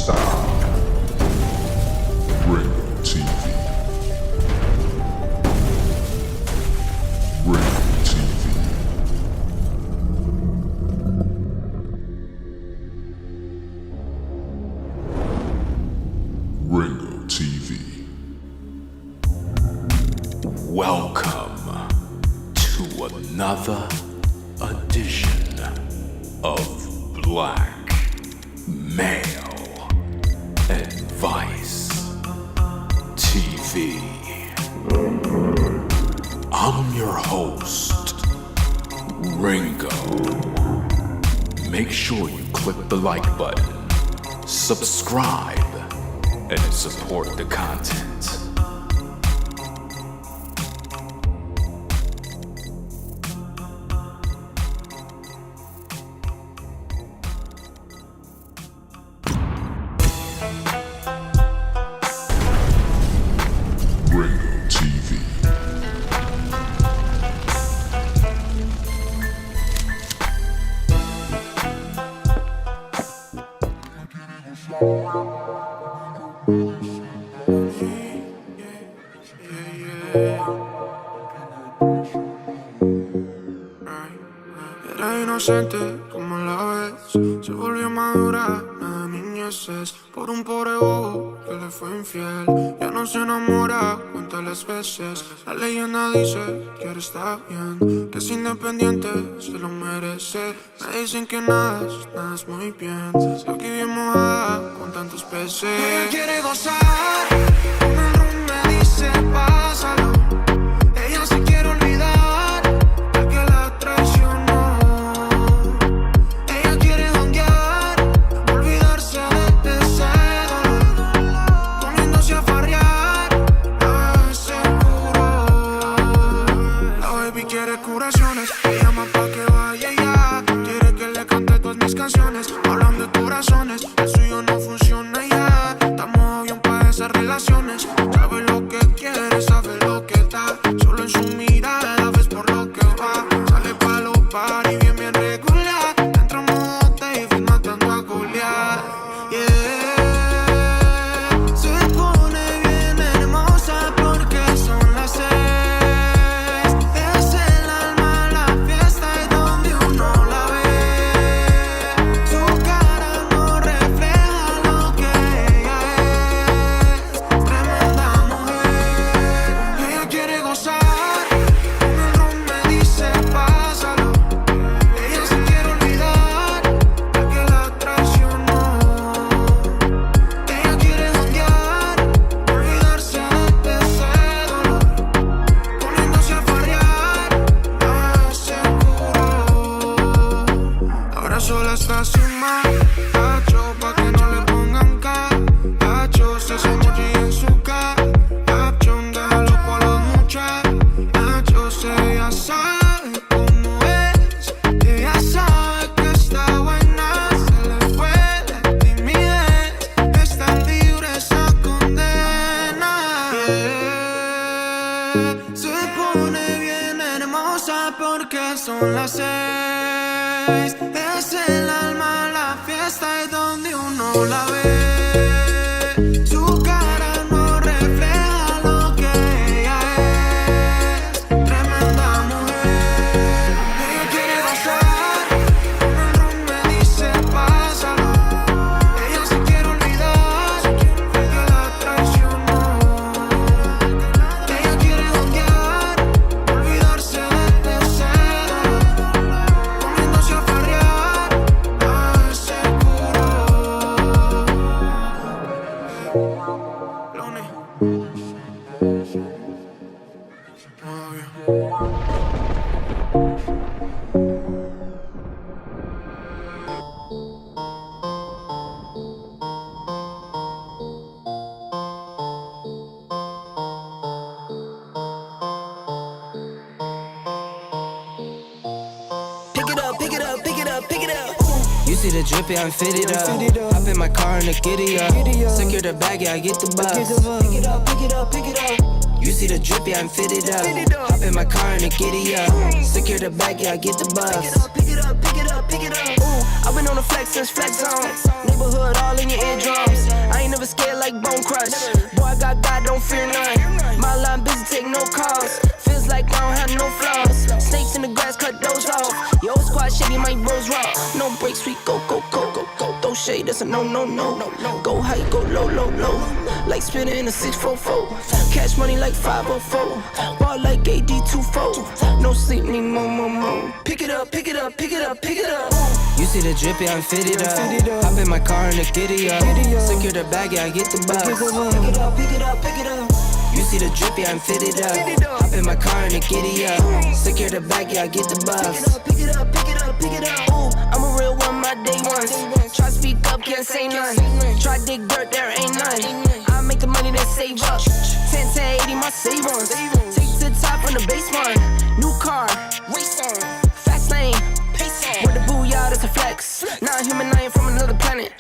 style. Ringo TV. Ringo TV. Ringo TV. Welcome to another edition of Black Male Advice TV. I'm your host, Ringo. Make sure you click the like button, subscribe, and support the content. Ringo TV. Era inocente como la ves, se volvió madura, la niñez es por un pobre bobo que le fue infiel. Ya no se enamora, cuenta las veces. La leyenda dice que ahora está bien, que es independiente, se lo merece. Me dicen que nada es muy bien. Aquí bien mojada con tantos peces. Ella quiere gozar, con el rum me dice pásalo. Ella se quiere olvidar de que la traicionó. Ella quiere janguear, olvidarse de ese dolor, poniéndose a farrear, seguro. La baby quiere curaciones, me llama pa' que vaya ya. Quiere que le cante todas mis canciones, hablan de corazones, el suyo no funciona ya. Estamos bien pa' esas relaciones, sabe lo que quiere, sabe lo que da. Solo en su mirada ves por lo que va. Sale pa' los party bien regular. Entra en modo David matando a Goliat. Yeah. Se pone bien hermosa porque son las 6. Es el alma la fiesta y donde uno la ve. Su cara no refleja lo que ella es. Tremenda mujer. Ella quiere gozar, con el rum me dice pásalo. Ella se quiere olvidar de que la traicionó. Ella quiere janguear, olvidarse de ese dolor, poniéndose a farrear, seguro. Ahora sola está sin más, hacho, pa' que no le pongan cacho. Se hace emoji en su caption, déjalo con los muchachos. Ella sabe cómo es, ella sabe que está buena. Se le fue la timidez, está libre esa condena. Yeah. Se pone bien hermosa porque son las 6. Es el alma la fiesta y donde uno la ve. Su cara no refleja lo que ella es. Tremenda mujer. Ella quiere gozar, con el rum me dice pásalo. Ella se quiere olvidar de que la traicionó. Ella quiere janguear, olvidarse de ese dolor, poniéndose a farrear, seguro. Lone. Pick it up, pick it up, pick it up, pick it up. You see the drippy, I'm fitted up. Hop in my car and the giddy up. Secure the bag, yeah, I get the bus. Pick it up, pick it up, pick it up. You see the drippy, I'm fitted up. Hop in my car and the giddy up. Secure the bag, yeah, I get the bus. Pick it up, pick it up, pick it up, pick it up. Ooh, I've been on the flex since flex on. Neighborhood all in your eardrums. I ain't never scared like Bone Crush. Boy, I got God, don't fear none. My line busy, take no calls. Feels like I don't have no flaws. Snakes in the grass, cut those off. Your old squad shady, my bros raw. No breaks, we go, go, go, go, go. Throw shade, that's a no, no, no, no. Go high, go low, low, low. Like spinning in a 644. Cash money like 504. Ball like AD24. No sleep, need more, more, more. Pick it up, pick it up, pick it up, pick it up. You see the drip, yeah, I'm fitted up. Hop in my car and the giddy up. Secure the bag, yeah, I get the bus. Pick it up, pick it up, pick it up. You see the drip, yeah, I'm fitted up. Hop in my car and the giddy up. Secure the bag, yeah, I get the bus. Pick it up, pick it up, pick it up. Ooh, I'm a real one, my day ones. Try speak up, can't say none. Try dig dirt, there ain't none. I make the money that save up. 10 to 80, my save ones. Take to the top on the base one. New car, race on. Fast lane, pace on. With the booyah, that's a flex. Not human, I ain't from another planet.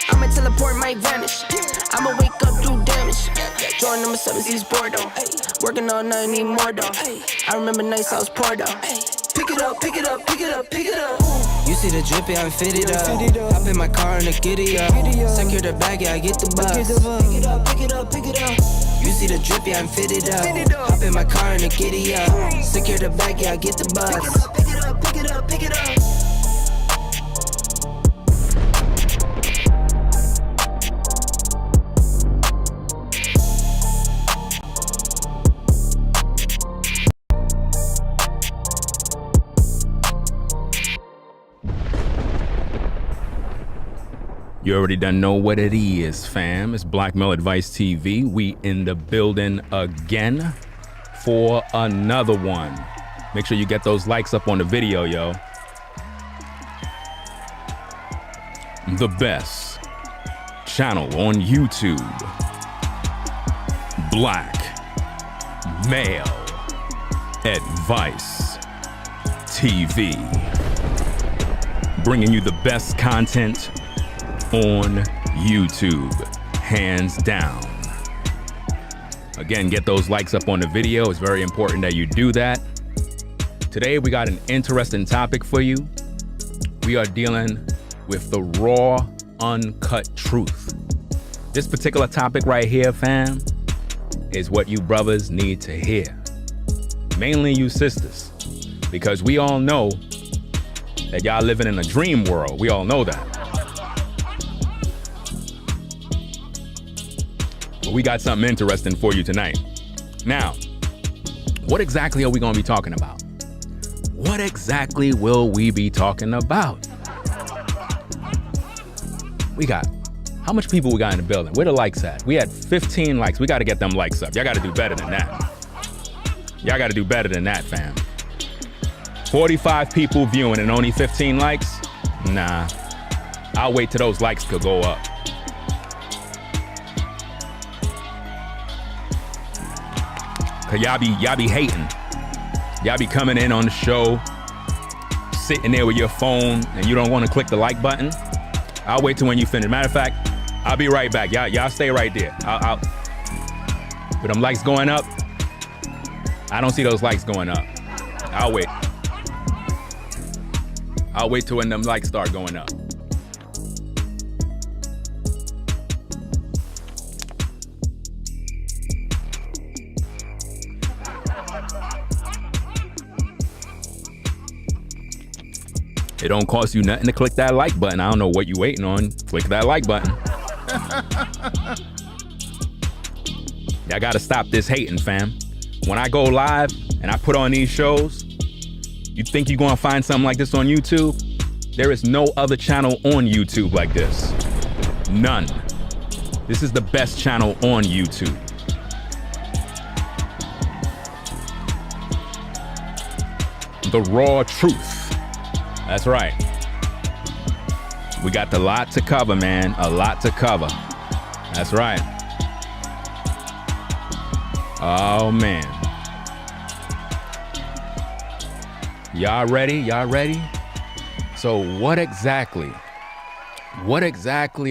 I'ma teleport, might vanish. I'ma wake up, do damage. Join number 7, East Bordeaux. Working all night, need more though. I remember nights I was poor though. Pick it up, pick it up, pick it up, pick it up. You see the drip, yeah, I'm fitted up. Hop in my car and the giddy up. Secure the bag, yeah, I get the bus. Pick it up, pick it up, pick it up. You see the drip, yeah, I'm fitted up. Hop in my car and the giddy up. Secure the bag, yeah, I get the bus. Pick it up, pick it up, pick it up. You already done know what it is, fam. It's Black Male Advice TV. We in the building again for another one. Make sure you get those likes up on the video, yo. The best channel on YouTube. Black Male Advice TV. Bringing you the best content on YouTube, hands down. Again, get those likes up on the video. It's very important that you do that. Today, we got an interesting topic for you. We are dealing with the raw, uncut truth. This particular topic right here, fam, is what you brothers need to hear. Mainly you sisters, because we all know that y'all living in a dream world. We all know that. But we got something interesting for you tonight. Now, what exactly are we going to be talking about? What exactly will we be talking about? We got, how much people we got in the building? Where the likes at? We had 15 likes. We got to get them likes up. Y'all got to do better than that. Y'all got to do better than that, fam. 45 people viewing and only 15 likes? Nah. I'll wait till those likes could go up. Cause y'all be hating. Y'all be coming in on the show, sitting there with your phone, and you don't want to click the like button. I'll wait till when you finish. Matter of fact, I'll be right back. Y'all stay right there. I'll with them likes going up, I don't see those likes going up. I'll wait. I'll wait till when them likes start going up. It don't cost you nothing to click that like button. I don't know what you waiting on. Click that like button. Y'all gotta stop this hating, fam. When I go live and I put on these shows, you think you're gonna find something like this on YouTube? There is no other channel on YouTube like this. None. This is the best channel on YouTube. The raw truth. That's right. We got a lot to cover, man. A lot to cover. That's right. Oh, man. Y'all ready? Y'all ready? So what exactly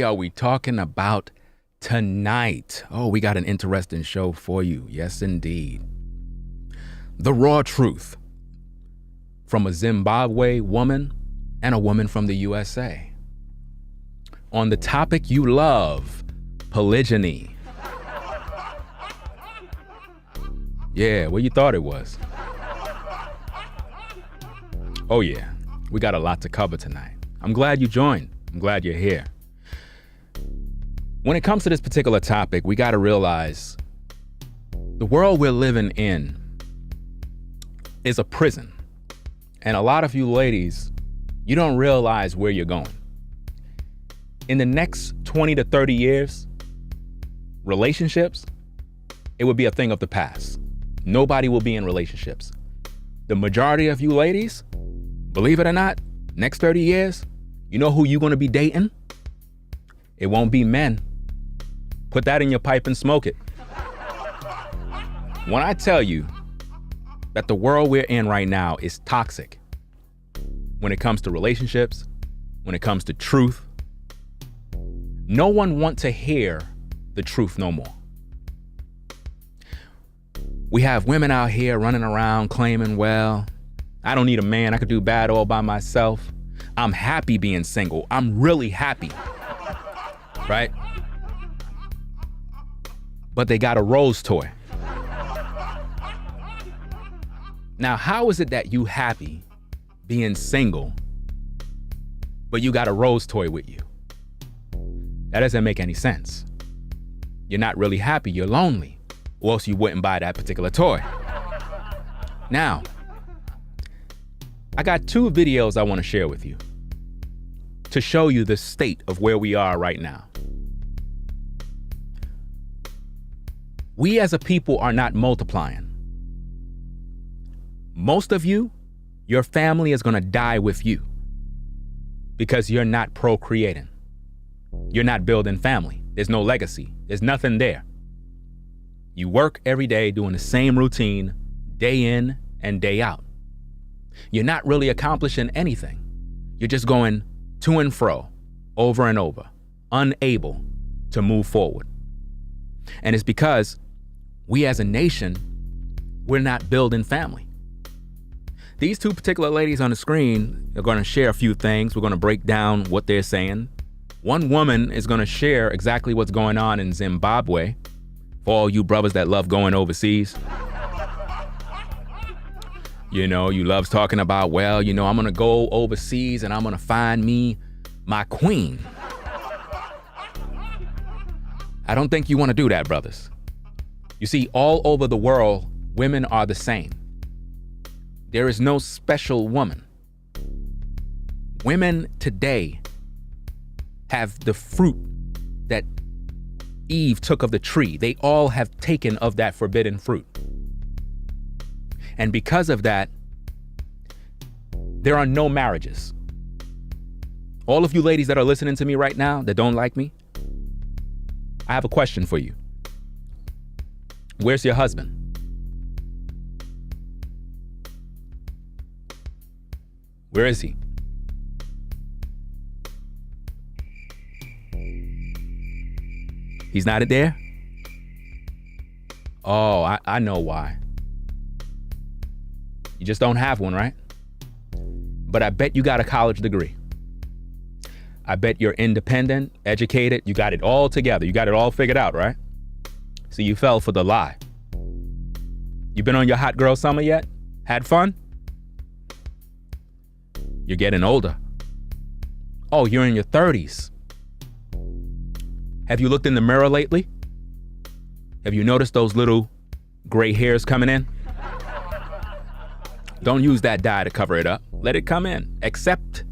are we talking about tonight? Oh, we got an interesting show for you. Yes, indeed. The raw truth. From a Zimbabwe woman and a woman from the USA. on the topic you love, polygyny. Yeah, what you thought it was? Oh yeah, we got a lot to cover tonight. I'm glad you joined. I'm glad you're here. When it comes to this particular topic, we got to realize the world we're living in is a prison. And a lot of you ladies, you don't realize where you're going. In the next 20 to 30 years, relationships, it would be a thing of the past. Nobody will be in relationships. The majority of you ladies, believe it or not, next 30 years, you know who you're going to be dating? It won't be men. Put that in your pipe and smoke it. When I tell you that the world we're in right now is toxic, when it comes to relationships, when it comes to truth, no one wants to hear the truth no more. We have women out here running around claiming, well, I don't need a man. I could do bad all by myself. I'm happy being single. I'm really happy. Right? But they got a rose toy. Now, how is it that you happy being single, but you got a rose toy with you? That doesn't make any sense. You're not really happy. You're lonely. Or else you wouldn't buy that particular toy. Now, I got 2 videos I want to share with you to show you the state of where we are right now. We as a people are not multiplying. Most of you, your family is going to die with you because you're not procreating. You're not building family. There's no legacy. There's nothing there. You work every day doing the same routine, day in and day out. You're not really accomplishing anything. You're just going to and fro, over and over, unable to move forward. And it's because we as a nation, we're not building family. These 2 particular ladies on the screen are going to share a few things. We're going to break down what they're saying. One woman is going to share exactly what's going on in Zimbabwe for all you brothers that love going overseas. You know, you loves talking about, well, you know, I'm going to go overseas and I'm going to find me my queen. I don't think you want to do that, brothers. You see, all over the world, women are the same. There is no special woman. Women today have the fruit that Eve took of the tree. They all have taken of that forbidden fruit. And because of that, there are no marriages. All of you ladies that are listening to me right now that don't like me, I have a question for you. Where's your husband? Where is he? He's not there? Oh, I know why. You just don't have one, right? But I bet you got a college degree. I bet you're independent, educated, you got it all together. You got it all figured out, right? So you fell for the lie. You been on your hot girl summer yet? Had fun? You're getting older. Oh, you're in your 30s. Have you looked in the mirror lately? Have you noticed those little gray hairs coming in? Don't use that dye to cover it up. Let it come in. Accept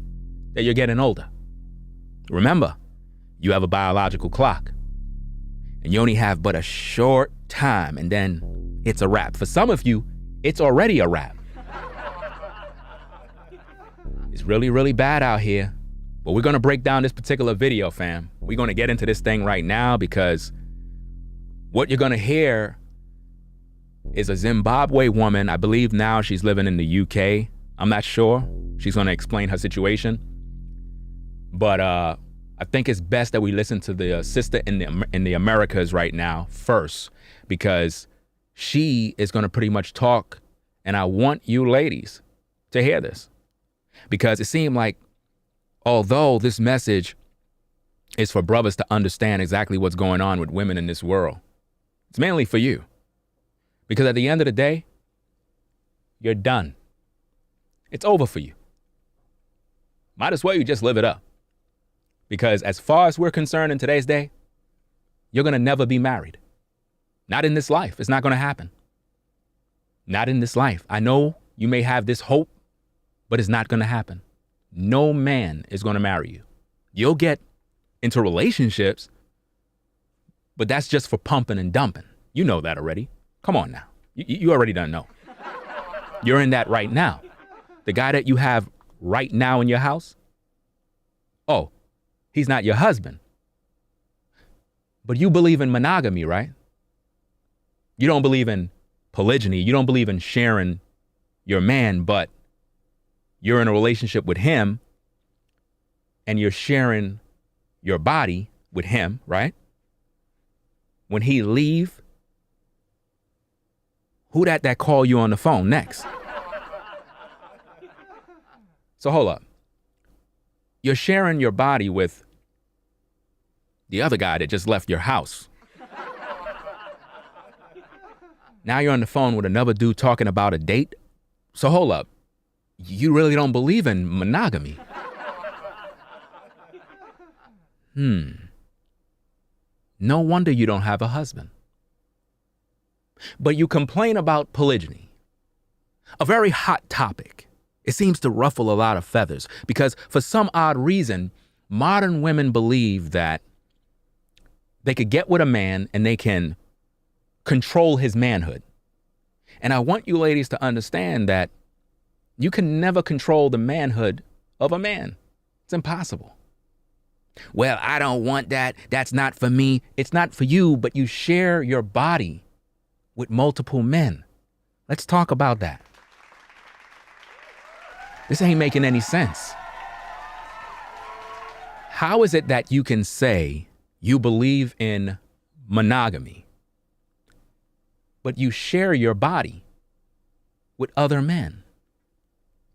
that you're getting older. Remember, you have a biological clock. And you only have but a short time, and then it's a wrap. For some of you, it's already a wrap. It's really, really bad out here. But we're going to break down this particular video, fam. We're going to get into this thing right now because what you're going to hear is a Zimbabwe woman. I believe now she's living in the UK. I'm not sure. She's going to explain her situation. But I think it's best that we listen to the sister in the Americas right now first, because she is going to pretty much talk. And I want you ladies to hear this, because it seemed like although this message is for brothers to understand exactly what's going on with women in this world. It's mainly for you. Because at the end of the day, you're done. It's over for you. Might as well you just live it up. Because as far as we're concerned in today's day, you're going to never be married. Not in this life. It's not going to happen. Not in this life. I know you may have this hope, but it's not going to happen. No man is going to marry you. You'll get into relationships, but that's just for pumping and dumping. You know that already. Come on now. You already done know. You're in that right now. The guy that you have right now in your house, oh, he's not your husband. But you believe in monogamy, right? You don't believe in polygyny. You don't believe in sharing your man, but you're in a relationship with him and you're sharing your body with him, right? When he leave, who that call you on the phone next? So hold up. You're sharing your body with the other guy that just left your house. Now you're on the phone with another dude talking about a date. So hold up. You really don't believe in monogamy. No wonder you don't have a husband. But you complain about polygyny, a very hot topic. It seems to ruffle a lot of feathers because for some odd reason, modern women believe that they could get with a man and they can control his manhood. And I want you ladies to understand that you can never control the manhood of a man. It's impossible. Well, I don't want that. That's not for me. It's not for you, but you share your body with multiple men. Let's talk about that. This ain't making any sense. How is it that you can say you believe in monogamy, but you share your body with other men?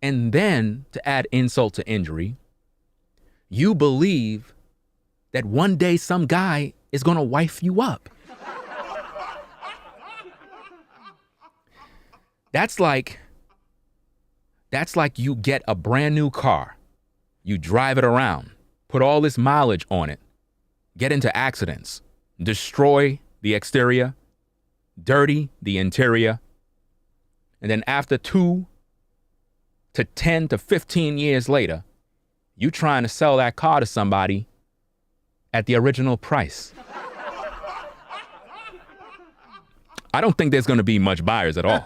And then, to add insult to injury, you believe that one day some guy is gonna wife you up. That's like you get a brand new car, you drive it around, put all this mileage on it, get into accidents, destroy the exterior, dirty the interior, and then after 2 to 10 to 15 years later, you trying to sell that car to somebody at the original price. I don't think there's going to be much buyers at all.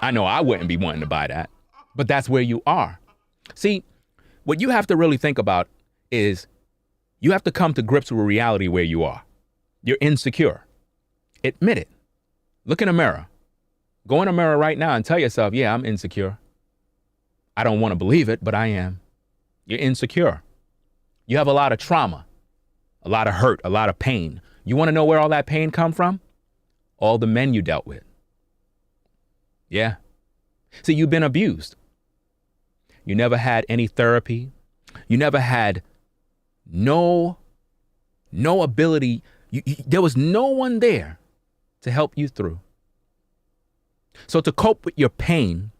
I know I wouldn't be wanting to buy that, but that's where you are. See, what you have to really think about is you have to come to grips with reality where you are. You're insecure. Admit it. Look in a mirror. Go in a mirror right now and tell yourself, yeah, I'm insecure. I don't want to believe it, but I am. You're insecure. You have a lot of trauma, a lot of hurt, a lot of pain. You want to know where all that pain come from? All the men you dealt with. Yeah. See, you've been abused. You never had any therapy. You never had no ability. There was no one there to help you through. So to cope with your pain,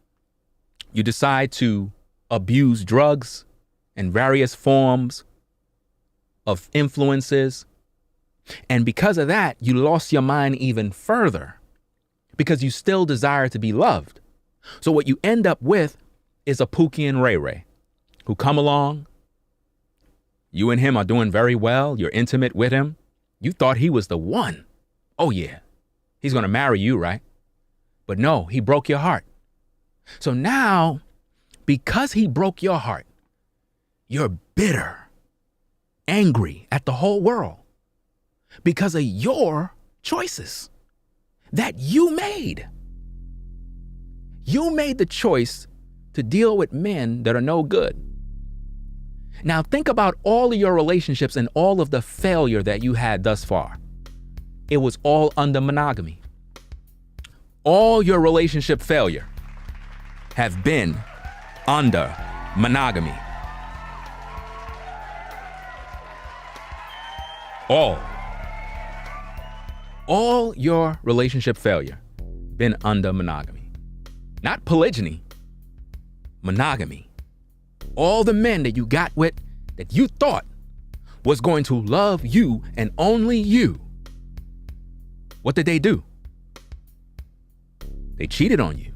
you decide to abuse drugs and various forms of influences. And because of that, you lost your mind even further because you still desire to be loved. So what you end up with is a Pookie and Ray Ray who come along. You and him are doing very well. You're intimate with him. You thought he was the one. Oh yeah, he's going to marry you, right? But no, he broke your heart. So now, because he broke your heart, you're bitter, angry at the whole world because of your choices that you made. You made the choice to deal with men that are no good. Now think about all of your relationships and all of the failure that you had thus far. It was all under monogamy. All your relationship failure have been under monogamy. All your relationship failure been under monogamy. Not polygyny, monogamy. All the men that you got with that you thought was going to love you and only you, what did they do? They cheated on you.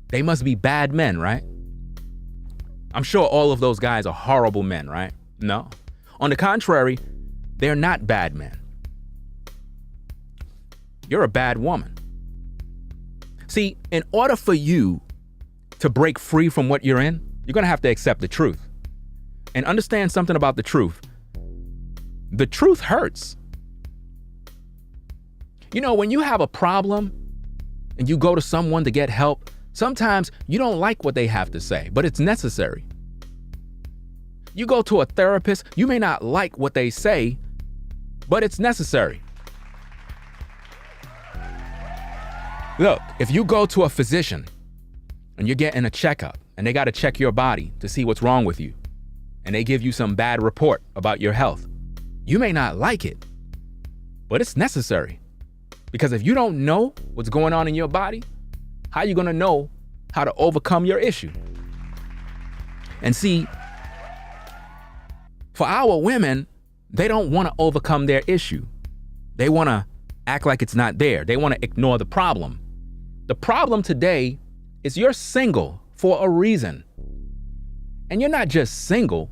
They must be bad men, right? I'm sure all of those guys are horrible men, right? No. On the contrary, they're not bad men. You're a bad woman. See, in order for you to break free from what you're in, you're going to have to accept the truth. And understand something about the truth. The truth hurts. You know, when you have a problem and you go to someone to get help, sometimes you don't like what they have to say, but it's necessary. You go to a therapist, you may not like what they say, but it's necessary. Look, if you go to a physician and you're getting a checkup and they got to check your body to see what's wrong with you, and they give you some bad report about your health, you may not like it, but it's necessary. Because if you don't know what's going on in your body, how are you going to know how to overcome your issue? And see, for our women, they don't want to overcome their issue. They want to act like it's not there. They want to ignore the problem. The problem today is you're single for a reason. And you're not just single,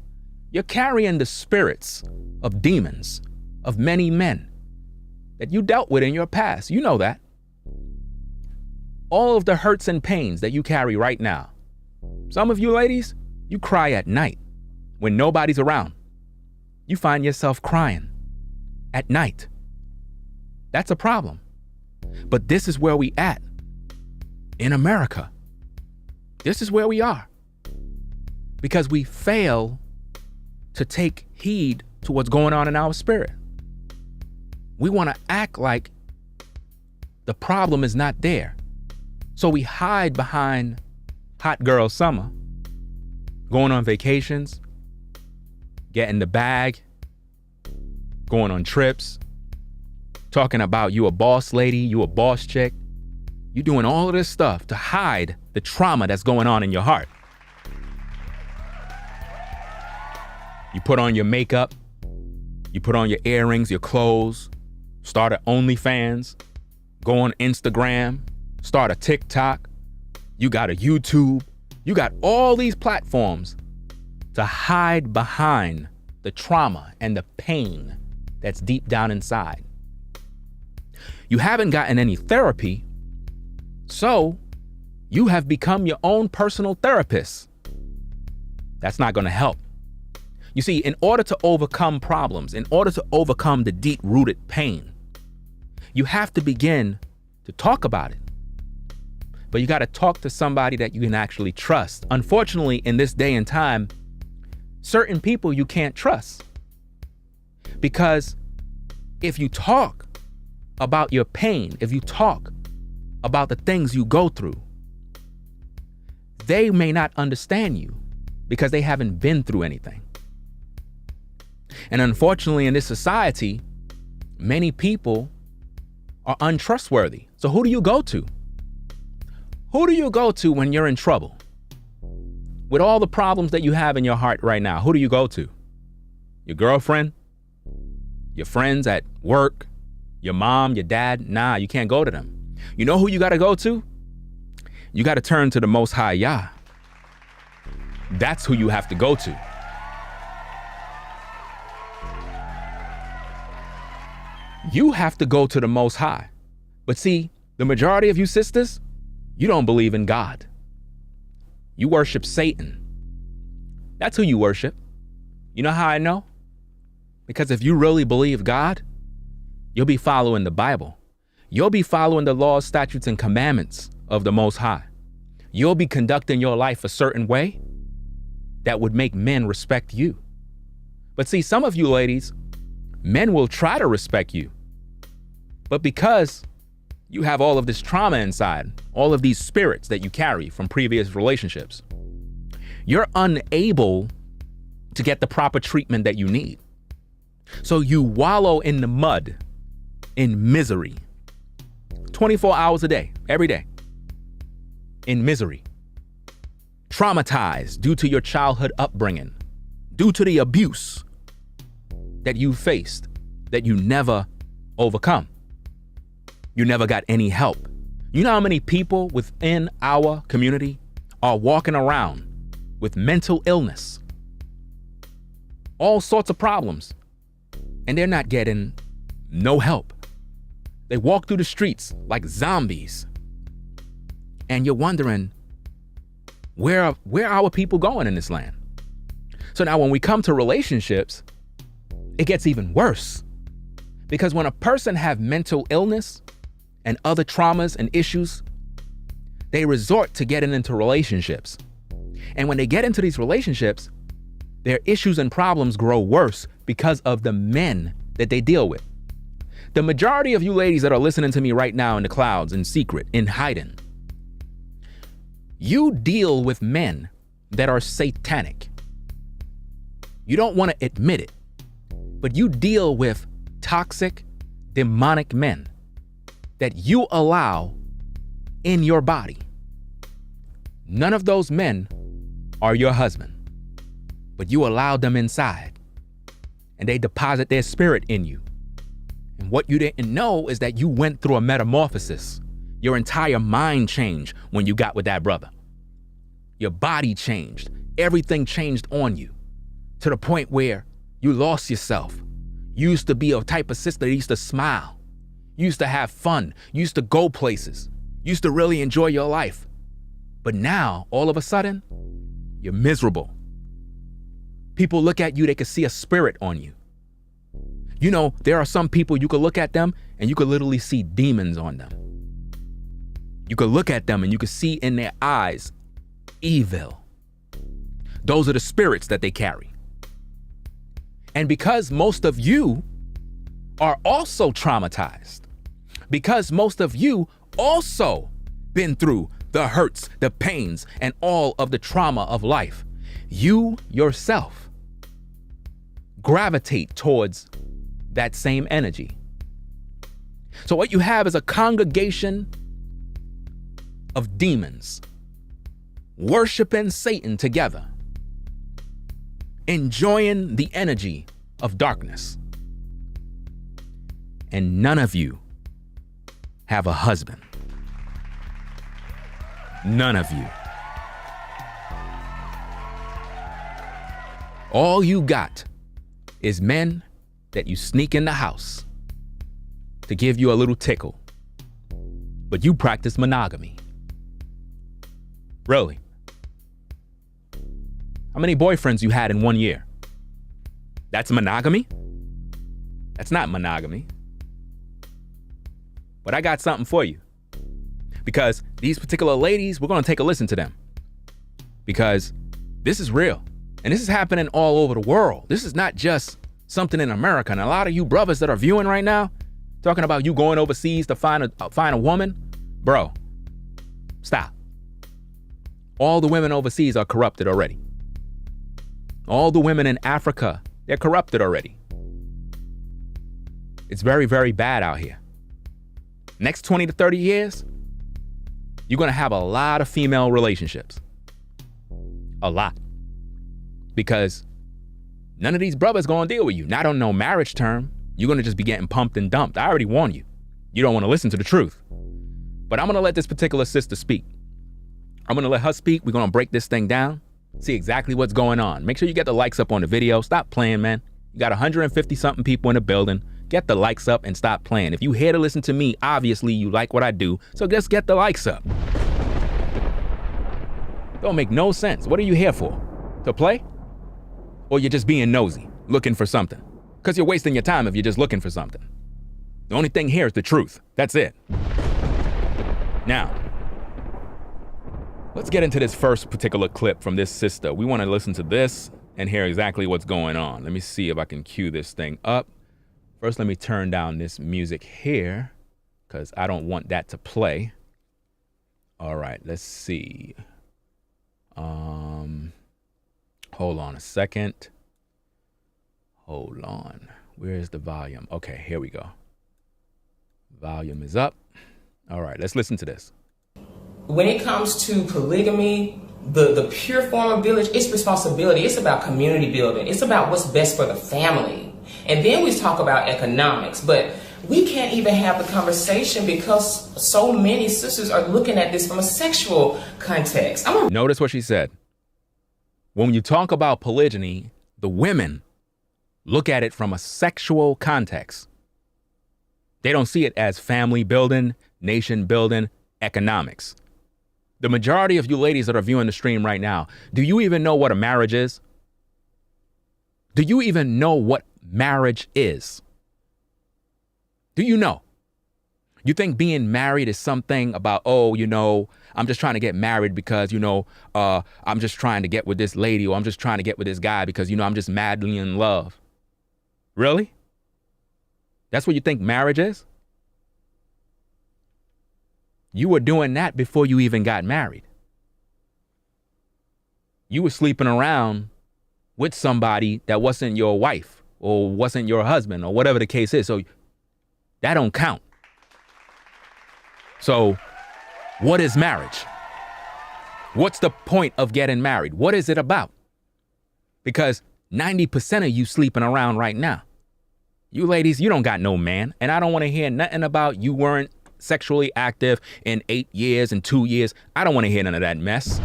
you're carrying the spirits of demons, of many men that you dealt with in your past. You know that. All of the hurts and pains that you carry right now. Some of you ladies, you cry at night when nobody's around. You find yourself crying at night. That's a problem. But this is where we at in America. This is where we are. Because we fail to take heed to what's going on in our spirit. We want to act like the problem is not there. So we hide behind hot girl summer, going on vacations, getting the bag, going on trips, talking about you a boss lady, you a boss chick. You doing all of this stuff to hide the trauma that's going on in your heart. You put on your makeup, you put on your earrings, your clothes, start an OnlyFans, go on Instagram, start a TikTok, you got a YouTube, you got all these platforms to hide behind the trauma and the pain that's deep down inside. You haven't gotten any therapy, so you have become your own personal therapist. That's not going to help. You see, in order to overcome problems, in order to overcome the deep-rooted pain, you have to begin to talk about it. But you got to talk to somebody that you can actually trust. Unfortunately, in this day and time, certain people you can't trust. Because if you talk about your pain, if you talk about the things you go through, they may not understand you because they haven't been through anything. And unfortunately, in this society, many people are untrustworthy. So who do you go to? Who do you go to when you're in trouble? With all the problems that you have in your heart right now, who do you go to? Your girlfriend? Your friends at work? Your mom, your dad? Nah, you can't go to them. You know who you got to go to? You got to turn to the Most High Yah. That's who you have to go to. You have to go to the Most High. But see, the majority of you sisters, you don't believe in God. You worship Satan. That's who you worship. You know how I know? Because if you really believe God, you'll be following the Bible. You'll be following the laws, statutes, and commandments of the Most High. You'll be conducting your life a certain way that would make men respect you. But see, some of you ladies, men will try to respect you. But because you have all of this trauma inside, all of these spirits that you carry from previous relationships, you're unable to get the proper treatment that you need. So you wallow in the mud, in misery, 24 hours a day, every day, in misery, traumatized due to your childhood upbringing, due to the abuse that you faced, that you never overcome. You never got any help. You know how many people within our community are walking around with mental illness, all sorts of problems, and they're not getting no help. They walk through the streets like zombies, and you're wondering, where are our people going in this land? So now when we come to relationships, it gets even worse, because when a person have mental illness and other traumas and issues, they resort to getting into relationships. And when they get into these relationships, their issues and problems grow worse because of the men that they deal with. The majority of you ladies that are listening to me right now in the clouds, in secret, in hiding, you deal with men that are satanic. You don't want to admit it, but you deal with toxic, demonic men that you allow in your body. None of those men are your husband, but you allow them inside, and they deposit their spirit in you. And what you didn't know is that you went through a metamorphosis. Your entire mind changed when you got with that brother. Your body changed. Everything changed on you to the point where you lost yourself. You used to be a type of sister that used to smile. You used to have fun. You used to go places. You used to really enjoy your life. But now, all of a sudden, you're miserable. People look at you, they can see a spirit on you. You know, there are some people you could look at them and you could literally see demons on them. You could look at them and you could see in their eyes evil. Those are the spirits that they carry. And because most of you are also traumatized, because most of you also been through the hurts, the pains, and all of the trauma of life, you yourself gravitate towards that same energy. So what you have is a congregation of demons worshiping Satan together, enjoying the energy of darkness. And none of you have a husband. None of you. All you got is men that you sneak in the house to give you a little tickle. But you practice monogamy. Really? How many boyfriends you had in 1 year? That's monogamy? That's not monogamy. But I got something for you. Because these particular ladies, we're going to take a listen to them. Because this is real. And this is happening all over the world. This is not just something in America. And a lot of you brothers that are viewing right now, talking about you going overseas to find a woman, bro, stop. All the women overseas are corrupted already. All the women in Africa, they're corrupted already. It's very, very bad out here. Next 20 to 30 years, you're going to have a lot of female relationships. A lot. Because none of these brothers going to deal with you. Not on no marriage term. You're going to just be getting pumped and dumped. I already warned you. You don't want to listen to the truth. But I'm going to let this particular sister speak. I'm going to let her speak. We're going to break this thing down. See exactly what's going on. Make sure you get the likes up on the video. Stop playing, man. You got 150 something people in the building. Get the likes up and stop playing. If you here to listen to me, obviously you like what I do. So just get the likes up. Don't make no sense. What are you here for? To play? Or you're just being nosy, looking for something? Because you're wasting your time if you're just looking for something. The only thing here is the truth. That's it. Now, let's get into this first particular clip from this sister. We want to listen to this and hear exactly what's going on. Let me see if I can cue this thing up. First, let me turn down this music here because I don't want that to play. All right, let's see. Hold on a second. Hold on. Where's the volume? Okay, here we go. Volume is up. All right, let's listen to this. When it comes to polygamy, the pure form of village, it's responsibility. It's about community building. It's about what's best for the family. And then we talk about economics, but we can't even have the conversation because so many sisters are looking at this from a sexual context. Notice what she said. When you talk about polygyny, the women look at it from a sexual context. They don't see it as family building, nation building, economics. The majority of you ladies that are viewing the stream right now, do you even know what a marriage is? Do you even know what marriage is? Do you know? You think being married is something about, oh, you know, I'm just trying to get married because, you know, I'm just trying to get with this lady, or I'm just trying to get with this guy because, you know, I'm just madly in love. Really? That's what you think marriage is? You were doing that before you even got married. You were sleeping around with somebody that wasn't your wife or wasn't your husband or whatever the case is. So that don't count. So what is marriage? What's the point of getting married? What is it about? Because 90% of you sleeping around right now. You ladies, you don't got no man. And I don't want to hear nothing about you weren't sexually active in 8 years and 2 years. I don't want to hear none of that mess.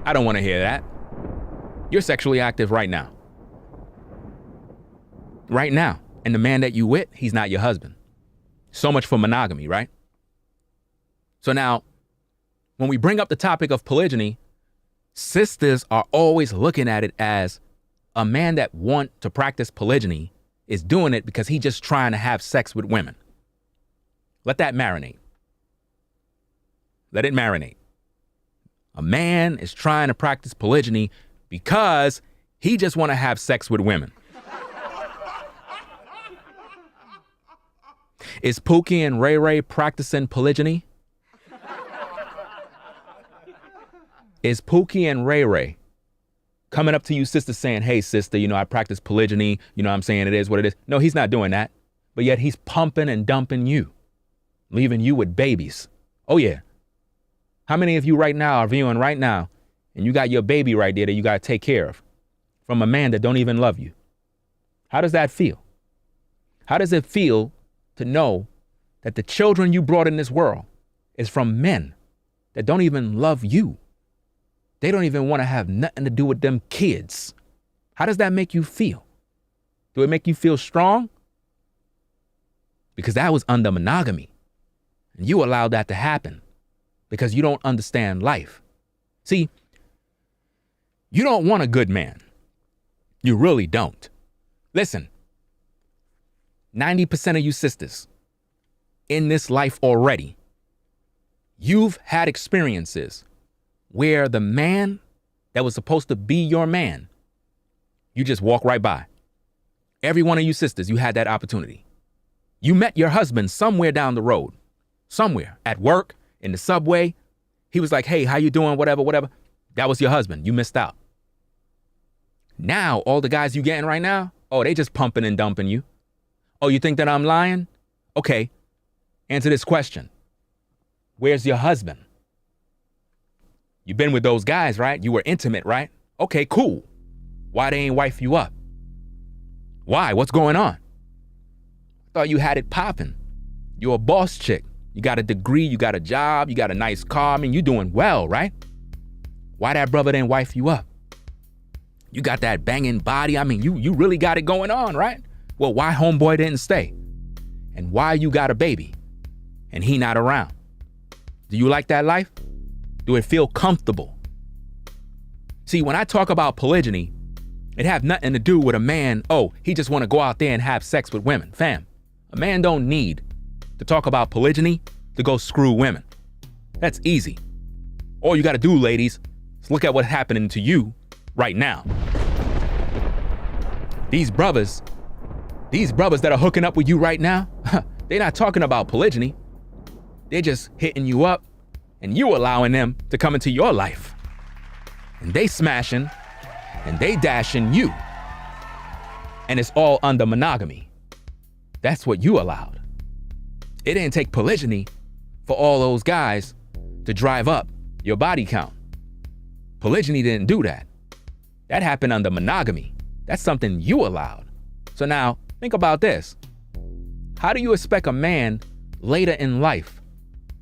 I don't want to hear that. You're sexually active right now. Right now. And the man that you with, he's not your husband. So much for monogamy, right? So now, when we bring up the topic of polygyny, sisters are always looking at it as a man that want to practice polygyny is doing it because he's just trying to have sex with women. Let that marinate. Let it marinate. A man is trying to practice polygyny because he just want to have sex with women. Is Pookie and Ray Ray practicing polygyny? Is Pookie and Ray Ray coming up to you, sister, saying, hey, sister, you know, I practice polygyny. You know what I'm saying? It is what it is. No, he's not doing that. But yet he's pumping and dumping you, leaving you with babies. Oh, yeah. How many of you right now are viewing right now and you got your baby right there that you got to take care of from a man that don't even love you? How does that feel? How does it feel to know that the children you brought in this world is from men that don't even love you? They don't even want to have nothing to do with them kids. How does that make you feel? Do it make you feel strong? Because that was under monogamy. And you allowed that to happen because you don't understand life. See, you don't want a good man. You really don't. Listen, 90% of you sisters in this life already, you've had experiences where the man that was supposed to be your man, you just walk right by. Every one of you sisters, you had that opportunity. You met your husband somewhere down the road, somewhere at work, in the subway. He was like, hey, how you doing? Whatever, whatever. That was your husband. You missed out. Now, all the guys you getting right now, oh, they just pumping and dumping you. Oh, you think that I'm lying? Okay, answer this question. Where's your husband? You've been with those guys, right? You were intimate, right? Okay, cool. Why they ain't wife you up? Why? What's going on? I thought you had it popping. You're a boss chick. You got a degree, you got a job, you got a nice car. I mean, you doing well, right? Why that brother didn't wife you up? You got that banging body. I mean, you really got it going on, right? Well, why homeboy didn't stay? And why you got a baby and he not around? Do you like that life? Do it feel comfortable? See, when I talk about polygyny, it have nothing to do with a man, oh, he just want to go out there and have sex with women. Fam, a man don't need to talk about polygyny to go screw women. That's easy. All you got to do, ladies, is look at what's happening to you right now. These brothers that are hooking up with you right now, they're not talking about polygyny. They're just hitting you up and you allowing them to come into your life. And they smashing and they dashing you. and it's all under monogamy. That's what you allowed. It didn't take polygyny for all those guys to drive up your body count. Polygyny didn't do that. That happened under monogamy. That's something you allowed. So now, think about this. How do you expect a man later in life,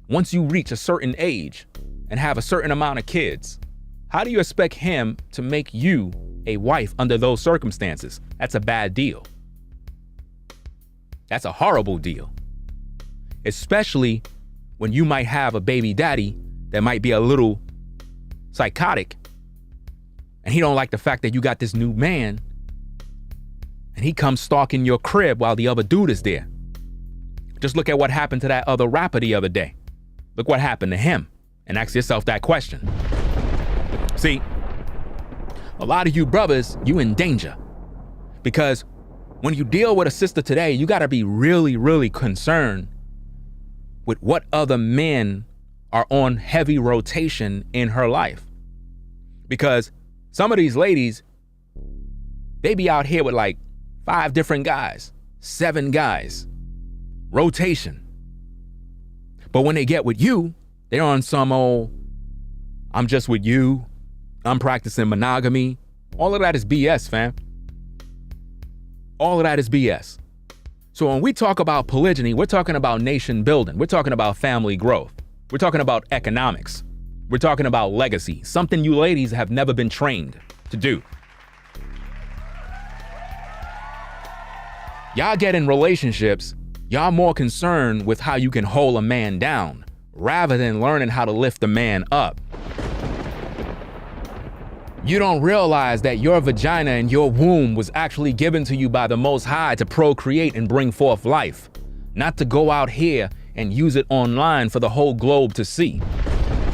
once you reach a certain age and have a certain amount of kids, how do you expect him to make you a wife under those circumstances? That's a bad deal. That's a horrible deal. Especially when you might have a baby daddy that might be a little psychotic, and he don't like the fact that you got this new man, and he comes stalking your crib while the other dude is there. Just look at what happened to that other rapper the other day. Look what happened to him, and ask yourself that question. See, a lot of you brothers, you in danger, because when you deal with a sister today, you got to be really, really concerned with what other men are on heavy rotation in her life. Because some of these ladies, they be out here with like 5 different guys, 7 guys, rotation. But when they get with you, they're on some old, I'm just with you, I'm practicing monogamy. All of that is BS, fam. All of that is BS. So when we talk about polygyny, we're talking about nation building. We're talking about family growth. We're talking about economics. We're talking about legacy, something you ladies have never been trained to do. Y'all get in relationships, y'all more concerned with how you can hold a man down rather than learning how to lift a man up. You don't realize that your vagina and your womb was actually given to you by the Most High to procreate and bring forth life, not to go out here and use it online for the whole globe to see.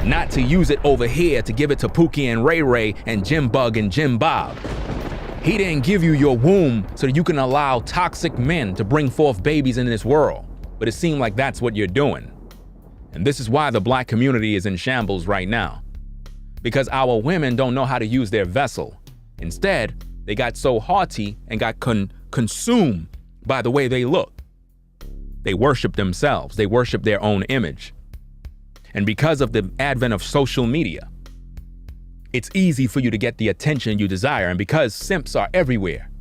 Not to use it over here to give it to Pookie and Ray Ray and Jim Bug and Jim Bob. He didn't give you your womb so that you can allow toxic men to bring forth babies in this world. But it seemed like that's what you're doing. And this is why the black community is in shambles right now. Because our women don't know how to use their vessel. Instead, they got so haughty and got consumed by the way they look. They worship themselves. They worship their own image. And because of the advent of social media, it's easy for you to get the attention you desire. And because simps are everywhere,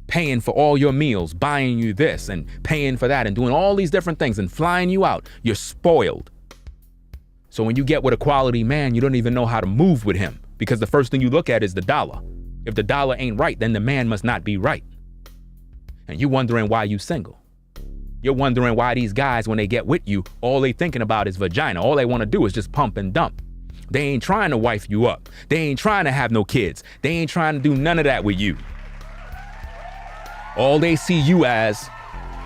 paying for all your meals, buying you this and paying for that and doing all these different things and flying you out, you're spoiled. So when you get with a quality man, you don't even know how to move with him because the first thing you look at is the dollar. If the dollar ain't right, then the man must not be right. And you're wondering why you single. You're wondering why these guys, when they get with you, all they thinking about is vagina. All they want to do is just pump and dump. They ain't trying to wife you up. They ain't trying to have no kids. They ain't trying to do none of that with you. All they see you as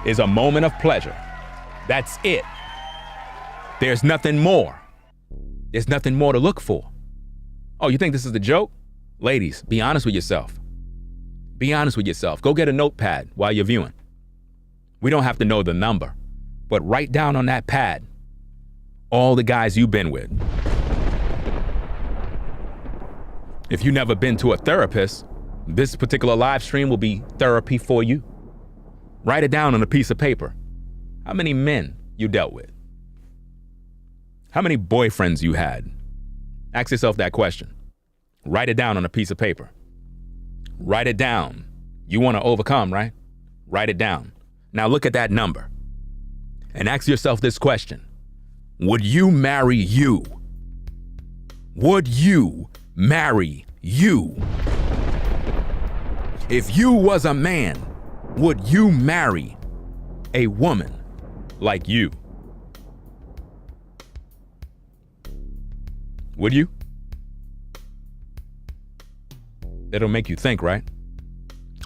is a moment of pleasure. That's it. There's nothing more. There's nothing more to look for. Oh, you think this is a joke? Ladies, be honest with yourself. Be honest with yourself. Go get a notepad while you're viewing. We don't have to know the number, but write down on that pad all the guys you've been with. If you've never been to a therapist, this particular live stream will be therapy for you. Write it down on a piece of paper. How many men you dealt with? How many boyfriends you had? Ask yourself that question. Write it down on a piece of paper. Write it down. You want to overcome, right? Write it down. Now look at that number and ask yourself this question. Would you marry you? Would you marry you? If you was a man, would you marry a woman like you? Would you? That'll make you think, right?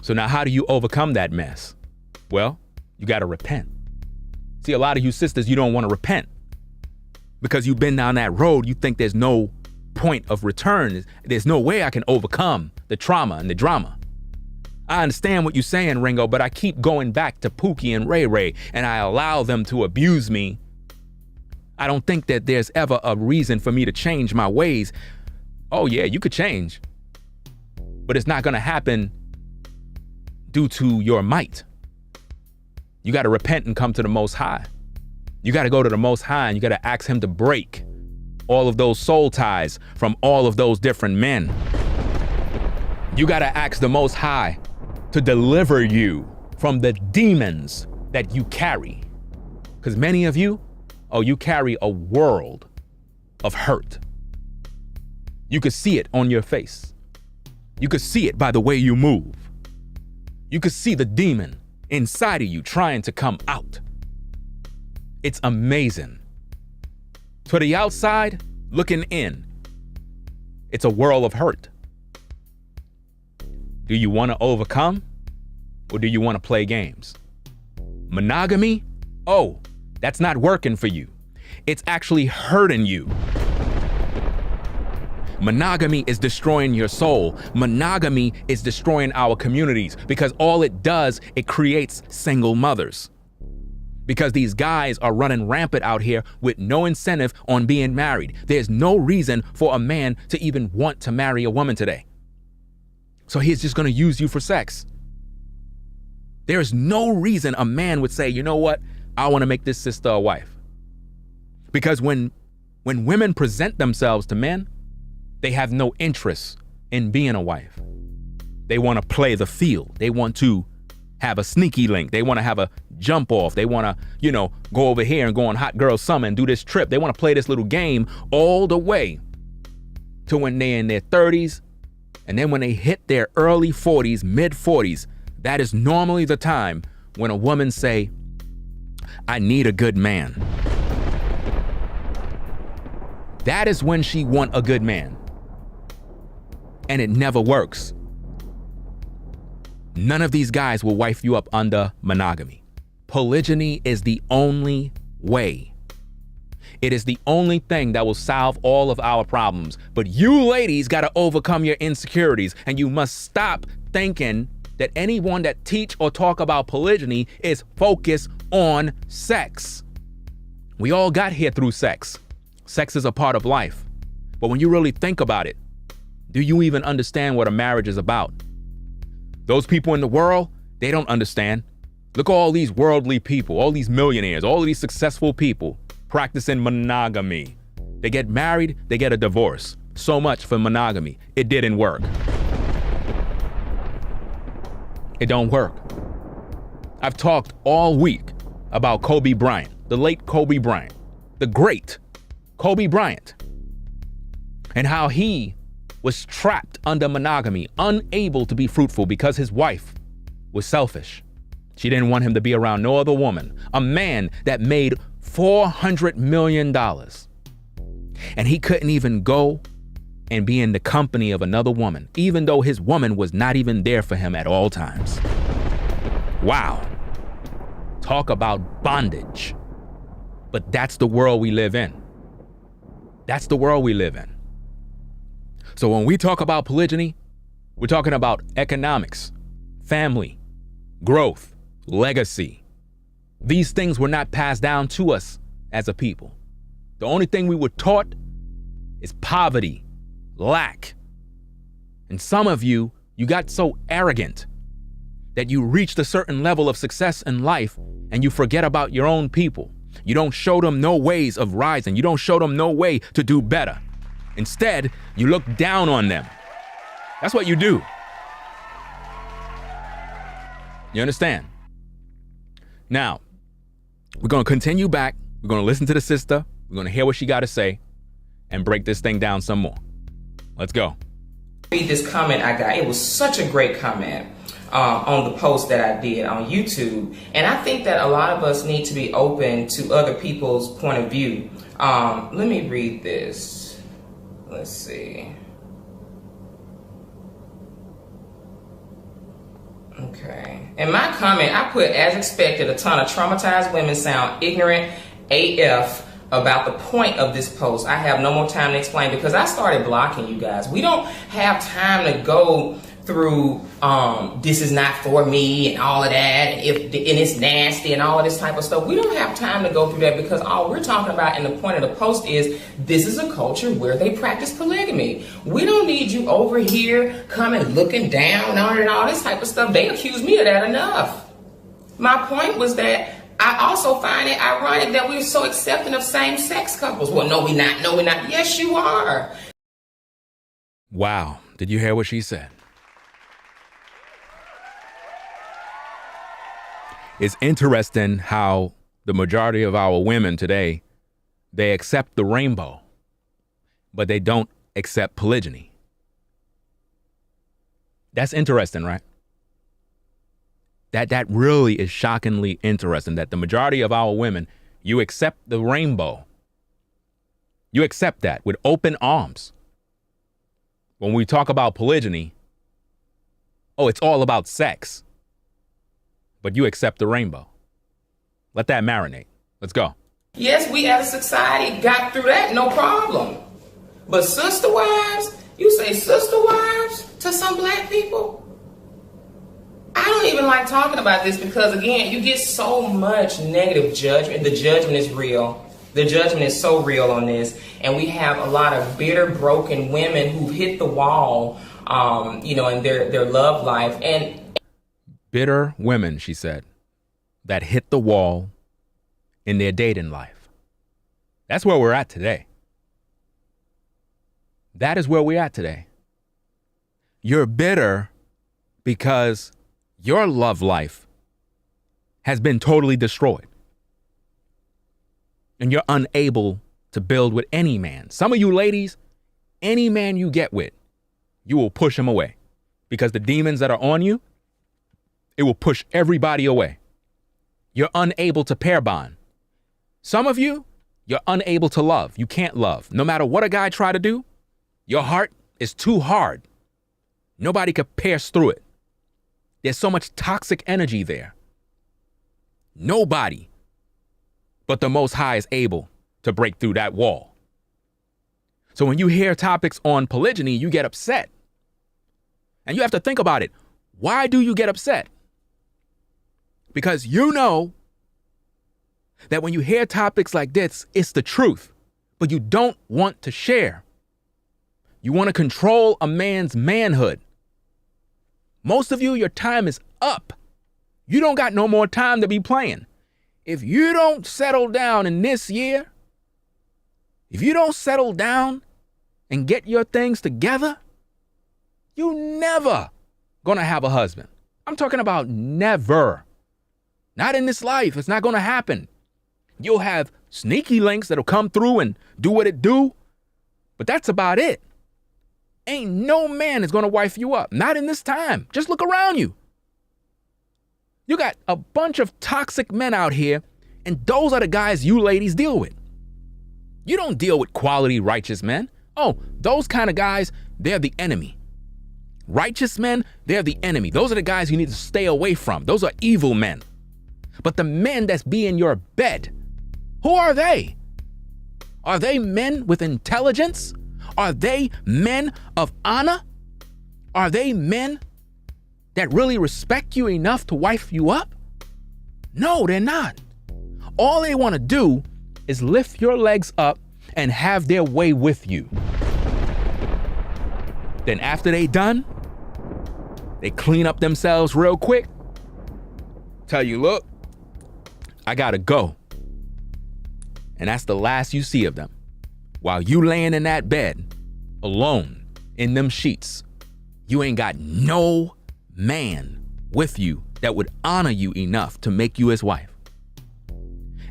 So now how do you overcome that mess? Well, you got to repent. See, a lot of you sisters, you don't want to repent because you've been down that road. You think there's no point of return. There's no way I can overcome the trauma and the drama. I understand what you're saying, Ringo, but I keep going back to Pookie and Ray Ray and I allow them to abuse me. I don't think that there's ever a reason for me to change my ways. Oh yeah, you could change, but it's not going to happen due to your might. You got to repent and come to the Most High. You got to go to the Most High and you got to ask him to break all of those soul ties from all of those different men. You got to ask the Most High to deliver you from the demons that you carry. Because many of you, you carry a world of hurt. You could see it on your face. You could see it by the way you move. You could see the demon inside of you trying to come out. It's amazing. To the outside, looking in, it's a world of hurt. Do you want to overcome or do you want to play games? Monogamy? Oh, that's not working for you. It's actually hurting you. Monogamy is destroying your soul. Monogamy is destroying our communities because all it does, it creates single mothers. Because these guys are running rampant out here with no incentive on being married. There's no reason for a man to even want to marry a woman today. So he's just going to use you for sex. There's no reason a man would say, you know what? I want to make this sister a wife. Because when women present themselves to men, they have no interest in being a wife. They want to play the field. They want to have a sneaky link. They want to have a jump off. They want to, go over here and go on Hot Girl Summer and do this trip. They want to play this little game all the way to when they're in their 30s. And then when they hit their early 40s, mid 40s, that is normally the time when a woman say, I need a good man. That is when she want a good man. And it never works. None of these guys will wife you up under monogamy. Polygyny is the only way. It is the only thing that will solve all of our problems. But you ladies got to overcome your insecurities, and you must stop thinking that anyone that teach or talk about polygyny is focused on sex. We all got here through sex. Sex is a part of life. But when you really think about it, do you even understand what a marriage is about? Those people in the world, they don't understand. Look at all these worldly people, all these millionaires, all of these successful people practicing monogamy. They get married, they get a divorce. So much for monogamy. It didn't work. It don't work. I've talked all week about Kobe Bryant, the late Kobe Bryant, the great Kobe Bryant, and how he was trapped under monogamy, unable to be fruitful because his wife was selfish. She didn't want him to be around no other woman, a man that made $400 million. And he couldn't even go and be in the company of another woman, even though his woman was not even there for him at all times. Wow. Talk about bondage. But that's the world we live in. That's the world we live in. So when we talk about polygyny, we're talking about economics, family, growth, legacy. These things were not passed down to us as a people. The only thing we were taught is poverty, lack. And some of you got so arrogant that you reached a certain level of success in life and you forget about your own people. You don't show them no ways of rising. You don't show them no way to do better. Instead, you look down on them. That's what you do. You understand? Now, we're going to continue back. We're going to listen to the sister. We're going to hear what she got to say and break this thing down some more. Let's go. Read this comment I got. It was such a great comment on the post that I did on YouTube. And I think that a lot of us need to be open to other people's point of view. Let me read this. Let's see. Okay. In my comment, I put, as expected, a ton of traumatized women sound ignorant AF about the point of this post. I have no more time to explain because I started blocking you guys. We don't have time to go through this is not for me and all of that, and it's nasty and all of this type of stuff. We don't have time to go through that, because all we're talking about in the point of the post is this is a culture where they practice polygamy. We don't need you over here coming looking down on it and all this type of stuff. They accuse me of that enough. My point was that I also find it ironic that we're so accepting of same-sex couples. Well, no, we're not. No, we're not. Yes, you are. Wow. Did you hear what she said? It's interesting how the majority of our women today, they accept the rainbow, but they don't accept polygyny. That's interesting, right? That really is shockingly interesting, that the majority of our women, you accept the rainbow. You accept that with open arms. When we talk about polygyny, oh, it's all about sex. But you accept the rainbow. Let that marinate. Let's go. Yes, we as a society got through that, no problem. But sister wives, you say sister wives to some black people? I don't even like talking about this, because again, you get so much negative judgment. The judgment is real. The judgment is so real on this. And we have a lot of bitter, broken women who hit the wall, in their love life. And bitter women, she said, that hit the wall in their dating life. That's where we're at today. That is where we're at today. You're bitter because your love life has been totally destroyed. And you're unable to build with any man. Some of you ladies, any man you get with, you will push him away, because the demons that are on you, it will push everybody away. You're unable to pair bond. Some of you, you're unable to love. You can't love. No matter what a guy try to do, your heart is too hard. Nobody could pierce through it. There's so much toxic energy there. Nobody but the Most High is able to break through that wall. So when you hear topics on polygyny, you get upset. And you have to think about it. Why do you get upset? Because you know that when you hear topics like this, it's the truth, but you don't want to share. You want to control a man's manhood. Most of you, your time is up. You don't got no more time to be playing. If you don't settle down in this year, if you don't settle down and get your things together, you never gonna have a husband. I'm talking about never. Not in this life. It's not gonna happen. You'll have sneaky links that'll come through and do what it do, but that's about it. Ain't no man is gonna wife you up. Not in this time. Just look around you. You got a bunch of toxic men out here, and those are the guys you ladies deal with. You don't deal with quality, righteous men. Oh, those kind of guys, they're the enemy. Righteous men, they're the enemy. Those are the guys you need to stay away from. Those are evil men. But the men that's be in your bed, who are they? Are they men with intelligence? Are they men of honor? Are they men that really respect you enough to wife you up? No, they're not. All they want to do is lift your legs up and have their way with you. Then after they done, they clean up themselves real quick, tell you, look, I gotta go. And that's the last you see of them. While you laying in that bed, alone, in them sheets, you ain't got no man with you that would honor you enough to make you his wife.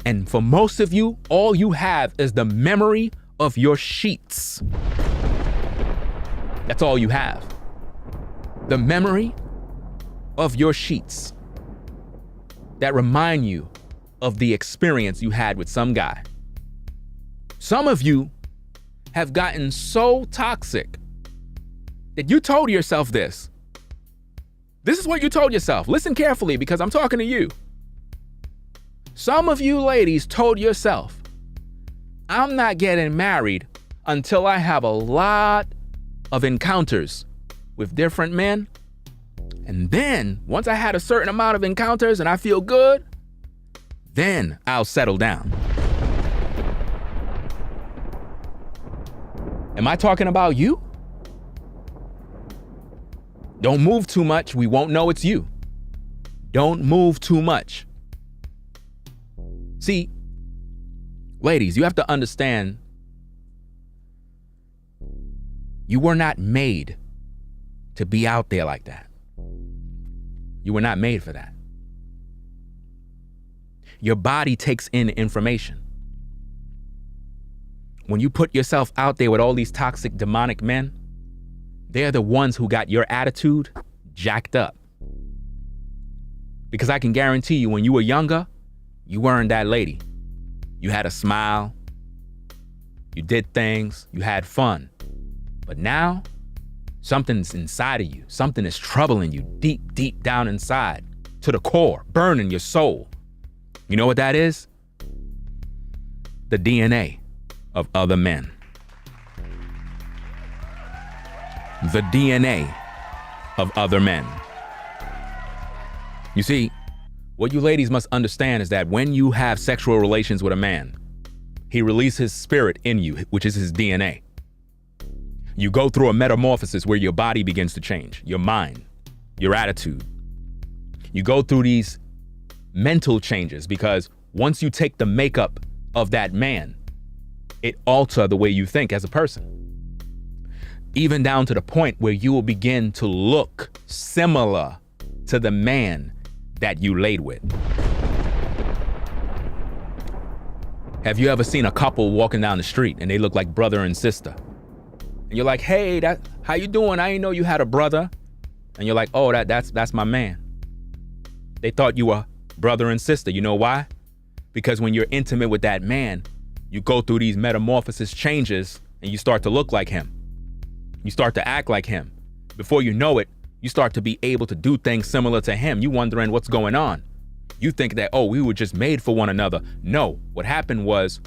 And for most of you, all you have is the memory of your sheets. That's all you have. The memory of your sheets that remind you of the experience you had with some guy. Some of you have gotten so toxic that you told yourself this. This is what you told yourself. Listen carefully, because I'm talking to you. Some of you ladies told yourself, I'm not getting married until I have a lot of encounters with different men And then once I had a certain amount of encounters and I feel good, then I'll settle down. Am I talking about you? Don't move too much. We won't know it's you. Don't move too much. See, ladies, you have to understand, you were not made to be out there like that. You were not made for that. Your body takes in information. When you put yourself out there with all these toxic, demonic men, they're the ones who got your attitude jacked up. Because I can guarantee you, when you were younger, you weren't that lady. You had a smile, you did things, you had fun. But now, something's inside of you. Something is troubling you deep, deep down inside, to the core, burning your soul. You know what that is? The DNA of other men. The DNA of other men. You see, what you ladies must understand is that when you have sexual relations with a man, he releases his spirit in you, which is his DNA. You go through a metamorphosis where your body begins to change, your mind, your attitude. You go through these mental changes because once you take the makeup of that man, it alters the way you think as a person. Even down to the point where you will begin to look similar to the man that you laid with. Have you ever seen a couple walking down the street and they look like brother and sister? And you're like, hey, how you doing? I didn't know you had a brother. And you're like, oh, that's my man. They thought you were brother and sister. You know why? Because when you're intimate with that man, you go through these metamorphosis changes and you start to look like him. You start to act like him. Before you know it, you start to be able to do things similar to him. You wondering what's going on. You think that, oh, we were just made for one another. No, what happened was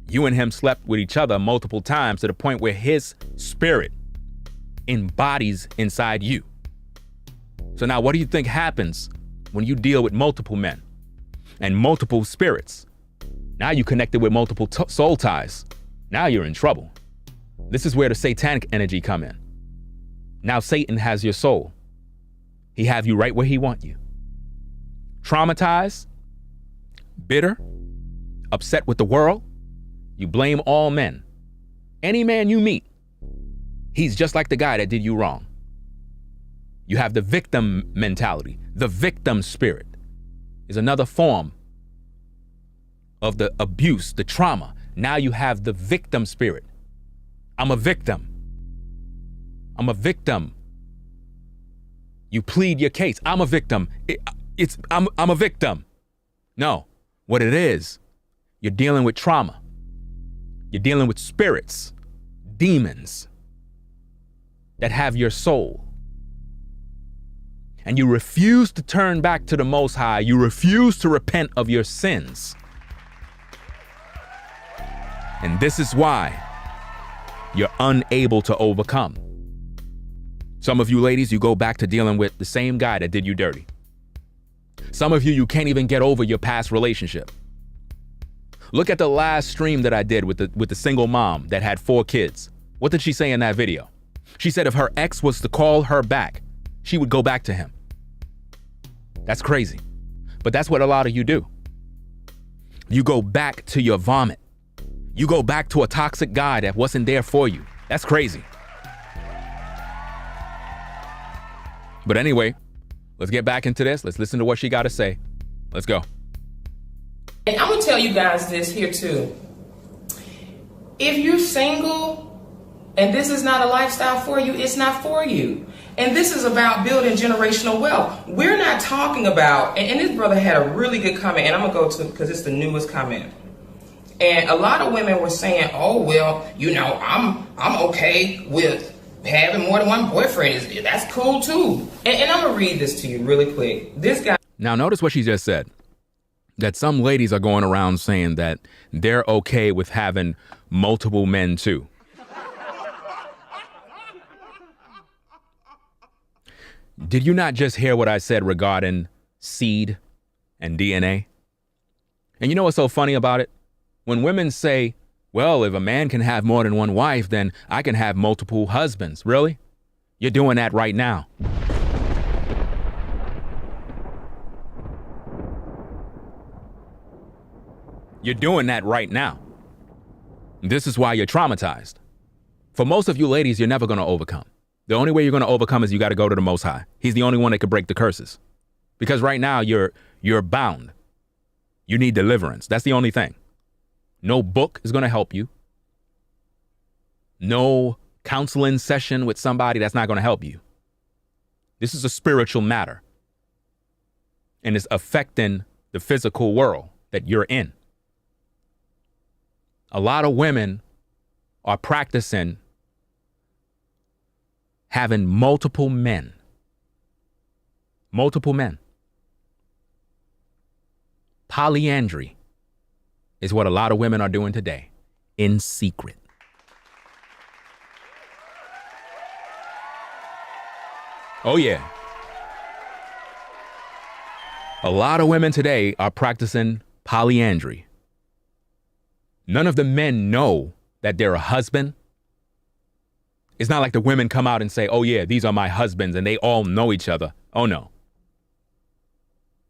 you and him slept with each other multiple times to the point where his spirit embodies inside you. So now what do you think happens when you deal with multiple men and multiple spirits? Now you connected with multiple soul ties. Now you're in trouble. This is where the satanic energy come in. Now Satan has your soul. He have you right where he want you. Traumatized, bitter, upset with the world. You blame all men. Any man you meet, he's just like the guy that did you wrong. You have the victim mentality. The victim spirit is another form of the abuse, the trauma. Now you have the victim spirit. I'm a victim. I'm a victim. You plead your case. I'm a victim. I'm a victim. No, what it is, you're dealing with trauma. You're dealing with spirits, demons that have your soul. And you refuse to turn back to the Most High. You refuse to repent of your sins. And this is why you're unable to overcome. Some of you ladies, you go back to dealing with the same guy that did you dirty. Some of you can't even get over your past relationship. Look at the last stream that I did with the single mom that had 4 kids. What did she say in that video? She said if her ex was to call her back, she would go back to him. That's crazy. But that's what a lot of you do. You go back to your vomit. You go back to a toxic guy that wasn't there for you. That's crazy. But anyway, let's get back into this. Let's listen to what she got to say. Let's go. And I'm going to tell you guys this here too. If you're single and this is not a lifestyle for you, it's not for you. And this is about building generational wealth. We're not talking about, and this brother had a really good comment, and I'm going to go to, because it's the newest comment. And a lot of women were saying, oh, well, you know, I'm okay with having more than one boyfriend. That's cool too. And I'm going to read this to you really quick. This guy. Now, notice what she just said. That some ladies are going around saying that they're okay with having multiple men too. Did you not just hear what I said regarding seed and DNA? And you know what's so funny about it? When women say, well, if a man can have more than one wife, then I can have multiple husbands. Really? You're doing that right now. You're doing that right now. This is why you're traumatized. For most of you ladies, you're never going to overcome. The only way you're going to overcome is you got to go to the Most High. He's the only one that can break the curses. Because right now you're bound. You need deliverance. That's the only thing. No book is going to help you. No counseling session with somebody, that's not going to help you. This is a spiritual matter. And it's affecting the physical world that you're in. A lot of women are practicing having multiple men. Multiple men. Polyandry is what a lot of women are doing today, in secret. Oh yeah. A lot of women today are practicing polyandry. None of the men know that they're a husband. It's not like the women come out and say, oh yeah, these are my husbands, and they all know each other. Oh no.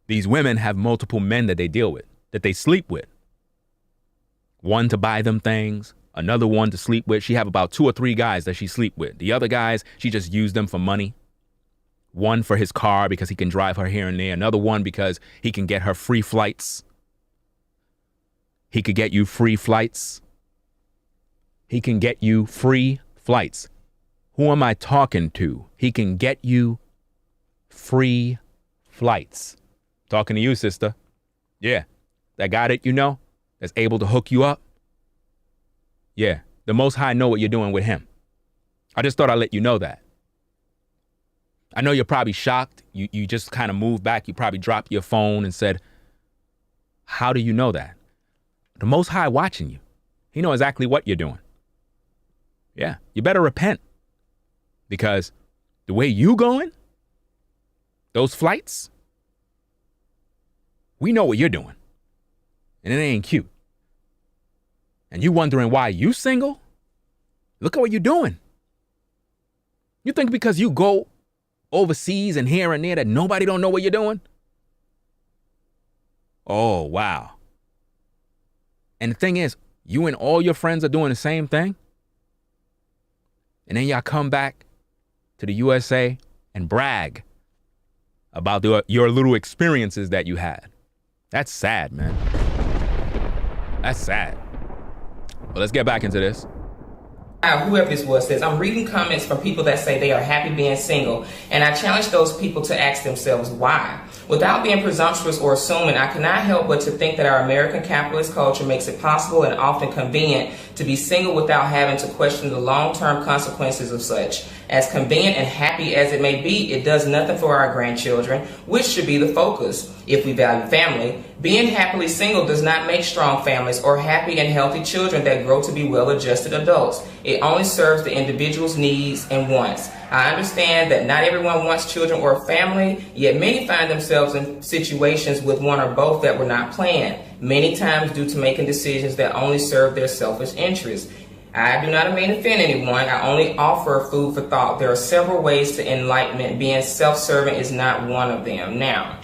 These women have multiple men that they deal with, that they sleep with. One to buy them things, another one to sleep with. She have about 2 or 3 guys that she sleep with. The other guys, she just used them for money. One for his car because he can drive her here and there. Another one because he can get her free flights. He could get you free flights. He can get you free flights. Who am I talking to? He can get you free flights. Talking to you, sister. Yeah. That guy that you know that's able to hook you up. Yeah. The Most High know what you're doing with him. I just thought I'd let you know that. I know you're probably shocked. You just kind of moved back. You probably dropped your phone and said, how do you know that? The Most High watching you. He knows exactly what you're doing. Yeah. You better repent. Because the way you going, those flights, we know what you're doing. And it ain't cute. And you wondering why you single? Look at what you're doing. You think because you go overseas and here and there that nobody don't know what you're doing? Oh, wow. And the thing is, you and all your friends are doing the same thing. And then y'all come back to the USA and brag about your little experiences that you had. That's sad, man. That's sad. Well, let's get back into this. Whoever this was says, I'm reading comments from people that say they are happy being single, and I challenge those people to ask themselves why. Without being presumptuous or assuming, I cannot help but to think that our American capitalist culture makes it possible and often convenient to be single without having to question the long-term consequences of such. As convenient and happy as it may be, it does nothing for our grandchildren, which should be the focus if we value family. Being happily single does not make strong families or happy and healthy children that grow to be well-adjusted adults. It only serves the individual's needs and wants. I understand that not everyone wants children or a family, yet many find themselves in situations with one or both that were not planned, many times due to making decisions that only serve their selfish interests. I do not mean to offend anyone. I only offer food for thought. There are several ways to enlightenment. Being self-serving is not one of them. Now,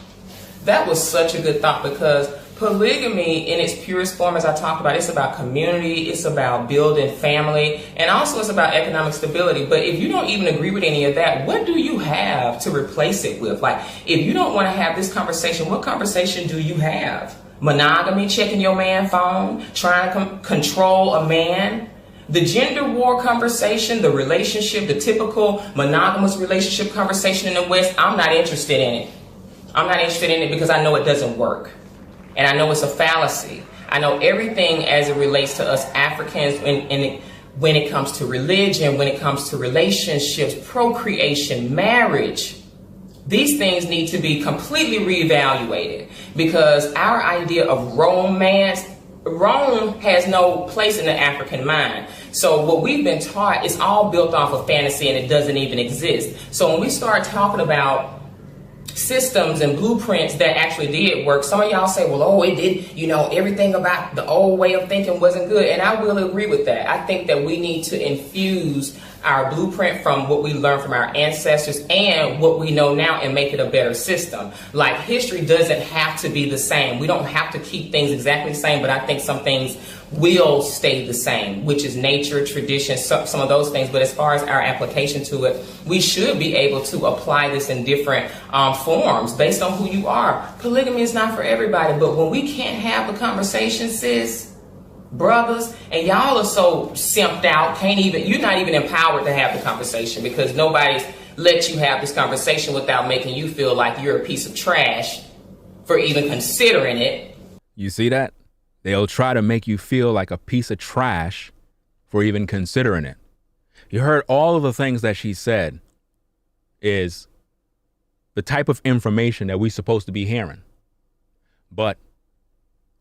that was such a good thought, because polygamy in its purest form, as I talked about, it's about community, it's about building family, and also it's about economic stability. But if you don't even agree with any of that, what do you have to replace it with? Like, if you don't want to have this conversation, what conversation do you have? Monogamy, checking your man's phone, trying to control a man? The gender war conversation, the relationship, the typical monogamous relationship conversation in the West, I'm not interested in it. I'm not interested in it because I know it doesn't work. And I know it's a fallacy. I know everything as it relates to us Africans when it comes to religion, when it comes to relationships, procreation, marriage. These things need to be completely reevaluated, because our idea of romance Rome has no place in the African mind. So what we've been taught is all built off of fantasy, and it doesn't even exist. So when we start talking about systems and blueprints that actually did work, some of y'all say, well, oh, it did, everything about the old way of thinking wasn't good. And I will agree with that. I think that we need to infuse our blueprint from what we learned from our ancestors and what we know now and make it a better system. Like, history doesn't have to be the same. We don't have to keep things exactly the same, but I think some things will stay the same, which is nature, tradition, some of those things. But as far as our application to it, we should be able to apply this in different forms based on who you are. Polygamy is not for everybody, but when we can't have the conversation, sis, brothers, and y'all are so simped out, you're not even empowered to have the conversation because nobody's let you have this conversation without making you feel like you're a piece of trash for even considering it. You see that? They'll try to make you feel like a piece of trash for even considering it. You heard all of the things that she said is the type of information that we're supposed to be hearing. But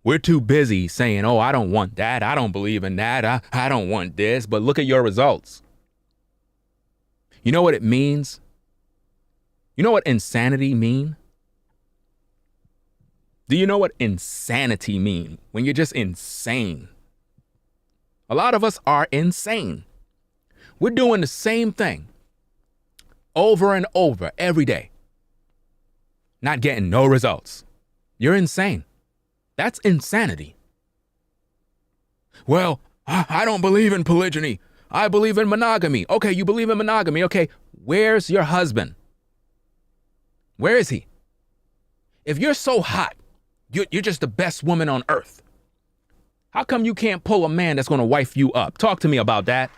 we're too busy saying, oh, I don't want that. I don't believe in that. I don't want this. But look at your results. You know what it means? You know what insanity mean? Do you know what insanity mean? When you're just insane. A lot of us are insane. We're doing the same thing over and over every day, not getting no results. You're insane. That's insanity. Well, I don't believe in polygyny. I believe in monogamy. Okay, you believe in monogamy. Okay, where's your husband? Where is he? If you're so hot, you're just the best woman on earth. How come you can't pull a man that's going to wife you up? Talk to me about that.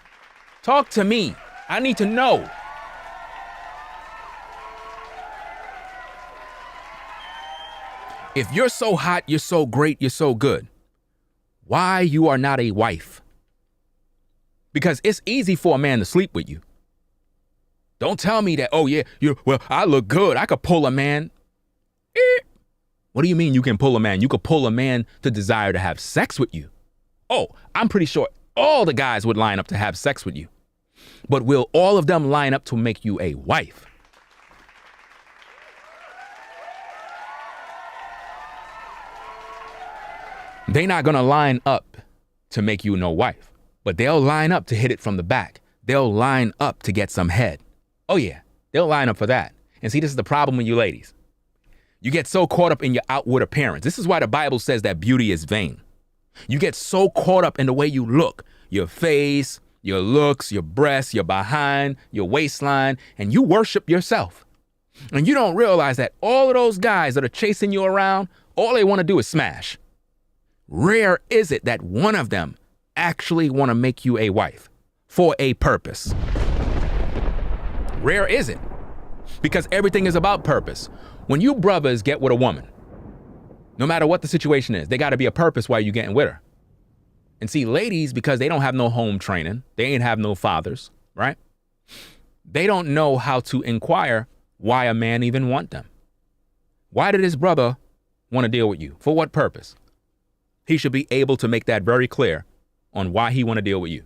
Talk to me. I need to know. If you're so hot, you're so great, you're so good, why you are not a wife? Because it's easy for a man to sleep with you. Don't tell me that, oh yeah, I look good. I could pull a man. What do you mean you can pull a man? You could pull a man to desire to have sex with you. Oh, I'm pretty sure all the guys would line up to have sex with you. But will all of them line up to make you a wife? They're not going to line up to make you no wife, but they'll line up to hit it from the back. They'll line up to get some head. Oh yeah, they'll line up for that. And see, this is the problem with you ladies. You get so caught up in your outward appearance. This is why the Bible says that beauty is vain. You get so caught up in the way you look, your face, your looks, your breasts, your behind, your waistline, and you worship yourself. And you don't realize that all of those guys that are chasing you around, all they want to do is smash. Rare is it that one of them actually want to make you a wife for a purpose. Rare is it, because everything is about purpose. When you brothers get with a woman, no matter what the situation is, they got to be a purpose why you getting with her. And see, ladies, because they don't have no home training, they ain't have no fathers, right? They don't know how to inquire why a man even want them. Why did his brother want to deal with you? For what purpose? He should be able to make that very clear on why he want to deal with you.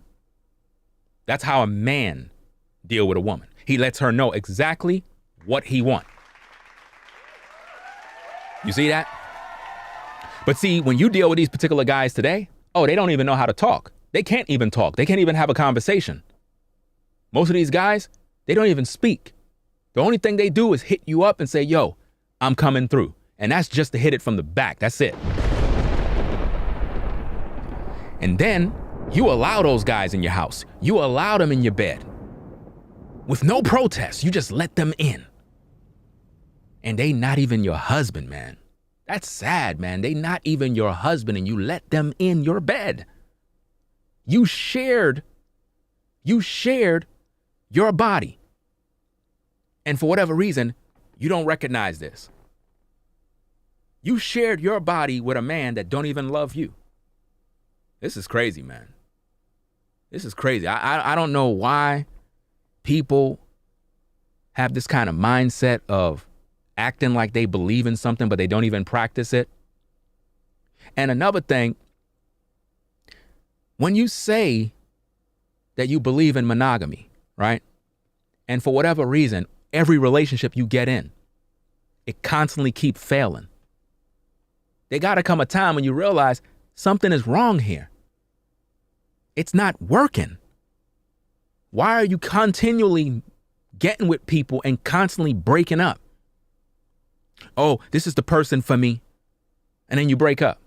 That's how a man deal with a woman. He lets her know exactly what he want. You see that? But see, when you deal with these particular guys today, oh, they don't even know how to talk. They can't even talk. They can't even have a conversation. Most of these guys, they don't even speak. The only thing they do is hit you up and say, yo, I'm coming through. And that's just to hit it from the back. That's it. And then you allow those guys in your house. You allow them in your bed. With no protest, you just let them in. And they not even your husband, man. That's sad, man. They not even your husband and you let them in your bed. You shared your body. And for whatever reason, you don't recognize this. You shared your body with a man that don't even love you. This is crazy, man. This is crazy. I don't know why people have this kind of mindset of acting like they believe in something, but they don't even practice it. And another thing, when you say that you believe in monogamy, right? And for whatever reason, every relationship you get in, it constantly keeps failing. There got to come a time when you realize something is wrong here. It's not working. Why are you continually getting with people and constantly breaking up? Oh, this is the person for me. And then you break up.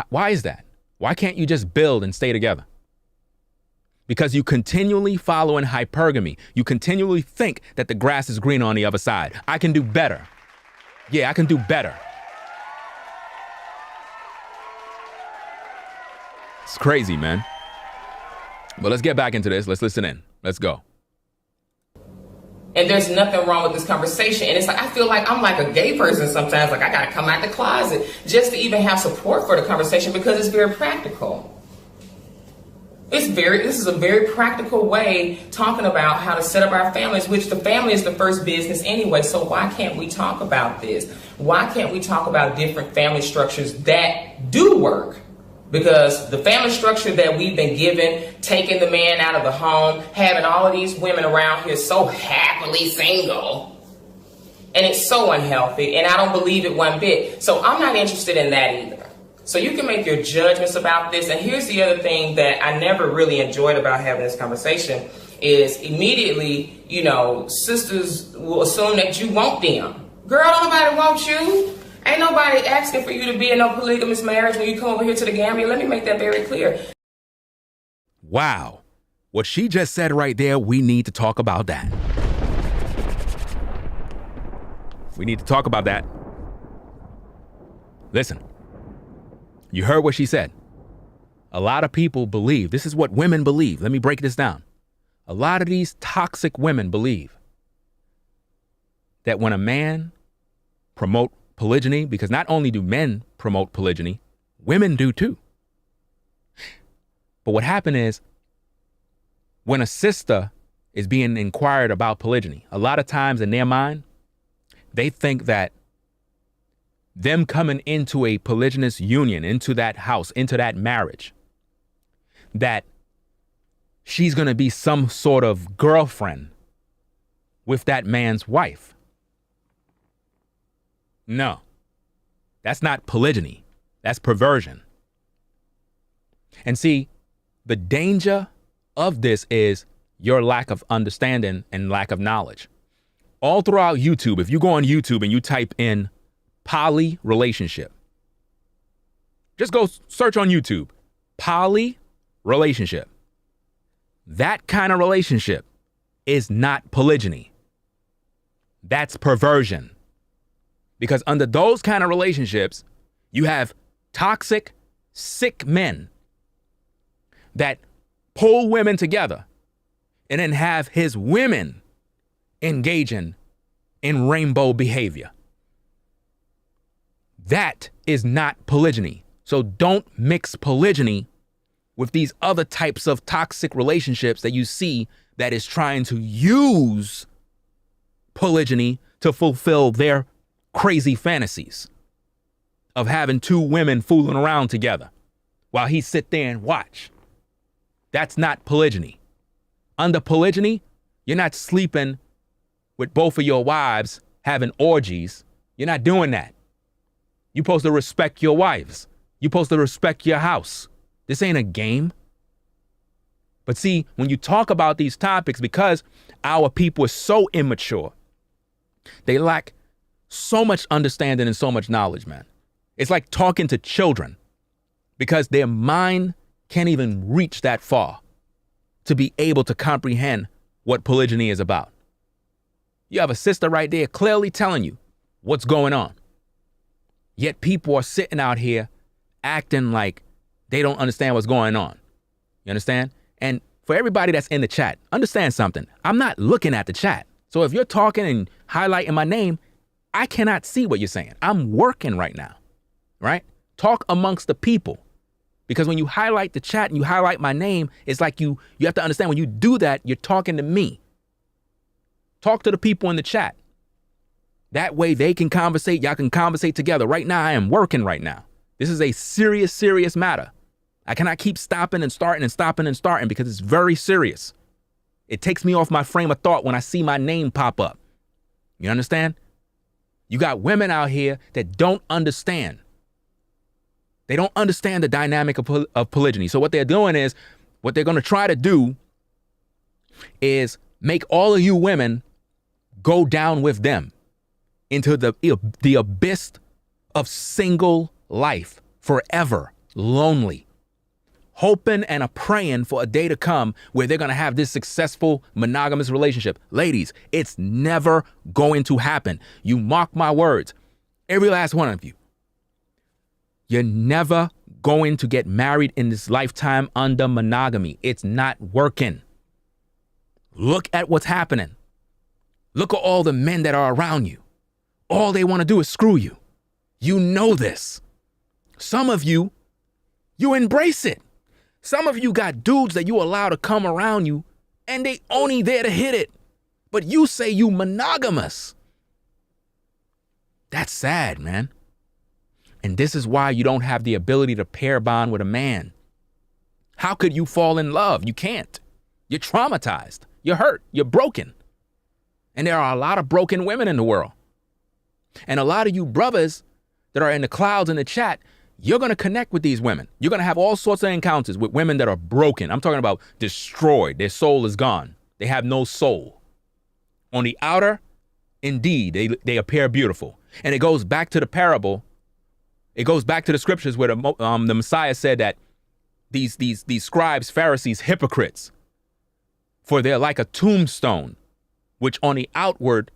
Why is that? Why can't you just build and stay together? Because you continually follow in hypergamy. You continually think that the grass is green on the other side. I can do better. Yeah, I can do better. It's crazy, man. But let's get back into this. Let's listen in. Let's go. And there's nothing wrong with this conversation. And it's like, I feel like I'm like a gay person sometimes. Like I got to come out the closet just to even have support for the conversation because it's very practical. This is a very practical way talking about how to set up our families, which the family is the first business anyway. So why can't we talk about this? Why can't we talk about different family structures that do work? Because the family structure that we've been given, taking the man out of the home, having all of these women around here so happily single, and it's so unhealthy, and I don't believe it one bit. So I'm not interested in that either. So you can make your judgments about this. And here's the other thing that I never really enjoyed about having this conversation is immediately, sisters will assume that you want them. Girl, don't nobody want you. Ain't nobody asking for you to be in no polygamous marriage when you come over here to the Gambia. Let me make that very clear. Wow. What she just said right there, we need to talk about that. We need to talk about that. Listen, you heard what she said. A lot of people believe, this is what women believe. Let me break this down. A lot of these toxic women believe that when a man promotes polygyny, because not only do men promote polygyny, women do too. But what happened is when a sister is being inquired about polygyny, a lot of times in their mind, they think that them coming into a polygynous union, into that house, into that marriage, that she's going to be some sort of girlfriend with that man's wife. No, that's not polygyny. That's perversion. And see, the danger of this is your lack of understanding and lack of knowledge. All throughout YouTube, if you go on YouTube and you type in poly relationship, just go search on YouTube, poly relationship. That kind of relationship is not polygyny. That's perversion. Because under those kind of relationships, you have toxic, sick men that pull women together and then have his women engaging in rainbow behavior. That is not polygyny. So don't mix polygyny with these other types of toxic relationships that you see that is trying to use polygyny to fulfill their crazy fantasies of having two women fooling around together while he sit there and watch. That's not polygyny. Under polygyny, you're not sleeping with both of your wives having orgies. You're not doing that. You're supposed to respect your wives. You're supposed to respect your house. This ain't a game. But see, when you talk about these topics, because our people are so immature, they lack so much understanding and so much knowledge, man. It's like talking to children because their mind can't even reach that far to be able to comprehend what polygyny is about. You have a sister right there clearly telling you what's going on. Yet people are sitting out here acting like they don't understand what's going on. You understand? And for everybody that's in the chat, understand something. I'm not looking at the chat. So if you're talking and highlighting my name, I cannot see what you're saying. I'm working right now, right? Talk amongst the people. Because when you highlight the chat and you highlight my name, it's like you have to understand when you do that, you're talking to me. Talk to the people in the chat. That way they can conversate. Y'all can conversate together. Right now, I am working right now. This is a serious, serious matter. I cannot keep stopping and starting and stopping and starting because it's very serious. It takes me off my frame of thought when I see my name pop up. You understand? You got women out here that don't understand. They don't understand the dynamic of polygyny. So what they're doing is, what they're going to try to do is make all of you women go down with them into the abyss of single life, forever lonely, hoping and a praying for a day to come where they're going to have this successful monogamous relationship. Ladies, it's never going to happen. You mark my words, every last one of you. You're never going to get married in this lifetime under monogamy. It's not working. Look at what's happening. Look at all the men that are around you. All they want to do is screw you. You know this. Some of you embrace it. Some of you got dudes that you allow to come around you and they only there to hit it. But you say you monogamous. That's sad, man. And this is why you don't have the ability to pair bond with a man. How could you fall in love? You can't. You're traumatized. You're hurt. You're broken. And there are a lot of broken women in the world. And a lot of you brothers that are in the clouds in the chat, you're going to connect with these women. You're going to have all sorts of encounters with women that are broken. I'm talking about destroyed. Their soul is gone. They have no soul. On the outer, indeed, they appear beautiful. And it goes back to the parable. It goes back to the scriptures where the Messiah said that these scribes, Pharisees, hypocrites, for they're like a tombstone, which on the outward,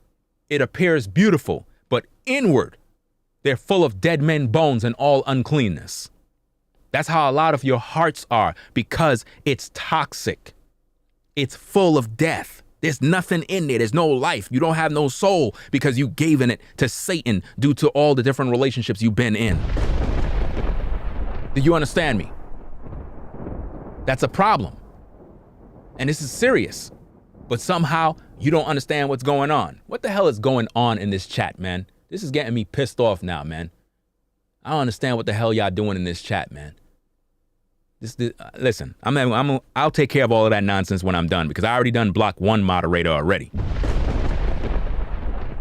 it appears beautiful, but inward, they're full of dead men bones and all uncleanness. That's how a lot of your hearts are, because it's toxic. It's full of death. There's nothing in there. There's no life. You don't have no soul because you gave in it to Satan due to all the different relationships you've been in. Do you understand me? That's a problem. And this is serious. But somehow you don't understand what's going on. What the hell is going on in this chat, man? This is getting me pissed off now, man. I don't understand what the hell y'all doing in this chat, man. Listen, I'll take care of all of that nonsense when I'm done, because I already done blocked one moderator already.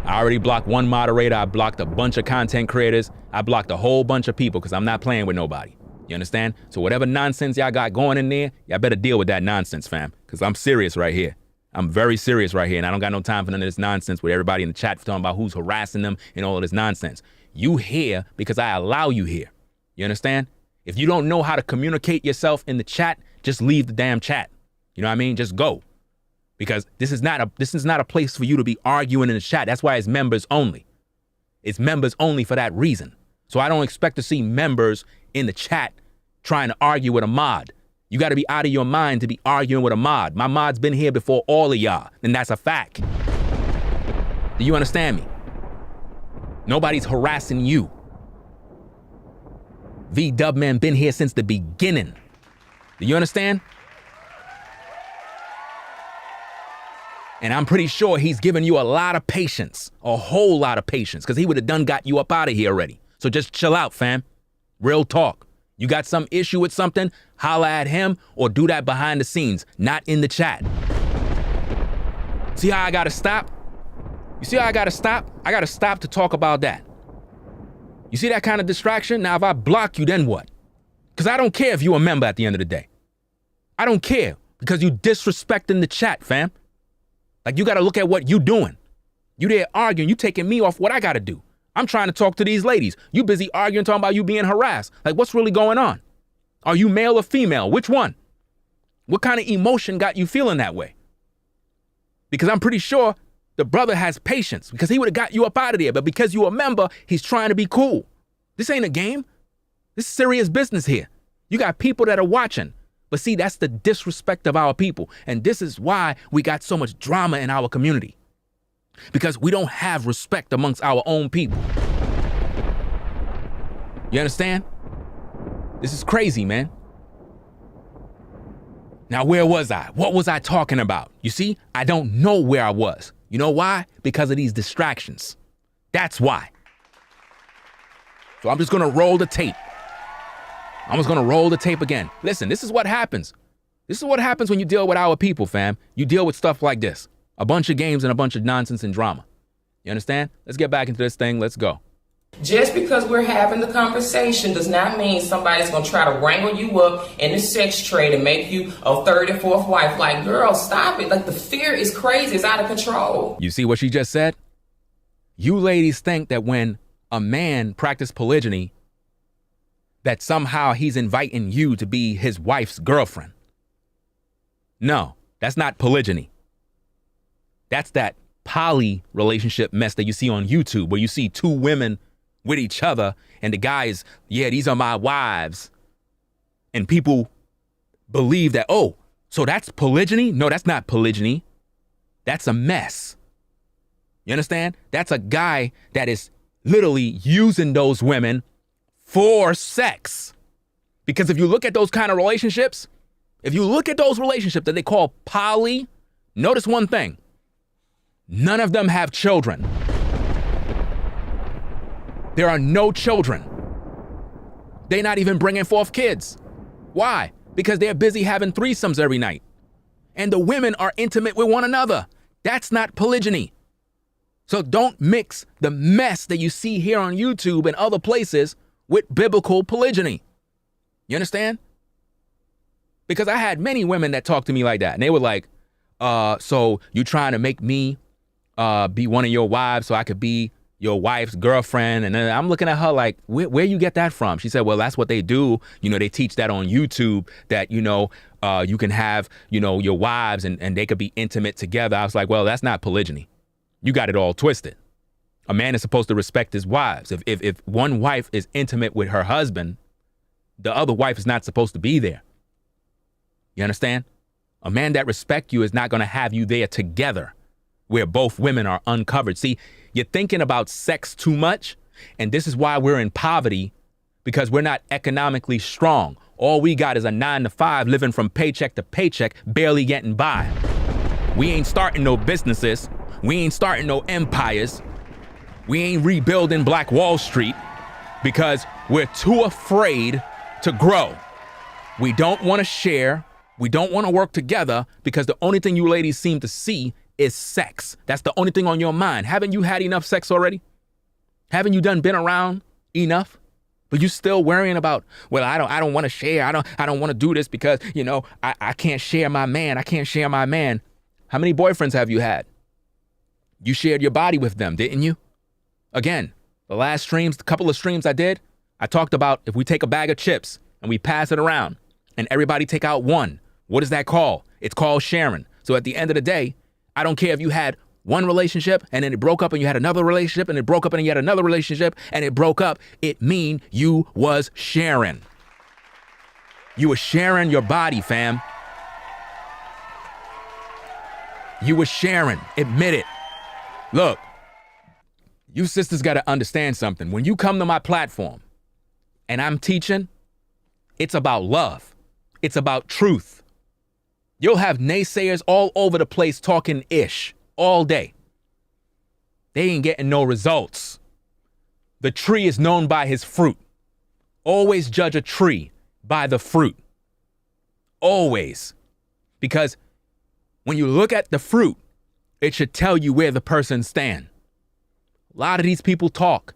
I already blocked one moderator. I blocked a bunch of content creators. I blocked a whole bunch of people because I'm not playing with nobody. You understand? So whatever nonsense y'all got going in there, y'all better deal with that nonsense, fam, because I'm serious right here. I'm very serious right here, and I don't got no time for none of this nonsense with everybody in the chat talking about who's harassing them and all of this nonsense. You here because I allow you here. You understand? If you don't know how to communicate yourself in the chat, just leave the damn chat. You know what I mean? Just go. Because this is not a place for you to be arguing in the chat. That's why it's members only. It's members only for that reason. So I don't expect to see members in the chat trying to argue with a mod. You got to be out of your mind to be arguing with a mod. My mod's been here before all of y'all, and that's a fact. Do you understand me? Nobody's harassing you. V-Dubman been here since the beginning. Do you understand? And I'm pretty sure he's given you a lot of patience, a whole lot of patience, because he would have done got you up out of here already. So just chill out, fam. Real talk. You got some issue with something, holla at him or do that behind the scenes, not in the chat. See how I gotta stop? You see how I gotta stop? I gotta stop to talk about that. You see that kind of distraction? Now, if I block you, then what? Because I don't care if you're a member at the end of the day. I don't care because you disrespecting the chat, fam. Like, you got to look at what you doing. You there arguing, you taking me off what I got to do. I'm trying to talk to these ladies. You busy arguing, talking about you being harassed. Like, what's really going on? Are you male or female? Which one? What kind of emotion got you feeling that way? Because I'm pretty sure the brother has patience because he would have got you up out of there. But because you're a member, he's trying to be cool. This ain't a game. This is serious business here. You got people that are watching. But see, that's the disrespect of our people. And this is why we got so much drama in our community. Because we don't have respect amongst our own people. You understand? This is crazy, man. Now, where was I? What was I talking about? You see, I don't know where I was. You know why? Because of these distractions. That's why. So I'm just going to roll the tape. I'm just gonna roll the tape again. Listen, this is what happens. This is what happens when you deal with our people, fam. You deal with stuff like this. A bunch of games and a bunch of nonsense and drama. You understand? Let's get back into this thing. Let's go. Just because we're having the conversation does not mean somebody's going to try to wrangle you up in the sex trade and make you a third and fourth wife. Like, girl, stop it. Like, the fear is crazy. It's out of control. You see what she just said? You ladies think that when a man practices polygyny, that somehow he's inviting you to be his wife's girlfriend. No, that's not polygyny. That's that poly relationship mess that you see on YouTube, where you see two women with each other and the guy is, yeah, these are my wives. And people believe that, oh, so that's polygyny? No, that's not polygyny. That's a mess. You understand? That's a guy that is literally using those women for sex. Because if you look at those kind of relationships, if you look at those relationships that they call poly, notice one thing. None of them have children. There are no children. They're not even bringing forth kids. Why? Because they're busy having threesomes every night. And the women are intimate with one another. That's not polygyny. So don't mix the mess that you see here on YouTube and other places with biblical polygyny. You understand? Because I had many women that talked to me like that. And they were like, so you trying to make me be one of your wives so I could be your wife's girlfriend? And then I'm looking at her like, where you get that from? She said, well, that's what they do. You know, they teach that on YouTube that, you know, you can have, you know, your wives and they could be intimate together. I was like, well, that's not polygyny. You got it all twisted. A man is supposed to respect his wives. If one wife is intimate with her husband, the other wife is not supposed to be there. You understand? A man that respects you is not going to have you there together where both women are uncovered. See, you're thinking about sex too much, and this is why we're in poverty, because we're not economically strong. All we got is a 9-to-5 living from paycheck to paycheck, barely getting by. We ain't starting no businesses. We ain't starting no empires. We ain't rebuilding Black Wall Street because we're too afraid to grow. We don't want to share. We don't want to work together because the only thing you ladies seem to see is sex. That's the only thing on your mind. Haven't you had enough sex already? Haven't you been around enough? But you still worrying about, well, I don't want to share. I don't want to do this because, you know, I can't share my man. I can't share my man. How many boyfriends have you had? You shared your body with them, didn't you? Again, the last streams, the couple of streams I did, I talked about if we take a bag of chips and we pass it around and everybody take out one, what is that called? It's called sharing. So at the end of the day, I don't care if you had one relationship and then it broke up and you had another relationship and it broke up and you had another relationship and it broke up. It mean you was sharing. You were sharing your body, fam. You were sharing. Admit it. Look, you sisters got to understand something. When you come to my platform and I'm teaching, it's about love. It's about truth. You'll have naysayers all over the place talking ish all day. They ain't getting no results. The tree is known by his fruit. Always judge a tree by the fruit. Always. Because when you look at the fruit, it should tell you where the person stands. A lot of these people talk,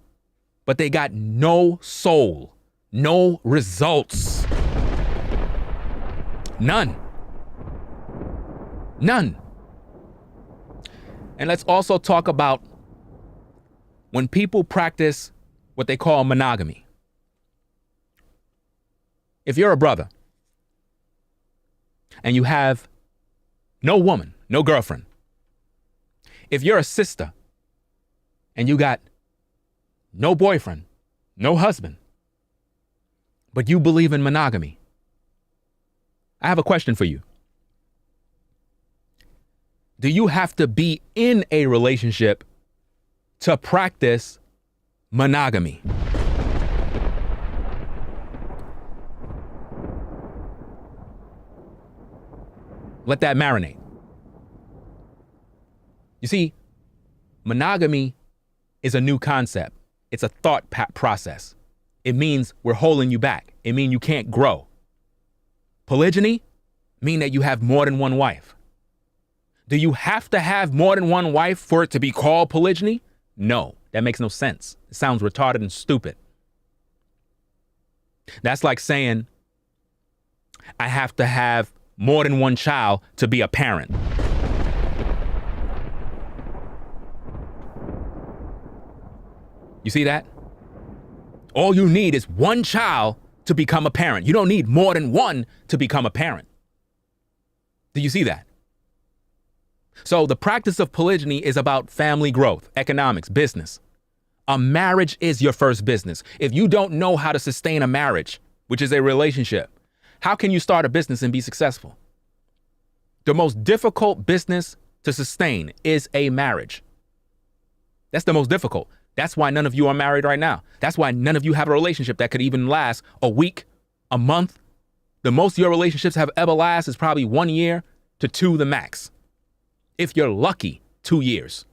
but they got no soul, no results. None. None. And let's also talk about when people practice what they call monogamy. If you're a brother and you have no woman, no girlfriend, if you're a sister and you got no boyfriend, no husband, but you believe in monogamy, I have a question for you. Do you have to be in a relationship to practice monogamy? Let that marinate. You see, monogamy is a new concept. It's a thought process. it means we're holding you back. It means you can't grow. Polygyny mean that you have more than one wife. Do you have to have more than one wife for it to be called polygyny? No, that makes no sense. It sounds retarded and stupid. That's like saying I have to have more than one child to be a parent. You see that? All you need is one child to become a parent. You don't need more than one to become a parent. Do you see that? So the practice of polygyny is about family growth, economics, business. A marriage is your first business. If you don't know how to sustain a marriage, which is a relationship, how can you start a business and be successful? The most difficult business to sustain is a marriage. That's the most difficult. That's why none of you are married right now. That's why none of you have a relationship that could even last a week, a month. The most your relationships have ever lasted is probably 1 year to 2 the max. If you're lucky, 2 years.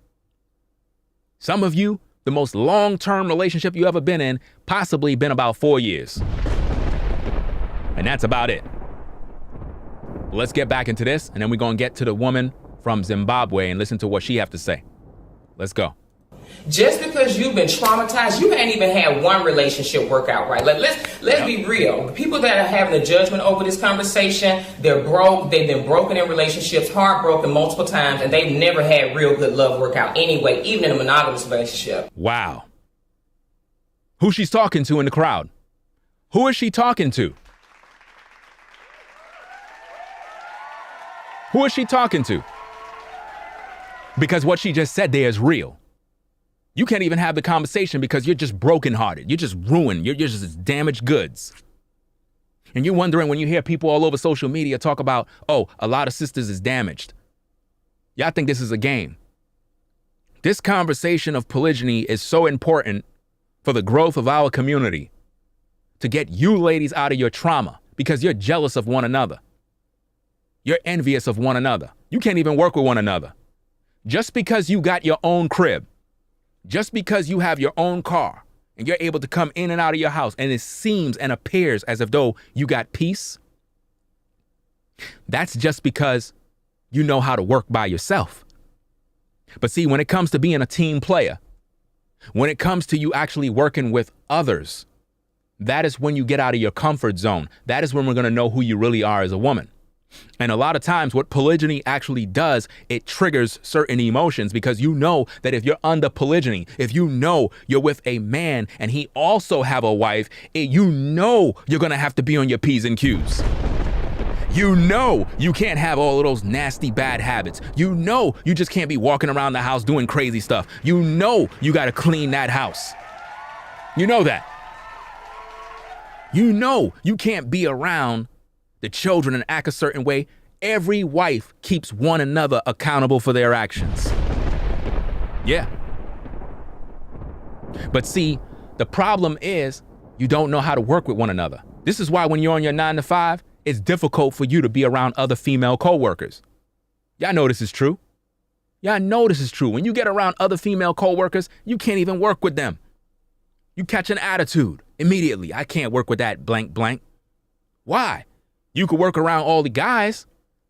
Some of you, the most long-term relationship you ever been in, possibly been about 4 years. And that's about it. Let's get back into this, and then we're going to get to the woman from Zimbabwe and listen to what she have to say. Let's go. Just because you've been traumatized, you ain't even had one relationship work out right. Let's be real. People that are having a judgment over this conversation, they're broke, they've been broken in relationships, heartbroken multiple times, and they've never had real good love work out anyway, even in a monogamous relationship. Wow. Who she's talking to in the crowd? Who is she talking to? Who is she talking to? Because what she just said there is real. You can't even have the conversation because you're just brokenhearted. You're just ruined. You're just damaged goods. And you're wondering when you hear people all over social media talk about, oh, a lot of sisters is damaged. Y'all think this is a game. This conversation of polygyny is so important for the growth of our community, to get you ladies out of your trauma because you're jealous of one another. You're envious of one another. You can't even work with one another. Just because you got your own crib, just because you have your own car and you're able to come in and out of your house and it seems and appears as if though you got peace, that's just because you know how to work by yourself. But see, when it comes to being a team player, when it comes to you actually working with others, that is when you get out of your comfort zone. That is when we're going to know who you really are as a woman. And a lot of times what polygyny actually does, it triggers certain emotions because you know that if you're under polygyny, if you know you're with a man and he also have a wife, you know you're going to have to be on your P's and Q's. You know you can't have all of those nasty bad habits. You know you just can't be walking around the house doing crazy stuff. You know you got to clean that house. You know that. You know you can't be around the children and act a certain way. Every wife keeps one another accountable for their actions. Yeah. But see, the problem is you don't know how to work with one another. This is why when you're on your 9 to 5, it's difficult for you to be around other female coworkers. Y'all know this is true. Y'all know this is true. When you get around other female coworkers, you can't even work with them. You catch an attitude immediately. I can't work with that blank blank. Why? You could work around all the guys,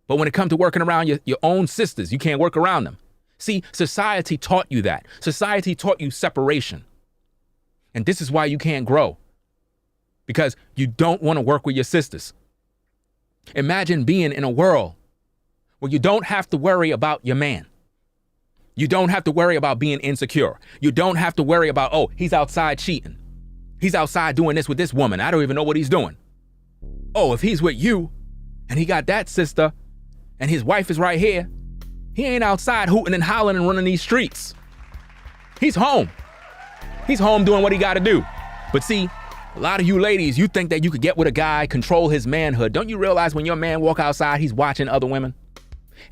but when it comes to working around your own sisters, you can't work around them. See, society taught you that. Society taught you separation. And this is why you can't grow. Because you don't want to work with your sisters. Imagine being in a world where you don't have to worry about your man. You don't have to worry about being insecure. You don't have to worry about, oh, he's outside cheating. He's outside doing this with this woman. I don't even know what he's doing. Oh, if he's with you and he got that sister and his wife is right here, he ain't outside hooting and hollering and running these streets. He's home. He's home doing what he got to do. But see, a lot of you ladies, you think that you could get with a guy, control his manhood. Don't you realize when your man walk outside, he's watching other women?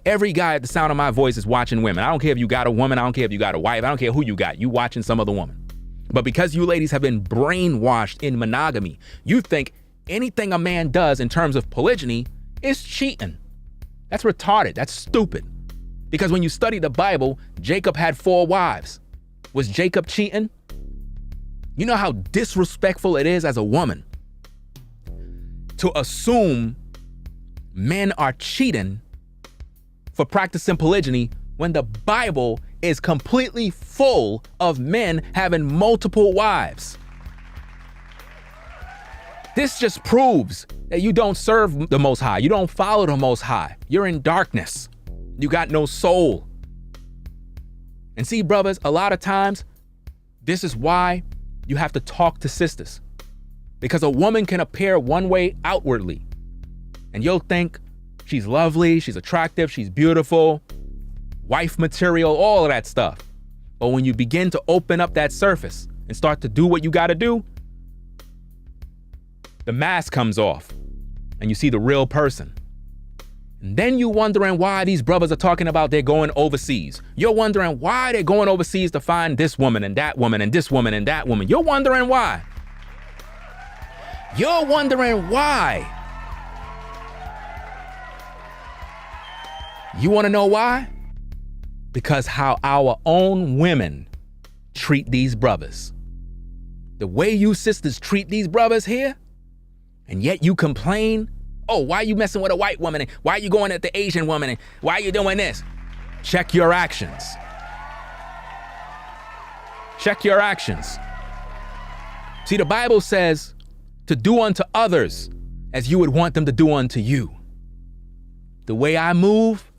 Every guy at the sound of my voice is watching women. I don't care if you got a woman. I don't care if you got a wife. I don't care who you got. You watching some other woman. But because you ladies have been brainwashed in monogamy, you think anything a man does in terms of polygyny is cheating. That's retarded. That's stupid. Because when you study the Bible, Jacob had 4 wives. Was Jacob cheating? You know how disrespectful it is as a woman to assume men are cheating for practicing polygyny when the Bible is completely full of men having multiple wives. This just proves that you don't serve the Most High. You don't follow the Most High. You're in darkness. You got no soul. And see, brothers, a lot of times, this is why you have to talk to sisters. Because a woman can appear one way outwardly, and you'll think she's lovely, she's attractive, she's beautiful, wife material, all of that stuff. But when you begin to open up that surface and start to do what you got to do, the mask comes off and you see the real person. And then you're wondering why these brothers are talking about they're going overseas. You're wondering why they're going overseas to find this woman and that woman and this woman and that woman. You're wondering why. You're wondering why. You want to know why? Because how our own women treat these brothers. The way you sisters treat these brothers here, and yet you complain, oh, why are you messing with a white woman? And why are you going at the Asian woman? And why are you doing this? Check your actions. Check your actions. See, the Bible says to do unto others as you would want them to do unto you. The way I move,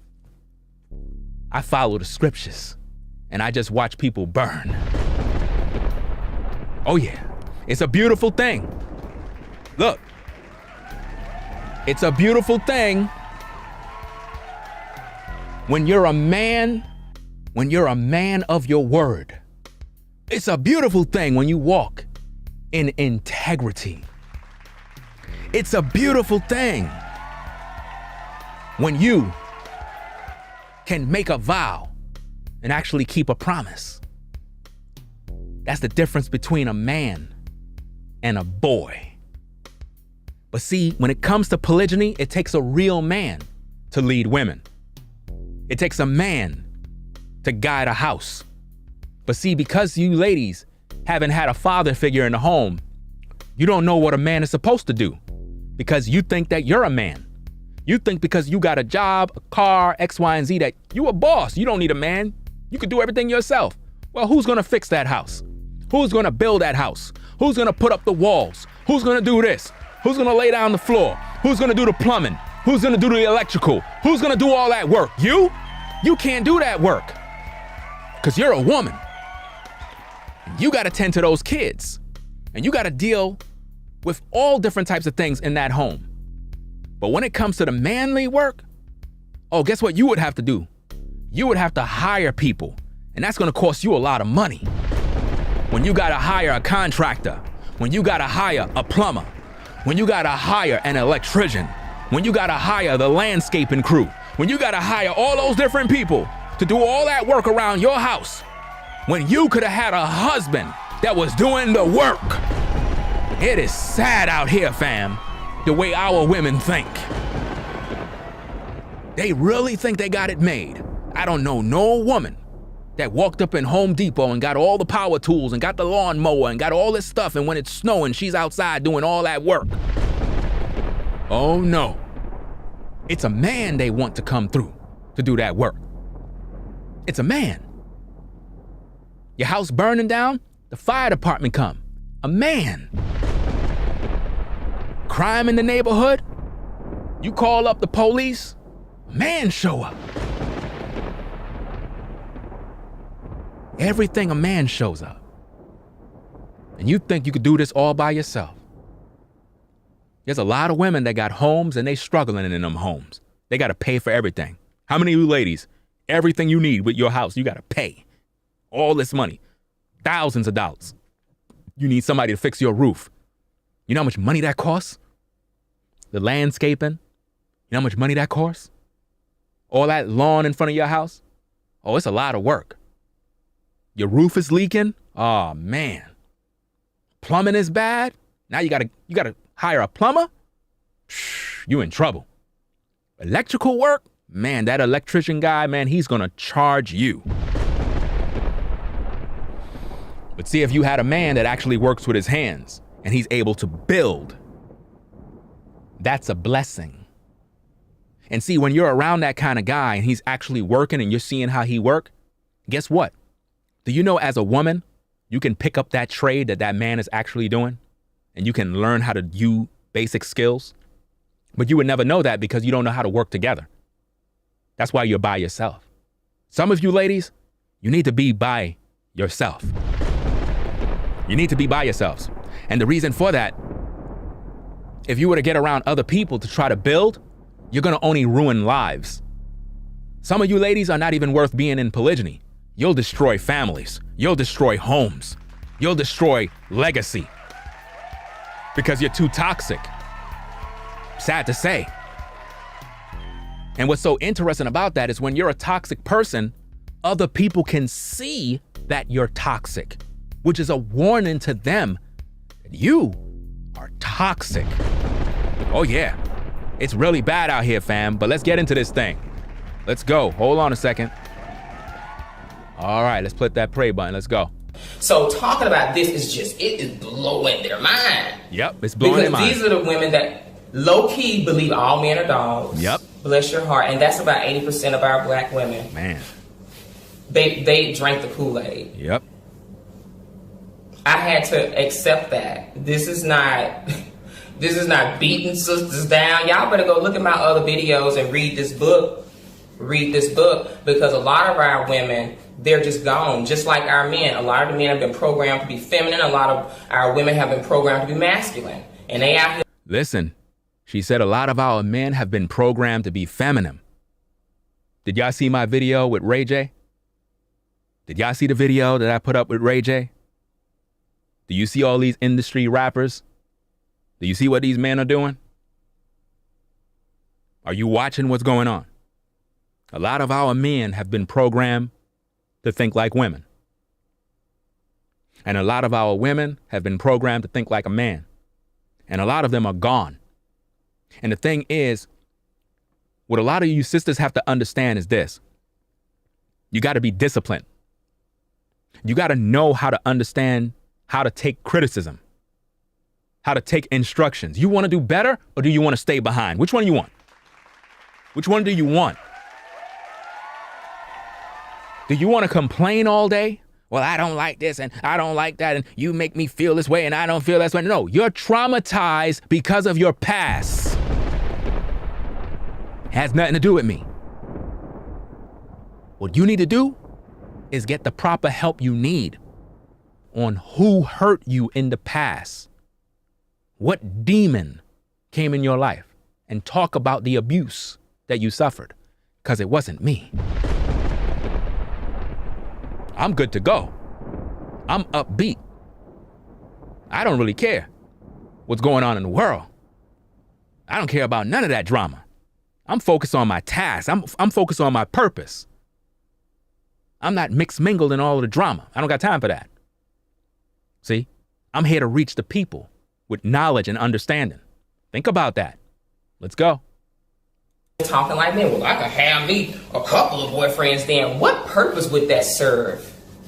I follow the scriptures and I just watch people burn. Oh yeah, it's a beautiful thing. Look, it's a beautiful thing when you're a man of your word. It's a beautiful thing when you walk in integrity. It's a beautiful thing when you can make a vow and actually keep a promise. That's the difference between a man and a boy. But see, when it comes to polygyny, it takes a real man to lead women. It takes a man to guide a house. But see, because you ladies haven't had a father figure in the home, you don't know what a man is supposed to do because you think that you're a man. You think because you got a job, a car, X, Y, and Z, that you a boss. You don't need a man. You can do everything yourself. Well, who's gonna fix that house? Who's gonna build that house? Who's gonna put up the walls? Who's gonna do this? Who's gonna lay down the floor? Who's gonna do the plumbing? Who's gonna do the electrical? Who's gonna do all that work? You? You can't do that work because you're a woman. You gotta tend to those kids and you gotta deal with all different types of things in that home. But when it comes to the manly work, oh, guess what you would have to do? You would have to hire people, and that's gonna cost you a lot of money. When you gotta hire a contractor, when you gotta hire a plumber, when you gotta hire an electrician, when you gotta hire the landscaping crew, when you gotta hire all those different people to do all that work around your house, when you could have had a husband that was doing the work. It is sad out here, fam, the way our women think. They really think they got it made. I don't know no woman that walked up in Home Depot and got all the power tools and got the lawnmower and got all this stuff, and when it's snowing, she's outside doing all that work. Oh no. It's a man they want to come through to do that work. It's a man. Your house burning down, the fire department come. A man. Crime in the neighborhood, you call up the police, a man show up. Everything a man shows up. And you think you could do this all by yourself. There's a lot of women that got homes and they struggling in them homes. They gotta pay for everything. How many of you ladies, everything you need with your house, you gotta pay. All this money, thousands of dollars. You need somebody to fix your roof. You know how much money that costs? The landscaping, you know how much money that costs? All that lawn in front of your house? Oh, it's a lot of work. Your roof is leaking? Oh man. Plumbing is bad? Now you gotta hire a plumber? Shh, you in trouble. Electrical work? Man, that electrician guy, man, he's gonna charge you. But see, if you had a man that actually works with his hands and he's able to build, that's a blessing. And see, when you're around that kind of guy and he's actually working and you're seeing how he work, guess what? Do you know, as a woman, you can pick up that trade that man is actually doing, and you can learn how to do basic skills, but you would never know that because you don't know how to work together. That's why you're by yourself. Some of you ladies, you need to be by yourself. You need to be by yourselves. And the reason for that, if you were to get around other people to try to build, you're going to only ruin lives. Some of you ladies are not even worth being in polygyny. You'll destroy families. You'll destroy homes. You'll destroy legacy because you're too toxic. Sad to say. And what's so interesting about that is when you're a toxic person, other people can see that you're toxic, which is a warning to them that you are toxic. Oh yeah, it's really bad out here, fam, but let's get into this thing. Let's go. Hold on a second. All right, let's put that play button. Let's go. So talking about this is just, it is blowing their mind. Yep, it's blowing their mind. Because these are the women that low-key believe all men are dogs. Yep. Bless your heart. And that's about 80% of our black women. Man. They drank the Kool-Aid. Yep. I had to accept that. This is not beating sisters down. Y'all better go look at my other videos and read this book. Because a lot of our women, they're just gone. Just like our men. A lot of the men have been programmed to be feminine. A lot of our women have been programmed to be masculine. And they out here. Listen, she said a lot of our men have been programmed to be feminine. Did y'all see my video with Ray J? Did y'all see the video that I put up with Ray J? Do you see all these industry rappers? Do you see what these men are doing? Are you watching what's going on? A lot of our men have been programmed to think like women. And a lot of our women have been programmed to think like a man. And a lot of them are gone. And the thing is, what a lot of you sisters have to understand is this. You got to be disciplined. You got to know how to understand how to take criticism, how to take instructions. You want to do better, or do you want to stay behind? Which one do you want? Which one do you want? Do you want to complain all day? Well, I don't like this and I don't like that and you make me feel this way and I don't feel this way. No, you're traumatized because of your past. It has nothing to do with me. What you need to do is get the proper help you need on who hurt you in the past. What demon came in your life, and talk about the abuse that you suffered, because it wasn't me. I'm good to go. I'm upbeat. I don't really care what's going on in the world. I don't care about none of that drama. I'm focused on my task. I'm focused on my purpose. I'm not mixed mingled in all of the drama. I don't got time for that. See, I'm here to reach the people with knowledge and understanding. Think about that. Let's go. Talking like me, well, I could have me a couple of boyfriends then. What purpose would that serve?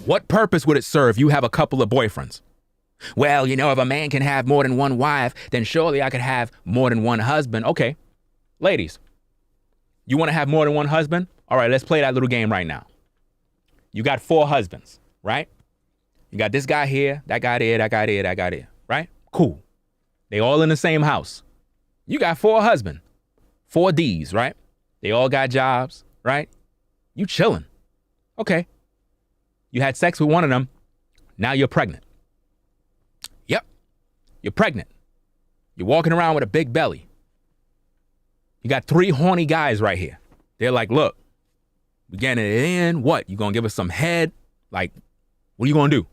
What purpose would it serve? You have a couple of boyfriends. Well, you know, if a man can have more than one wife, then surely I could have more than one husband. Okay, ladies, you want to have more than one husband? All right, let's play that little game right now. You got 4 husbands, right? You got this guy here, that guy there, that guy there, that guy there, right? Cool. They all in the same house. You got 4 husbands, 4 Ds, right? They all got jobs, right? You chilling. Okay. You had sex with one of them. Now you're pregnant. Yep. You're pregnant. You're walking around with a big belly. You got 3 horny guys right here. They're like, look, we getting it in. What? You gonna give us some head? Like, what are you gonna do?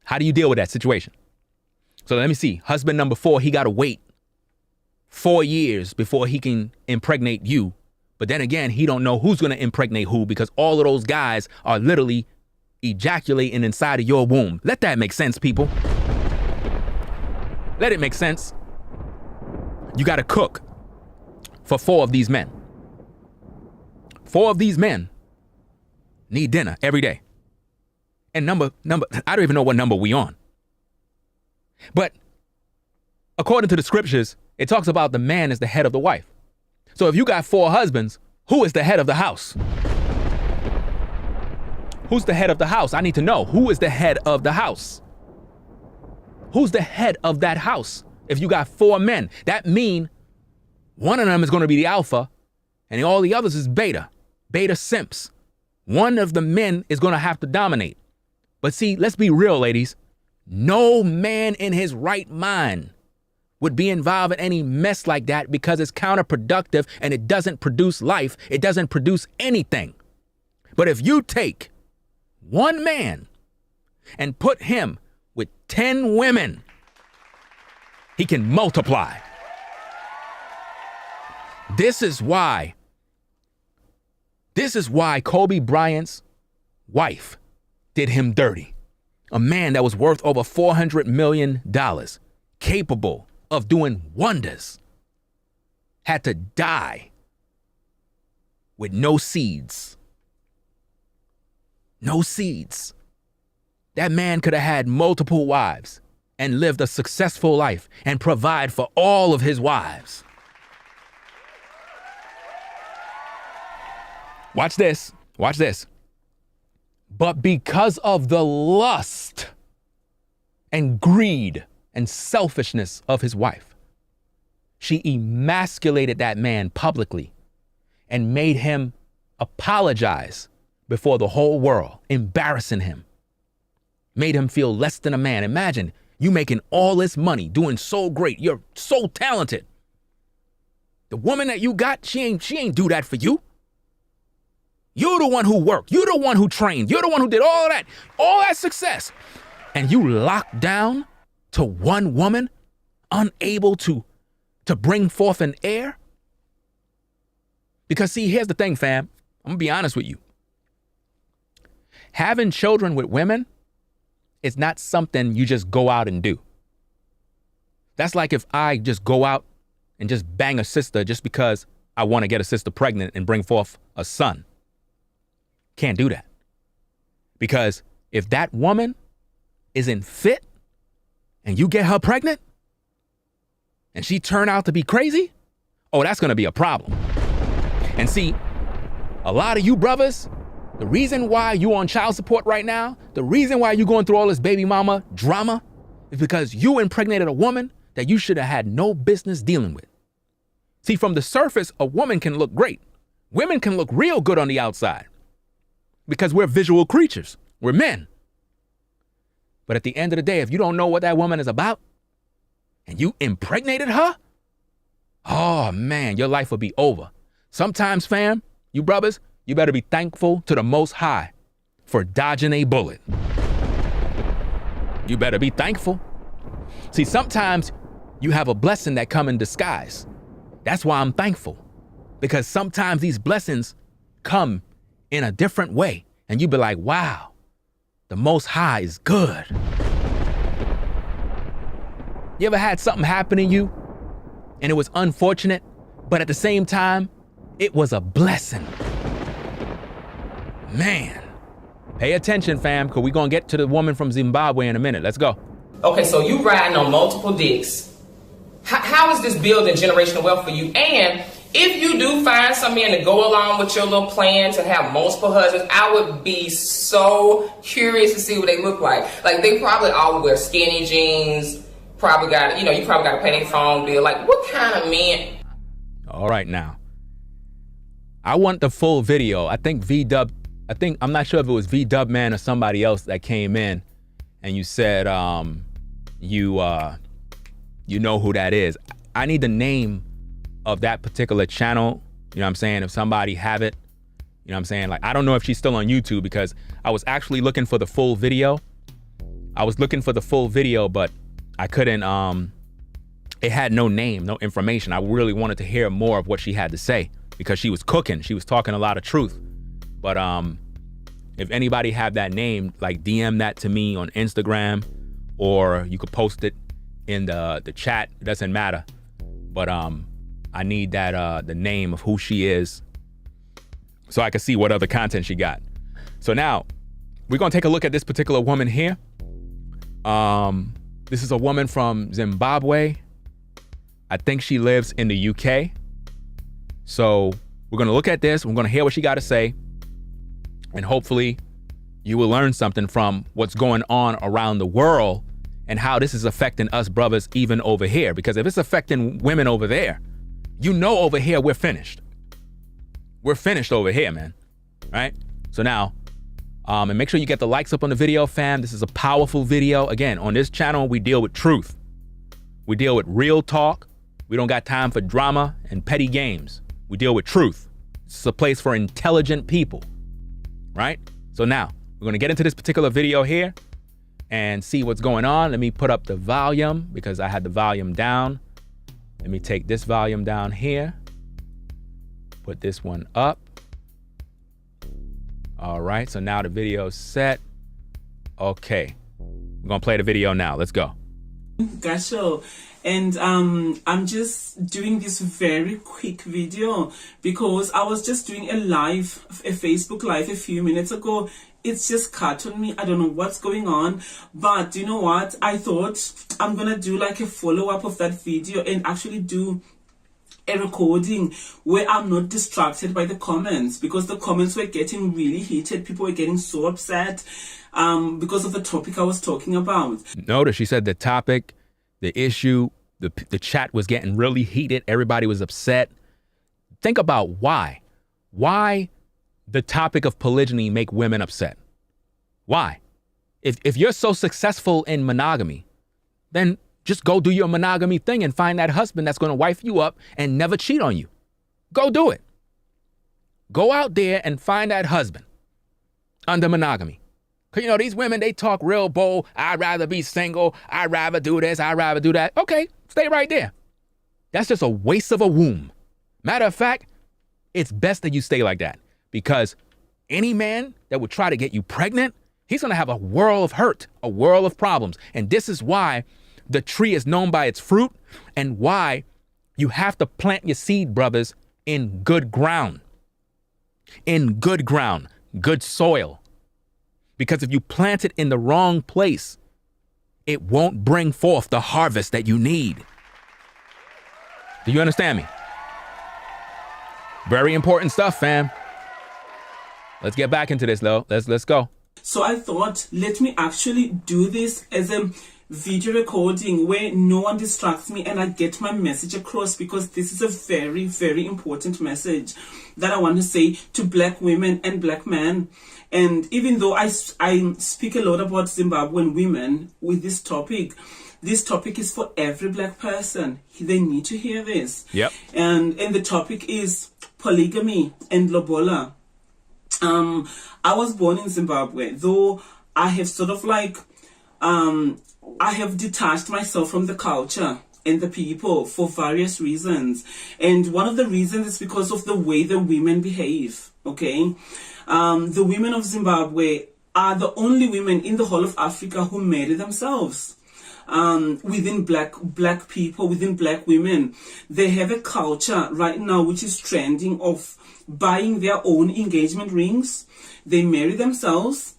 How do you deal with that situation? So let me see. Husband number 4, he gotta wait 4 years before he can impregnate you. But then again, he don't know who's gonna impregnate who, because all of those guys are literally ejaculating inside of your womb. Let that make sense, people. Let it make sense. You gotta cook for 4 of these men. 4 of these men need dinner every day. And number, I don't even know what number we on. But according to the scriptures, it talks about the man is the head of the wife. So if you got 4 husbands, who is the head of the house? Who's the head of the house? I need to know. Who is the head of the house? Who's the head of that house? If you got 4 men, that mean one of them is going to be the alpha and all the others is beta simps. One of the men is going to have to dominate. But see, let's be real, ladies. No man in his right mind would be involved in any mess like that because it's counterproductive and it doesn't produce life. It doesn't produce anything. But if you take one man and put him with 10 women, he can multiply. This is why Kobe Bryant's wife did him dirty. A man that was worth over $400 million, capable of doing wonders, had to die with no seeds. No seeds. That man could have had multiple wives and lived a successful life and provide for all of his wives. Watch this. Watch this. But because of the lust and greed and selfishness of his wife, she emasculated that man publicly and made him apologize before the whole world, embarrassing him. Made him feel less than a man. Imagine you making all this money, doing so great. You're so talented. The woman that you got, she ain't do that for you. You're the one who worked. You're the one who trained. You're the one who did all that success. And you locked down to one woman, unable to bring forth an heir? Because see, here's the thing, fam. I'm gonna be honest with you. Having children with women is not something you just go out and do. That's like if I just go out and just bang a sister just because I want to get a sister pregnant and bring forth a son. Can't do that. Because if that woman isn't fit and you get her pregnant and she turn out to be crazy, oh, that's going to be a problem. And see, a lot of you brothers, the reason why you on child support right now, the reason why you going through all this baby mama drama is because you impregnated a woman that you should have had no business dealing with. See, from the surface, a woman can look great. Women can look real good on the outside because we're visual creatures. We're men. But at the end of the day, if you don't know what that woman is about and you impregnated her, oh man, your life will be over. Sometimes, fam, you brothers, you better be thankful to the Most High for dodging a bullet. You better be thankful. See, sometimes you have a blessing that come in disguise. That's why I'm thankful, because sometimes these blessings come in a different way and you be like, wow, the Most High is good. You ever had something happen to you and it was unfortunate, but at the same time, it was a blessing? Man, pay attention, fam, because we're going to get to the woman from Zimbabwe in a minute. Let's go. Okay, so you riding on multiple dicks. How is this building generational wealth for you? And if you do find some man to go along with your little plan to have multiple husbands, I would be so curious to see what they look like. Like, they probably all wear skinny jeans, probably got, you probably got to pay their phone bill. Like, what kind of men? All right, now. I want the full video. I'm not sure if it was V-Dub Man or somebody else that came in and you said, you know who that is. I need the name of that particular channel. You know what I'm saying? If somebody have it, you know what I'm saying? Like, I don't know if she's still on YouTube because I was actually looking for the full video. But I couldn't, it had no name, no information. I really wanted to hear more of what she had to say because she was cooking. She was talking a lot of truth. But if anybody have that name, like DM that to me on Instagram, or you could post it in the chat. It doesn't matter. But I need that the name of who she is so I can see what other content she got. So now we're going to take a look at this particular woman here. This is a woman from Zimbabwe. I think she lives in the UK. So we're going to look at this. We're going to hear what she got to say. And hopefully you will learn something from what's going on around the world and how this is affecting us brothers even over here. Because if it's affecting women over there, you know over here we're finished. We're finished over here, man. Right? So now, and make sure you get the likes up on the video, fam. This is a powerful video. Again, on this channel, we deal with truth. We deal with real talk. We don't got time for drama and petty games. We deal with truth. It's a place for intelligent people, right? So now, we're going to get into this particular video here and see what's going on. Let me put up the volume because I had the volume down. Let me take this volume down here. Put this one up. All right, so now the video's set. Okay, we're gonna play the video now. Let's go. Gasho, and I'm just doing this very quick video because I was just doing a Facebook live a few minutes ago. It's just cut on me. I don't know what's going on, but you know what? I thought I'm gonna do like a follow-up of that video and actually do a recording where I'm not distracted by the comments, because the comments were getting really heated. People were getting so upset because of the topic I was talking about. Notice she said the topic, the issue, the chat was getting really heated. Everybody was upset. Think about why. Why the topic of polygyny make women upset? Why? If you're so successful in monogamy, then just go do your monogamy thing and find that husband that's going to wife you up and never cheat on you. Go do it. Go out there and find that husband under monogamy. Because, you know, these women, they talk real bold. I'd rather be single. I'd rather do this. I'd rather do that. Okay, stay right there. That's just a waste of a womb. Matter of fact, it's best that you stay like that, because any man that would try to get you pregnant, he's going to have a world of hurt, a world of problems. And this is why the tree is known by its fruit, and why you have to plant your seed, brothers, in good ground. In good ground, good soil. Because if you plant it in the wrong place, it won't bring forth the harvest that you need. Do you understand me? Very important stuff, fam. Let's get back into this, though. Let's go. So I thought, let me actually do this as a video recording where no one distracts me and I get my message across, because this is a very, very important message that I want to say to black women and black men. And even though I speak a lot about Zimbabwean women with this topic is for every black person. They need to hear this. Yep. And the topic is polygamy and lobola. I was born in Zimbabwe, though I have sort of like I have detached myself from the culture and the people for various reasons. And one of the reasons is because of the way the women behave, okay? The women of Zimbabwe are the only women in the whole of Africa who marry themselves. Within black people, within black women, they have a culture right now which is trending of buying their own engagement rings. They marry themselves.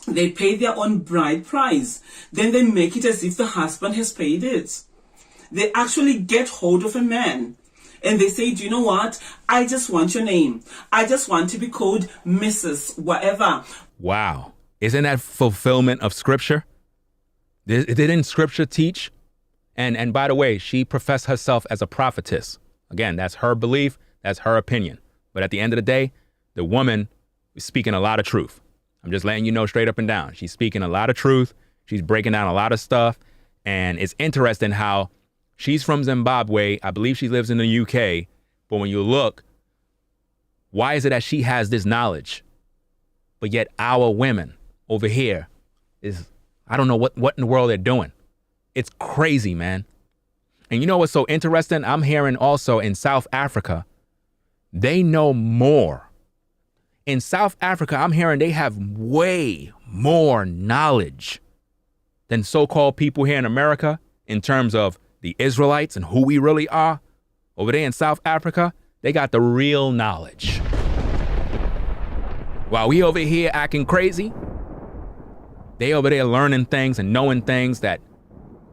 They pay their own bride price. Then they make it as if the husband has paid it. They actually get hold of a man and they say, do you know what? I just want your name. I just want to be called Mrs. whatever. Wow. Isn't that fulfillment of scripture? Didn't scripture teach? And by the way, she professed herself as a prophetess. Again, that's her belief. That's her opinion. But at the end of the day, the woman is speaking a lot of truth. I'm just letting you know straight up and down. She's speaking a lot of truth. She's breaking down a lot of stuff. And it's interesting how she's from Zimbabwe. I believe she lives in the UK. But when you look, why is it that she has this knowledge? But yet our women over here is, I don't know what in the world they're doing. It's crazy, man. And you know what's so interesting? I'm hearing also in South Africa, they know more. In South Africa, I'm hearing they have way more knowledge than so-called people here in America in terms of the Israelites and who we really are. Over there in South Africa, they got the real knowledge. While we over here acting crazy, They over there learning things and knowing things that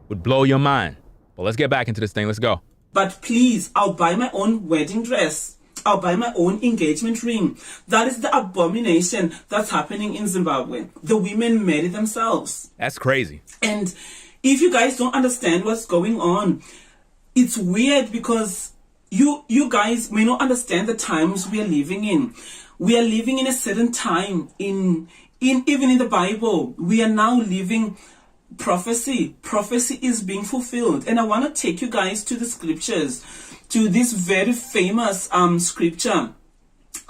would blow your mind. But let's get back into this thing. Let's go. But please, I'll buy my own wedding dress. I'll buy my own engagement ring. That is the abomination that's happening in Zimbabwe. The women marry themselves. That's crazy. And if you guys don't understand what's going on, it's weird because you guys may not understand the times we are living in. We are living in a certain time in even in the Bible. We are now living prophecy. Prophecy is being fulfilled. And I want to take you guys to the scriptures, to this very famous scripture,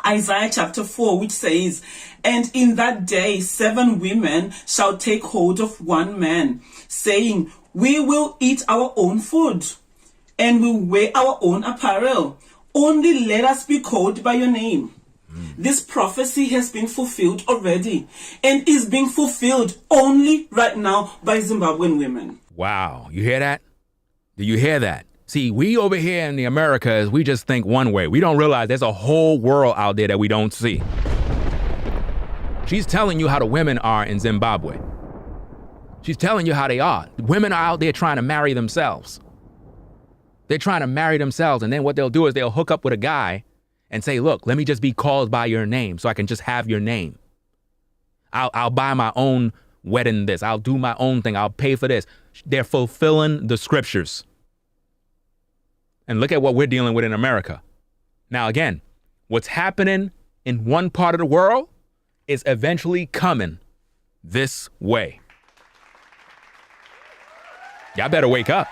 Isaiah chapter 4, which says, "And in that day 7 women shall take hold of one man, saying, we will eat our own food, and will wear our own apparel. Only let us be called by your name." This prophecy has been fulfilled already, and is being fulfilled only right now by Zimbabwean women. Wow. You hear that? Do you hear that? See, we over here in the Americas, we just think one way. We don't realize there's a whole world out there that we don't see. She's telling you how the women are in Zimbabwe. She's telling you how they are. Women are out there trying to marry themselves. They're trying to marry themselves, and then what they'll do is they'll hook up with a guy and say, look, let me just be called by your name so I can just have your name. I'll buy my own wedding this. I'll do my own thing. I'll pay for this. They're fulfilling the scriptures. And look at what we're dealing with in America. Now, again, what's happening in one part of the world is eventually coming this way. Y'all better wake up.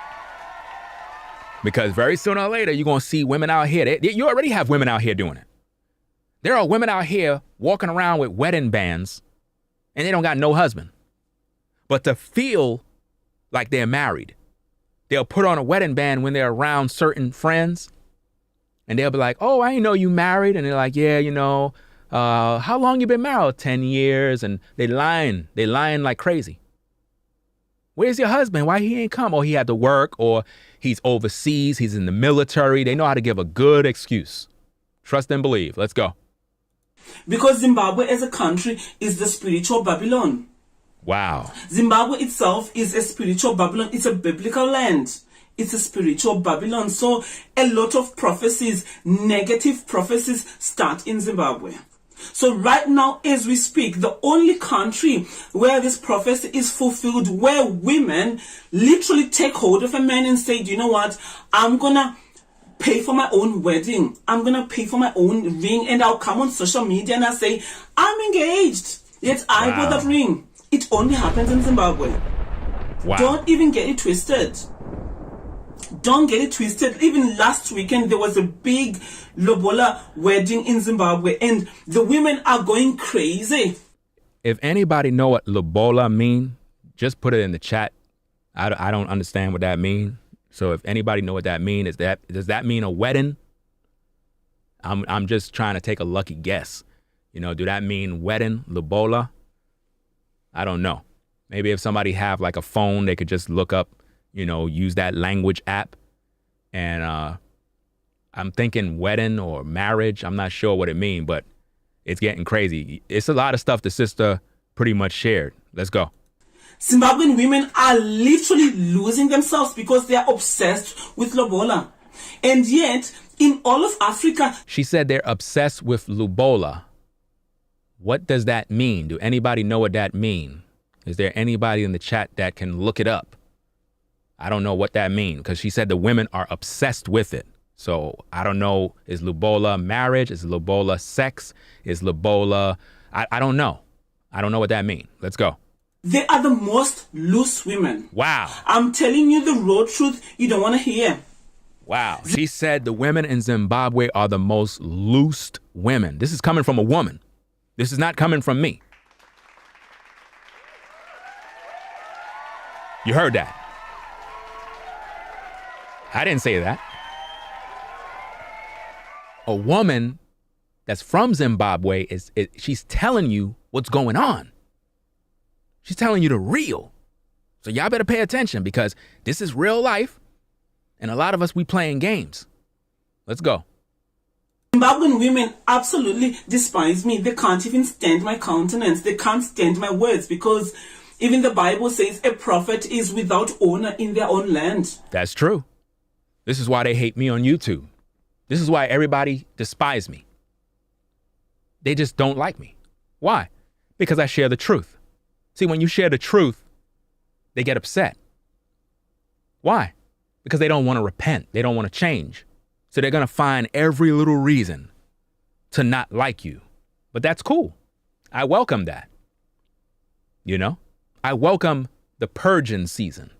Because very sooner or later, you're going to see women out here. You already have women out here doing it. There are women out here walking around with wedding bands, and they don't got no husband. But to feel like they're married, they'll put on a wedding band when they're around certain friends, and they'll be like, oh, I didn't know you married. And they're like, yeah, how long you been married? 10 years. And they lying like crazy. Where's your husband? Why he ain't come? Or he had to work, or he's overseas, he's in the military. They know how to give a good excuse. Trust and believe. Let's go. Because Zimbabwe as a country is the spiritual Babylon. Wow. Zimbabwe itself is a spiritual Babylon. It's a biblical land. It's a spiritual Babylon. So a lot of prophecies, negative prophecies, start in Zimbabwe. So right now, as we speak, the only country where this prophecy is fulfilled, where women literally take hold of a man and say, do you know what? I'm going to pay for my own wedding. I'm going to pay for my own ring. And I'll come on social media and I'll say, I'm engaged. Yet I bought that ring. It only happens in Zimbabwe. Wow. Don't even get it twisted. Don't get it twisted. Even last weekend, there was a big lobola wedding in Zimbabwe, and the women are going crazy. If anybody know what lobola mean, just put it in the chat. I don't understand what that mean. So if anybody know what that mean, does that mean a wedding? I'm just trying to take a lucky guess. Do that mean wedding, lobola? I don't know. Maybe if somebody have like a phone, they could just look up, use that language app. And I'm thinking wedding or marriage. I'm not sure what it means, but it's getting crazy. It's a lot of stuff the sister pretty much shared. Let's go. Zimbabwean women are literally losing themselves because they are obsessed with lobola. And yet, in all of Africa... She said they're obsessed with lobola. What does that mean? Do anybody know what that means? Is there anybody in the chat that can look it up? I don't know what that means, because she said the women are obsessed with it. So I don't know, is lobola marriage? Is lobola sex? Is lobola... I don't know. I don't know what that means. Let's go. They are the most loose women. Wow. I'm telling you the raw truth you don't want to hear. Wow. She said the women in Zimbabwe are the most loosed women. This is coming from a woman. This is not coming from me. You heard that. I didn't say that. A woman that's from Zimbabwe, she's telling you what's going on. She's telling you the real. So y'all better pay attention, because this is real life. And a lot of us, we playing games. Let's go. Zimbabwean women absolutely despise me. They can't even stand my countenance. They can't stand my words, because Even the Bible says a prophet is without honor in their own land. That's true. This is why they hate me on YouTube. This is why everybody despises me. They just don't like me. Why? Because I share the truth. See, when you share the truth, they get upset. Why? Because they don't want to repent. They don't want to change. So they're going to find every little reason to not like you. But that's cool. I welcome that. You know, I welcome the purging season.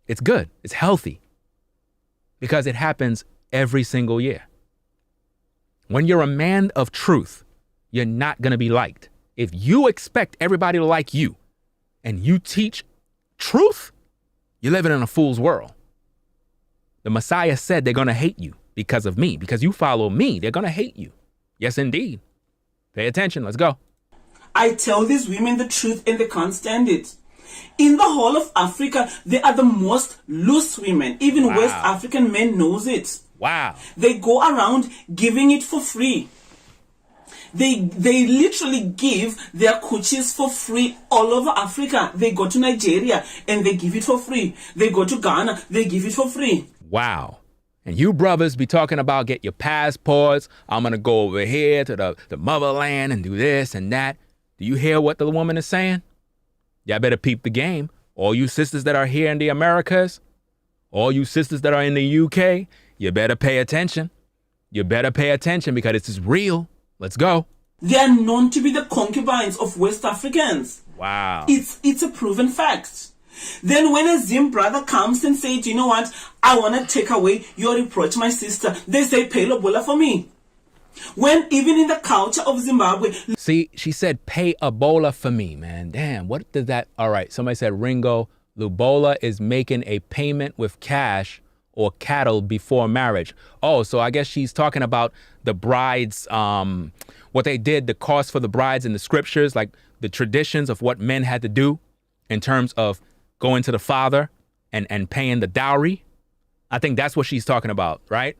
It's good. It's healthy because it happens every single year. When you're a man of truth, you're not going to be liked. If you expect everybody to like you and you teach truth, you're living in a fool's world. The Messiah said they're going to hate you because of me. Because you follow me, they're going to hate you. Yes, indeed. Pay attention. Let's go. I tell these women the truth and they can't stand it. In the whole of Africa, they are the most loose women. Even Wow. West African men knows it. Wow. They go around giving it for free. They literally give their coochies for free all over Africa. They go to Nigeria and they give it for free. They go to Ghana, they give it for free. Wow. And you brothers be talking about get your passports. I'm going to go over here to the motherland and do this and that. Do you hear what the woman is saying? Y'all better peep the game. All you sisters that are here in the Americas, all you sisters that are in the UK, you better pay attention. You better pay attention because this is real. Let's go. They are known to be the concubines of West Africans. Wow. It's a proven fact. Then when a Zim brother comes and says, you know what, I want to take away your reproach, my sister, they say, pay lobola for me. When even in the culture of Zimbabwe... See, she said, pay Ebola for me, man. Damn, what did that... All right, somebody said, Ringo, Lubola is making a payment with cash or cattle before marriage. Oh, so I guess she's talking about the brides, what they did, the cost for the brides in the scriptures, like the traditions of what men had to do in terms of going to the father and paying the dowry. I think that's what she's talking about, right?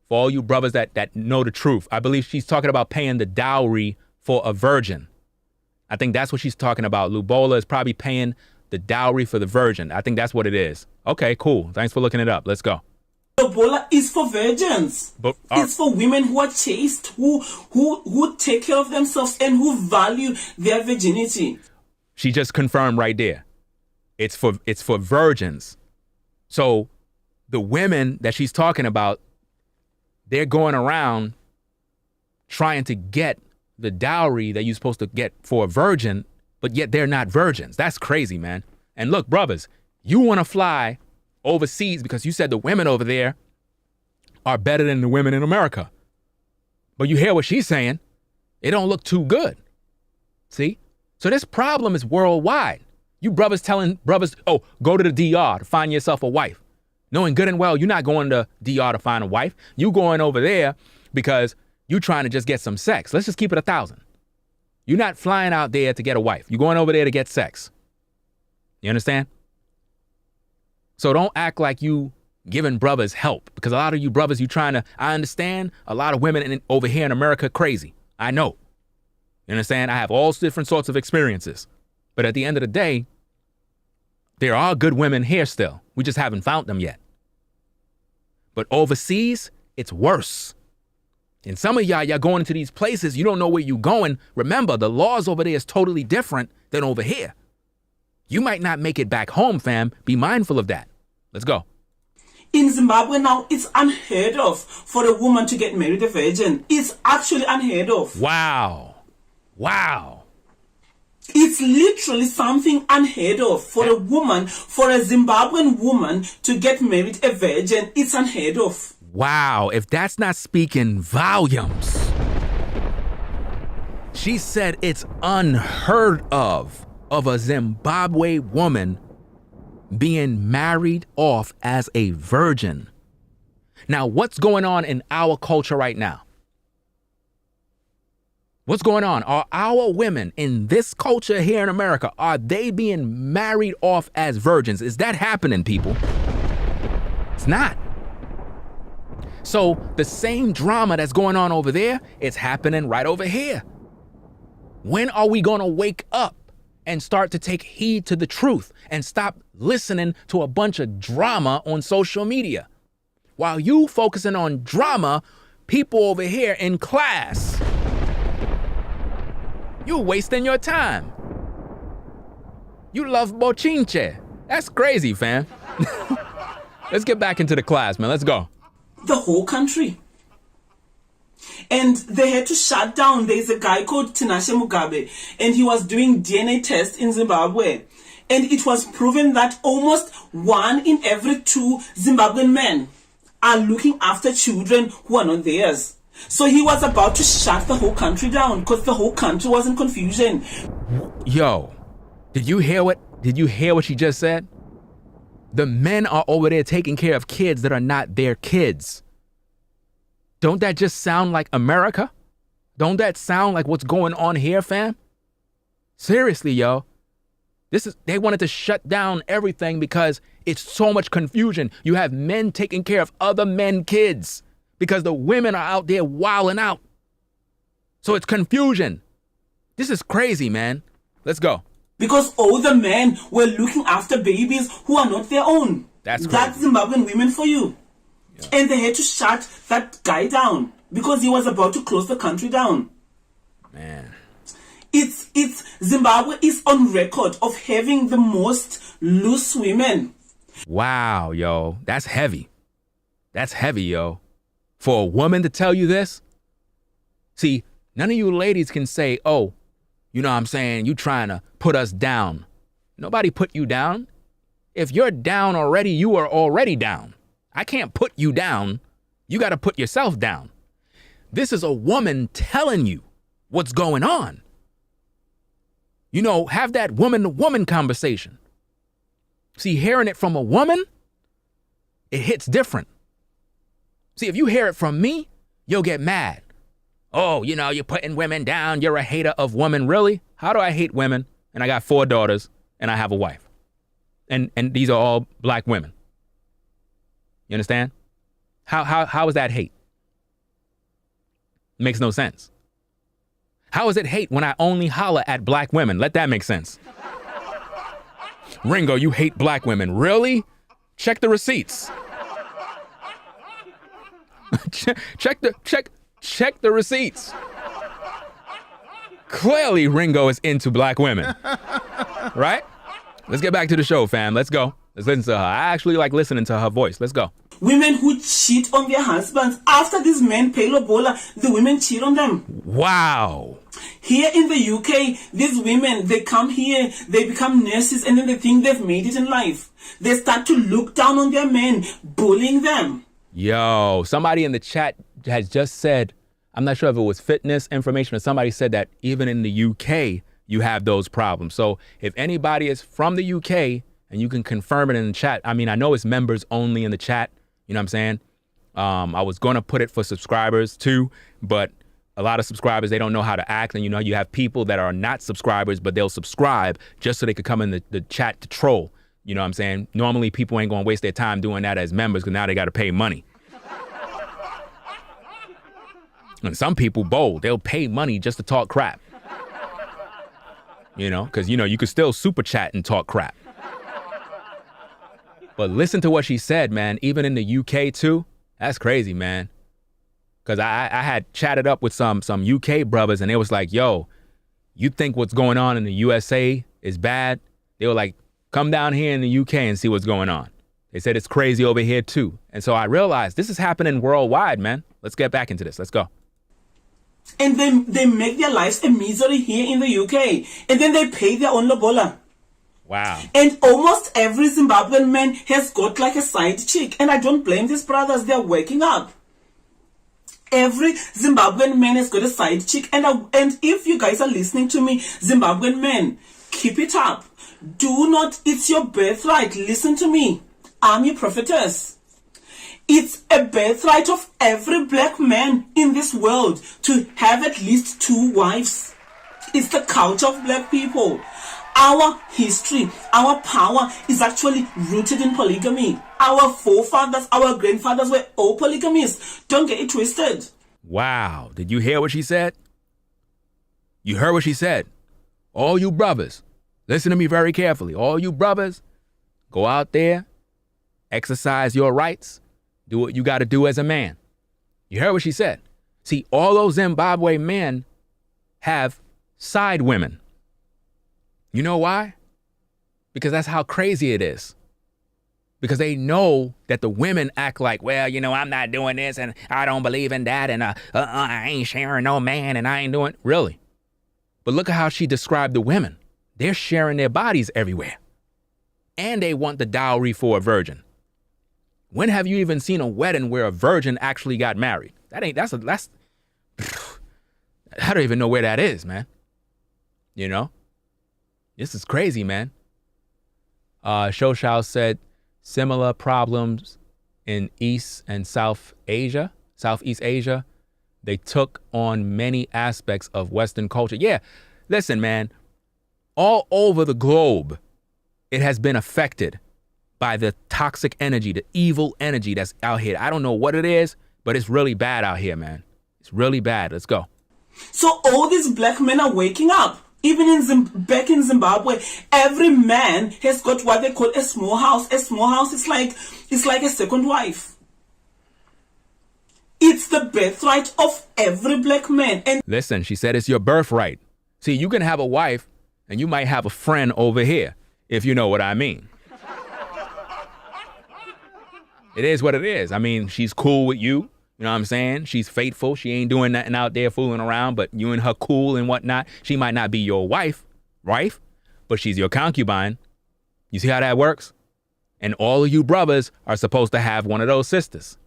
For all you brothers that know the truth, I believe she's talking about paying the dowry for a virgin. I think that's what she's talking about. Lubola is probably paying the dowry for the virgin. I think that's what it is. Okay, cool. Thanks for looking it up. Let's go. Lobola is for virgins. But, it's for women who are chaste, who take care of themselves and who value their virginity. She just confirmed right there. It's for virgins. So the women that she's talking about, they're going around trying to get the dowry that you're supposed to get for a virgin, but yet they're not virgins. That's crazy, man. And look, brothers, you want to fly overseas because you said the women over there are better than the women in America. But you hear what she's saying. It don't look too good. See? So this problem is worldwide. You brothers telling brothers, oh, go to the DR to find yourself a wife. Knowing good and well, you're not going to DR to find a wife. You going over there because you trying to just get some sex. Let's just keep it 1,000. You're not flying out there to get a wife. You're going over there to get sex. You understand? So don't act like you giving brothers help, because a lot of you brothers, I understand a lot of women over here in America crazy. I know. You understand? I have all different sorts of experiences. But at the end of the day, there are good women here still. We just haven't found them yet. But overseas, it's worse. And some of y'all going into these places, you don't know where you're going. Remember, the laws over there is totally different than over here. You might not make it back home, fam. Be mindful of that. Let's go. In Zimbabwe now, it's unheard of for a woman to get married a virgin. It's actually unheard of. Wow. Wow. It's literally something unheard of for a woman, for a Zimbabwean woman to get married a virgin. It's unheard of. Wow. If that's not speaking volumes. She said it's unheard of a Zimbabwe woman being married off as a virgin. Now, what's going on in our culture right now? What's going on? Are our women in this culture here in America, are they being married off as virgins? Is that happening, people? It's not. So the same drama that's going on over there, it's happening right over here. When are we going to wake up and start to take heed to the truth and stop listening to a bunch of drama on social media. While you focusing on drama, people over here in class, you wasting your time. You love bochinche. That's crazy, fam. Let's get back into the class, man. Let's go. The whole country. And they had to shut down. There's a guy called Tinashe Mugabe, and he was doing DNA tests in Zimbabwe. And it was proven that almost 1 in every 2 Zimbabwean men are looking after children who are not theirs. So he was about to shut the whole country down because the whole country was in confusion. Yo, did you hear what she just said? The men are over there taking care of kids that are not their kids. Don't that just sound like America? Don't that sound like what's going on here, fam? Seriously, yo. They wanted to shut down everything because it's so much confusion. You have men taking care of other men kids because the women are out there wilding out. So it's confusion. This is crazy, man. Let's go. Because all the men were looking after babies who are not their own. That's Zimbabwean women for you. Yeah. And they had to shut that guy down because he was about to close the country down. Man. It's Zimbabwe is on record of having the most loose women. Wow, yo. That's heavy. That's heavy, yo. For a woman to tell you this? See, none of you ladies can say, oh, you know what I'm saying, you trying to put us down. Nobody put you down. If you're down already, you are already down. I can't put you down. You got to put yourself down. This is a woman telling you what's going on. You know, have that woman-to-woman conversation. See, hearing it from a woman, it hits different. See, if you hear it from me, you'll get mad. Oh, you know, you're putting women down. You're a hater of women. Really? How do I hate women? And I got 4 daughters and I have a wife. And these are all black women. You understand? How is that hate? It makes no sense. How is it hate when I only holler at black women? Let that make sense. Ringo, you hate black women. Really? Check the receipts. check the receipts. Clearly Ringo is into black women. Right? Let's get back to the show, fam. Let's go. Let's listen to her. I actually like listening to her voice. Let's go. Women who cheat on their husbands. After these men pay lobola, the women cheat on them. Wow. Here in the UK, these women, they come here, they become nurses, and then they think they've made it in life. They start to look down on their men, bullying them. Yo, somebody in the chat has just said, I'm not sure if it was fitness information or somebody said that even in the UK, you have those problems. So if anybody is from the UK and you can confirm it in the chat, I mean, I know it's members only in the chat. You know what I'm saying? I was going to put it for subscribers too, but a lot of subscribers, they don't know how to act. And, you know, you have people that are not subscribers, but they'll subscribe just so they could come in the chat to troll. You know what I'm saying? Normally, people ain't going to waste their time doing that as members because now they got to pay money. And some people bold. They'll pay money just to talk crap. You know, because, you know, you could still super chat and talk crap. But listen to what she said, man. Even in the UK, too. That's crazy, man. Because I had chatted up with some UK brothers, and they was like, yo, you think what's going on in the USA is bad? They were like, come down here in the UK and see what's going on. They said it's crazy over here, too. And so I realized this is happening worldwide, man. Let's get back into this. Let's go. And they make their lives a misery here in the UK. And then they pay their own lobola. Wow. And almost every Zimbabwean man has got like a side chick. And I don't blame these brothers. They're waking up. Every Zimbabwean man has got a side chick. And if you guys are listening to me, Zimbabwean men, keep it up. Do not, it's your birthright. Listen to me. I'm your prophetess. It's a birthright of every black man in this world to have at least 2 wives. It's the culture of black people. Our history, our power is actually rooted in polygamy. Our forefathers, our grandfathers were all polygamists. Don't get it twisted. Wow. Did you hear what she said? You heard what she said. All you brothers, Listen to me very carefully. All you brothers, go out there, exercise your rights, do what you got to do as a man. You heard what she said. See, all those Zimbabwe men have side women. You know why? Because that's how crazy it is. Because they know that the women act like, well, you know, I'm not doing this and I don't believe in that and I ain't sharing no man and I ain't doing. Really? But look at how she described the women. They're sharing their bodies everywhere. And they want the dowry for a virgin. When have you even seen a wedding where a virgin actually got married? I don't even know where that is, man. You know? This is crazy, man. Shoshao said similar problems in East and Southeast Asia. They took on many aspects of Western culture. Yeah, listen, man. All over the globe, it has been affected by the toxic energy, the evil energy that's out here. I don't know what it is, but it's really bad out here, man. It's really bad. Let's go. So all these black men are waking up. Even back in Zimbabwe, every man has got what they call a small house. A small house is like a second wife. It's the birthright of every black man. And listen, she said it's your birthright. See, you can have a wife and you might have a friend over here, if you know what I mean. It is what it is. I mean, she's cool with you. You know what I'm saying? She's faithful. She ain't doing nothing out there fooling around, but you and her cool and whatnot. She might not be your wife, but she's your concubine. You see how that works? And all of you brothers are supposed to have one of those sisters.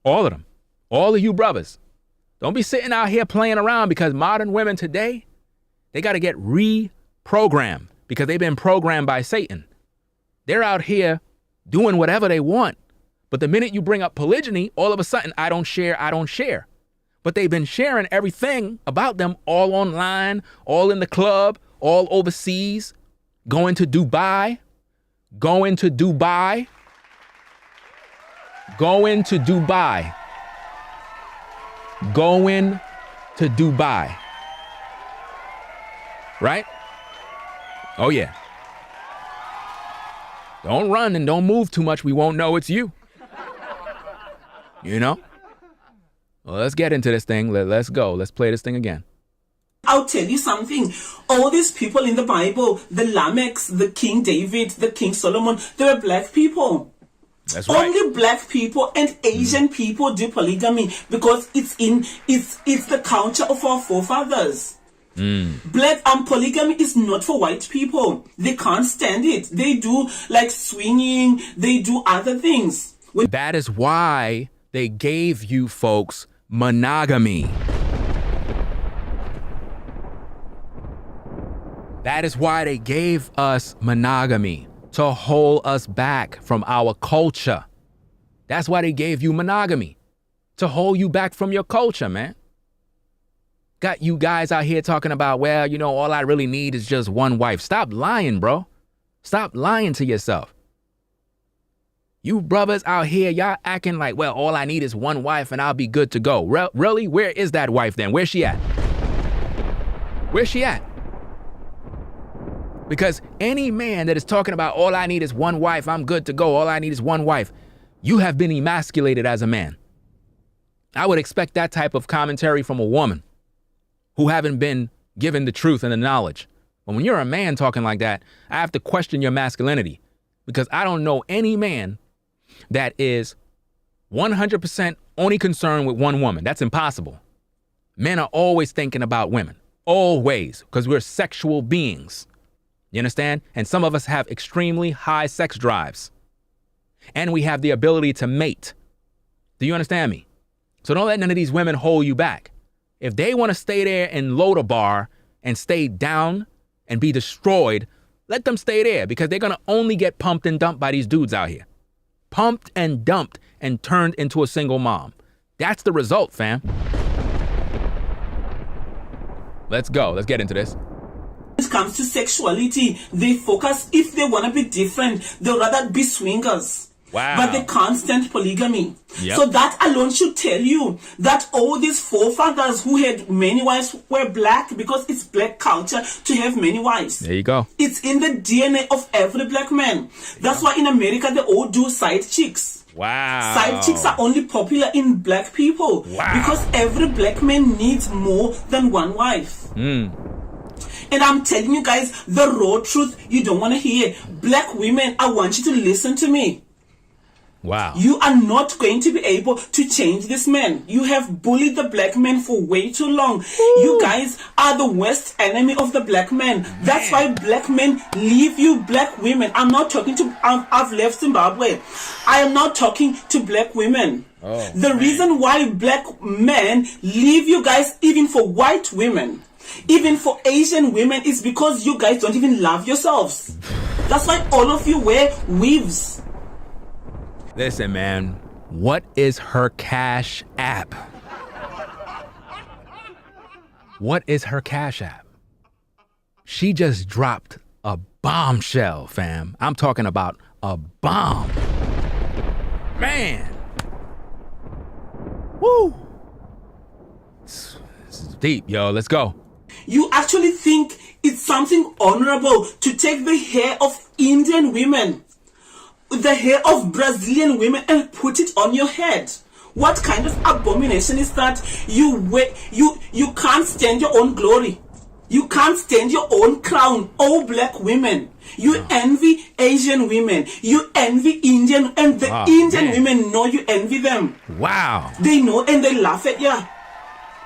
All of them. All of you brothers. Don't be sitting out here playing around, because modern women today, they got to get reprogrammed because they've been programmed by Satan. They're out here doing whatever they want. But the minute you bring up polygyny, all of a sudden, I don't share. But they've been sharing everything about them all online, all in the club, all overseas, going to Dubai. Right? Oh, yeah. Don't run and don't move too much. We won't know it's you. You know? Well, let's get into this thing. Let's go. Let's play this thing again. I'll tell you something. All these people in the Bible, the Lamechs, the King David, the King Solomon, they were black people. That's right. Only black people and Asian people do polygamy because it's the culture of our forefathers. Black polygamy is not for white people. They can't stand it. They do like swinging. They do other things. That is why they gave you folks monogamy. That is why they gave us monogamy, to hold us back from our culture. That's why they gave you monogamy, to hold you back from your culture, man. Got you guys out here talking about, well, you know, all I really need is just one wife. Stop lying, bro. Stop lying to yourself. You brothers out here, y'all acting like, well, all I need is one wife and I'll be good to go. Really? Where is that wife then? Where's she at? Where's she at? Because any man that is talking about all I need is one wife, I'm good to go, all I need is one wife, you have been emasculated as a man. I would expect that type of commentary from a woman who haven't been given the truth and the knowledge. But when you're a man talking like that, I have to question your masculinity, because I don't know any man that is 100% only concerned with one woman. That's impossible. Men are always thinking about women, always, because we're sexual beings. You understand? And some of us have extremely high sex drives, and we have the ability to mate. Do you understand me? So don't let none of these women hold you back. If they want to stay there and load a bar and stay down and be destroyed, let them stay there, because they're going to only get pumped and dumped by these dudes out here. Pumped and dumped and turned into a single mom. That's the result, fam. Let's go. Let's get into this. When it comes to sexuality, they focus, if they want to be different, they'll rather be swingers. Wow. But they can't stand polygamy. Yep. So that alone should tell you that all these forefathers who had many wives were black, because it's black culture to have many wives. There you go. It's in the DNA of every black man. That's why in America they all do side chicks. Wow. Side chicks are only popular in black people. Wow. Because every black man needs more than one wife. And I'm telling you guys the raw truth you don't want to hear. Black women, I want you to listen to me. Wow. You are not going to be able to change this man. You have bullied the black man for way too long. You guys are the worst enemy of the black man. That's why black men leave you, black women. I'm not talking to, I've left Zimbabwe. I am not talking to black women. The reason why black men leave you guys, even for white women, even for Asian women, is because you guys don't even love yourselves. That's why all of you wear weaves. Listen, man, what is her Cash App? What is her Cash App? She just dropped a bombshell, fam. I'm talking about a bomb. Man. Woo. This is deep, yo. Let's go. You actually think it's something honorable to take the hair of Indian women, the hair of Brazilian women, and put it on your head? What kind of abomination is that? You can't stand your own glory. You can't stand your own crown. Oh, black women, you envy Asian women. You envy Indian, and the Indian women know you envy them. Wow. They know and they laugh at you.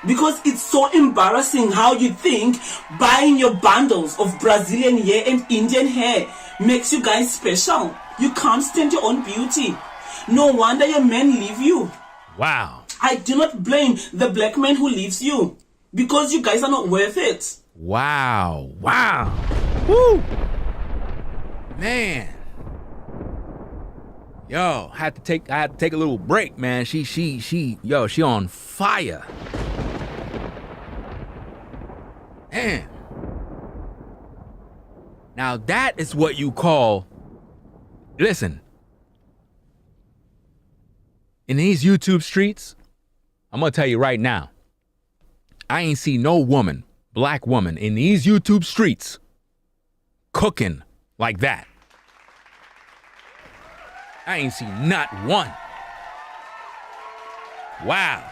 Because it's so embarrassing how you think buying your bundles of Brazilian hair and Indian hair makes you guys special. You can't stand your own beauty. No wonder your men leave you. Wow. I do not blame the black man who leaves you, because you guys are not worth it. Wow. Wow. Woo. Man. Yo, I had to take a little break, man. She on fire. Man. Now that is what you call, listen, in these YouTube streets, I'm gonna tell you right now, I ain't see no woman, black woman, in these YouTube streets cooking like that. I ain't seen not one. Wow.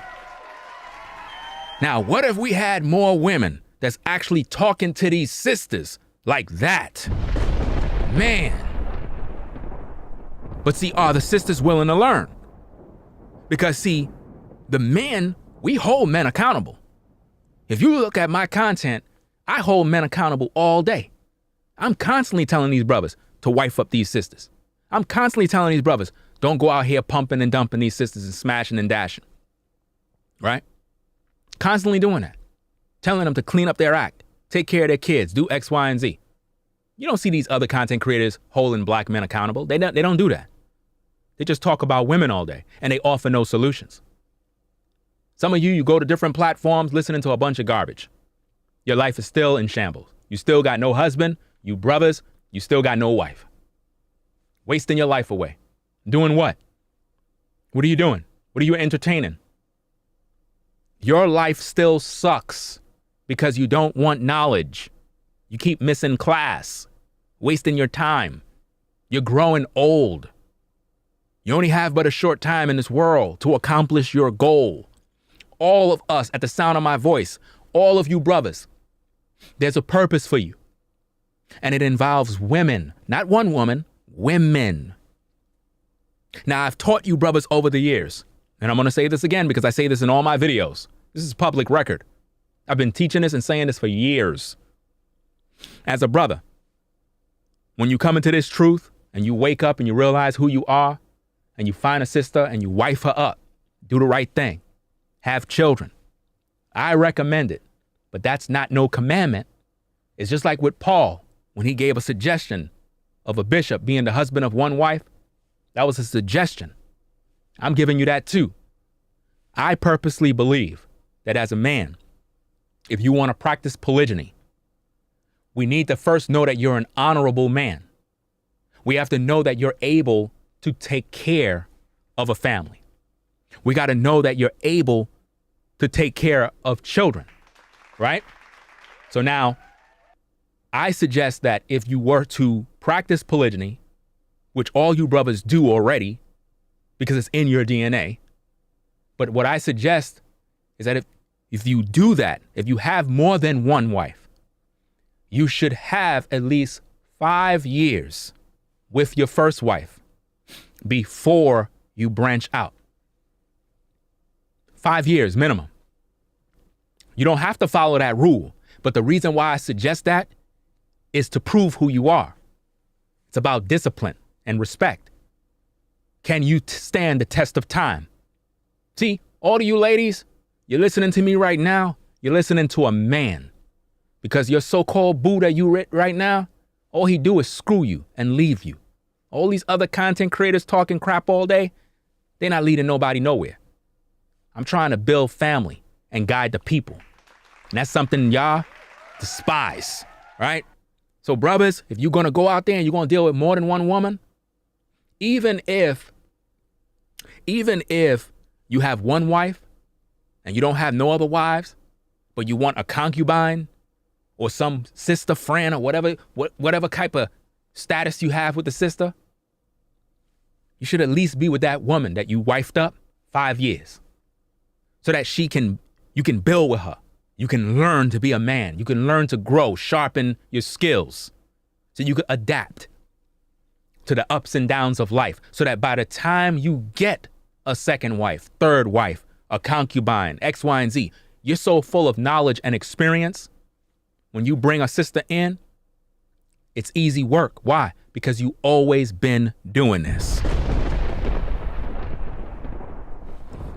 Now, what if we had more women that's actually talking to these sisters like that? Man. But see, are the sisters willing to learn? Because see, the men, we hold men accountable. If you look at my content, I hold men accountable all day. I'm constantly telling these brothers to wife up these sisters. I'm constantly telling these brothers, don't go out here pumping and dumping these sisters and smashing and dashing. Right? Constantly doing that. Telling them to clean up their act, take care of their kids, do X, Y, and Z. You don't see these other content creators holding black men accountable. They don't do that. They just talk about women all day, and they offer no solutions. Some of you go to different platforms listening to a bunch of garbage. Your life is still in shambles. You still got no husband, you brothers, you still got no wife. Wasting your life away. Doing what? What are you doing? What are you entertaining? Your life still sucks because you don't want knowledge. You keep missing class, wasting your time. You're growing old. You only have but a short time in this world to accomplish your goal. All of us, at the sound of my voice, all of you brothers, there's a purpose for you. And it involves women, not one woman, women. Now, I've taught you brothers over the years, and I'm going to say this again because I say this in all my videos. This is public record. I've been teaching this and saying this for years. As a brother, when you come into this truth and you wake up and you realize who you are and you find a sister and you wife her up, do the right thing, have children, I recommend it, but that's not no commandment. It's just like with Paul, when he gave a suggestion of a bishop being the husband of one wife. That was a suggestion. I'm giving you that too. I purposely believe that as a man, if you want to practice polygyny, we need to first know that you're an honorable man. We have to know that you're able to take care of a family. We got to know that you're able to take care of children, right? So now, I suggest that if you were to practice polygyny, which all you brothers do already, because it's in your DNA, but what I suggest is that if you do that, if you have more than one wife, you should have at least 5 years with your first wife before you branch out. 5 years minimum. You don't have to follow that rule, but the reason why I suggest that is to prove who you are. It's about discipline and respect. Can you stand the test of time? See, all of you ladies, you're listening to me right now. You're listening to a man, because your so-called boo that you right now, all he do is screw you and leave you. All these other content creators talking crap all day, they're not leading nobody nowhere. I'm trying to build family and guide the people. And that's something y'all despise, right? So brothers, if you're going to go out there and you're going to deal with more than one woman, even if you have one wife and you don't have no other wives, but you want a concubine or some sister friend or whatever type of status you have with the sister, you should at least be with that woman that you wifed up 5 years, so that you can build with her. You can learn to be a man. You can learn to grow, sharpen your skills, so you can adapt to the ups and downs of life, so that by the time you get a second wife, third wife, a concubine, X, Y, and Z, you're so full of knowledge and experience. When you bring a sister in, it's easy work. Why? Because you always been doing this.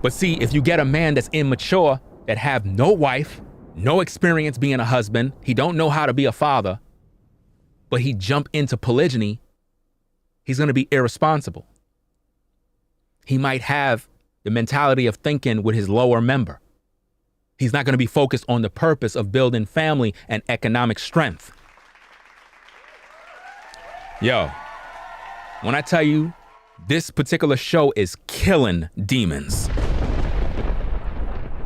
But see, if you get a man that's immature, that have no wife, no experience being a husband, he don't know how to be a father, but he jump into polygyny, he's going to be irresponsible. He might have the mentality of thinking with his lower member. He's not going to be focused on the purpose of building family and economic strength. Yo, when I tell you this particular show is killing demons.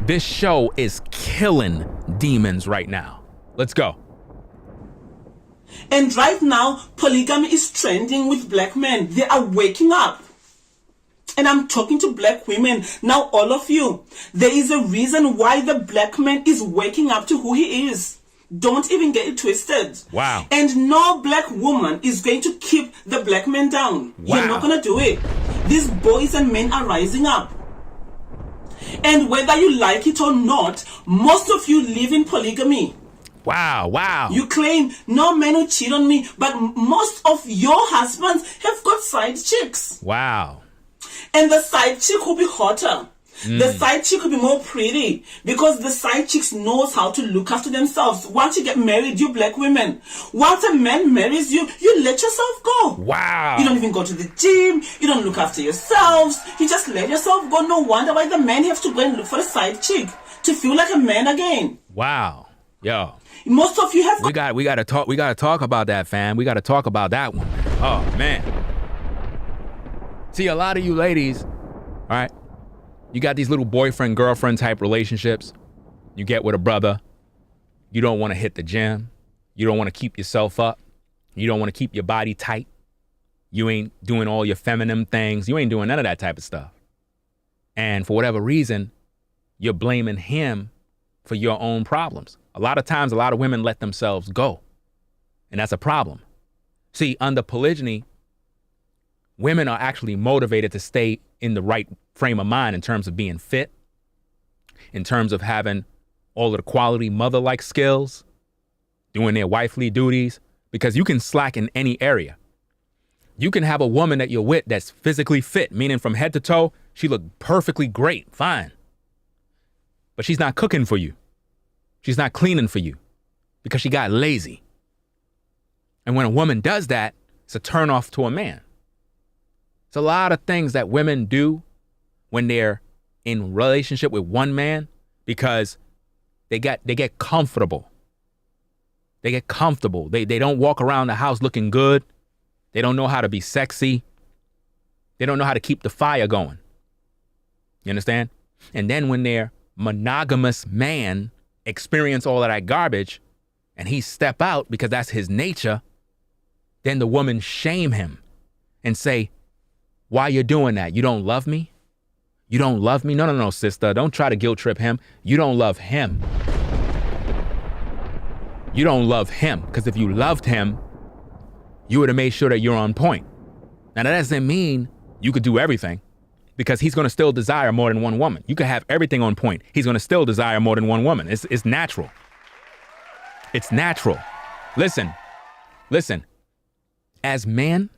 This show is killing demons right now. Let's go. And right now, polygamy is trending with black men. They are waking up. And I'm talking to black women. Now, all of you, there is a reason why the black man is waking up to who he is. Don't even get it twisted. Wow. And no black woman is going to keep the black man down. Wow. You're not going to do it. These boys and men are rising up. And whether you like it or not, most of you live in polygamy. Wow, wow. You claim no man will cheat on me, but most of your husbands have got side chicks. Wow. And the side chick will be hotter. The side chick will be more pretty, because the side chicks knows how to look after themselves. Once you get married, you black women, once a man marries you, you let yourself go. Wow. You don't even go to the gym. You don't look after yourselves. You just let yourself go. No wonder why the men have to go and look for a side chick to feel like a man again. Wow. Yo. Most of you have. We got to talk about that, fam. We got to talk about that one. Oh man. See, a lot of you ladies, all right, you got these little boyfriend, girlfriend type relationships. You get with a brother. You don't want to hit the gym. You don't want to keep yourself up. You don't want to keep your body tight. You ain't doing all your feminine things. You ain't doing none of that type of stuff. And for whatever reason, you're blaming him for your own problems. A lot of times, a lot of women let themselves go. And that's a problem. See, under polygyny, women are actually motivated to stay in the right frame of mind in terms of being fit, in terms of having all of the quality mother-like skills, doing their wifely duties, because you can slack in any area. You can have a woman that you're with that's physically fit, meaning from head to toe, she look perfectly great, fine. But she's not cooking for you. She's not cleaning for you because she got lazy. And when a woman does that, it's a turnoff to a man. It's a lot of things that women do when they're in relationship with one man because they get comfortable. They get comfortable. They don't walk around the house looking good. They don't know how to be sexy. They don't know how to keep the fire going. You understand? And then when their monogamous man experience all of that garbage and he step out because that's his nature, then the woman shame him and say, why you doing that? You don't love me? You don't love me? No, sister. Don't try to guilt trip him. You don't love him. You don't love him. Because if you loved him, you would have made sure that you're on point. Now, that doesn't mean you could do everything, because he's going to still desire more than one woman. You could have everything on point. He's going to still desire more than one woman. It's natural. It's natural. Listen. As men,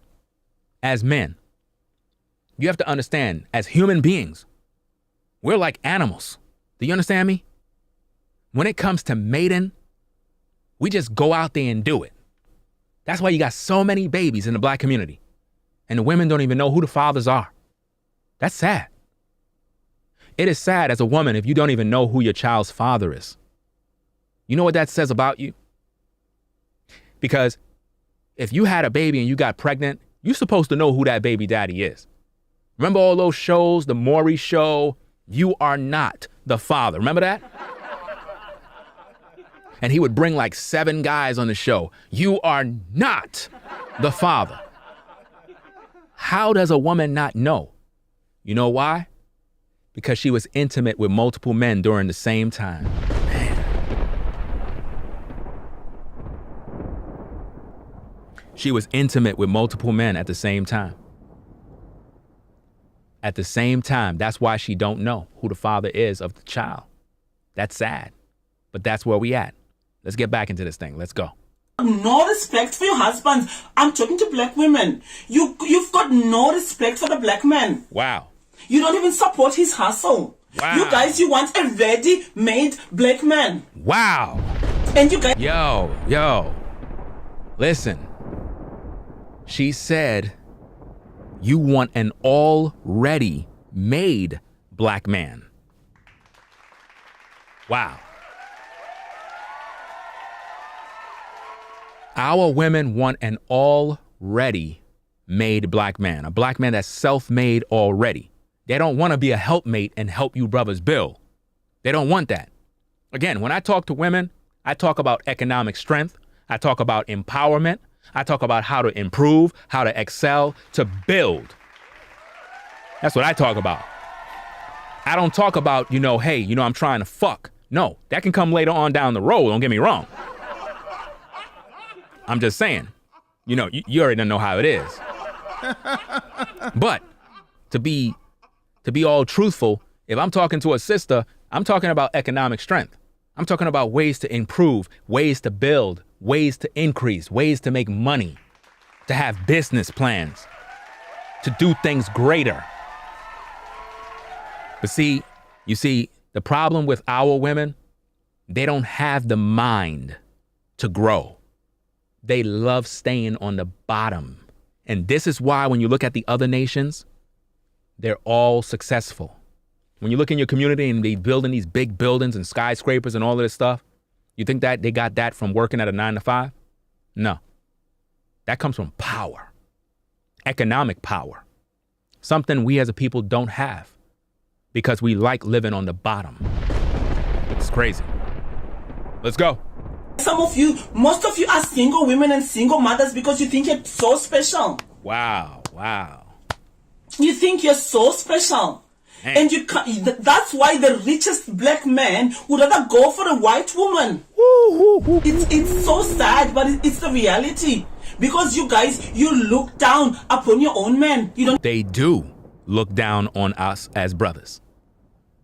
you have to understand, as human beings, we're like animals. Do you understand me? When it comes to mating, we just go out there and do it. That's why you got so many babies in the black community. And the women don't even know who the fathers are. That's sad. It is sad as a woman if you don't even know who your child's father is. You know what that says about you? Because if you had a baby and you got pregnant, you're supposed to know who that baby daddy is. Remember all those shows, the Maury Show? You are not the father. Remember that? And he would bring like 7 guys on the show. You are not the father. How does a woman not know? You know why? Because she was intimate with multiple men during the same time. Man. She was intimate with multiple men at the same time. At the same time, that's why she don't know who the father is of the child. That's sad, but that's where we at. Let's get back into this thing. Let's go. No respect for your husband. I'm talking to black women. You've got no respect for the black man. Wow. You don't even support his hustle. Wow. You guys, you want a ready-made black man. Wow. And you guys... Yo. Listen. She said, you want an already made black man. Wow. Our women want an already made black man, a black man that's self-made already. They don't want to be a helpmate and help you brothers build. They don't want that. Again, when I talk to women, I talk about economic strength. I talk about empowerment. I talk about how to improve, how to excel, to build. That's what I talk about. I don't talk about, hey, I'm trying to fuck. No, that can come later on down the road. Don't get me wrong. I'm just saying, you already know how it is. But to be all truthful, if I'm talking to a sister, I'm talking about economic strength. I'm talking about ways to improve, ways to build, ways to increase, ways to make money, to have business plans, to do things greater. But you see, the problem with our women, they don't have the mind to grow. They love staying on the bottom. And this is why when you look at the other nations, they're all successful. When you look in your community and they building these big buildings and skyscrapers and all of this stuff, you think that they got that from working at a 9 to 5? No. That comes from power. Economic power. Something we as a people don't have because we like living on the bottom. It's crazy. Let's go. Most of you are single women and single mothers because you think you're so special. Wow. You think you're so special. Man. And that's why the richest black man would rather go for a white woman. It's so sad, but it's the reality. Because you guys, you look down upon your own men. They do look down on us as brothers.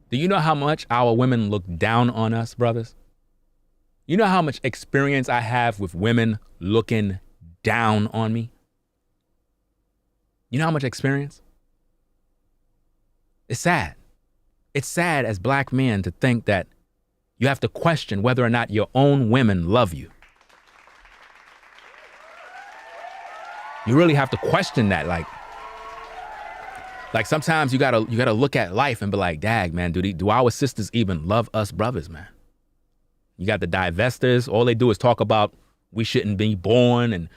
Do you know how much our women look down on us, brothers? You know how much experience I have with women looking down on me? You know how much experience? It's sad. It's sad as black men to think that you have to question whether or not your own women love you. You really have to question that. Like sometimes you gotta look at life and be like, dag, man, do our sisters even love us brothers, man? You got the divestors. All they do is talk about we shouldn't be born and,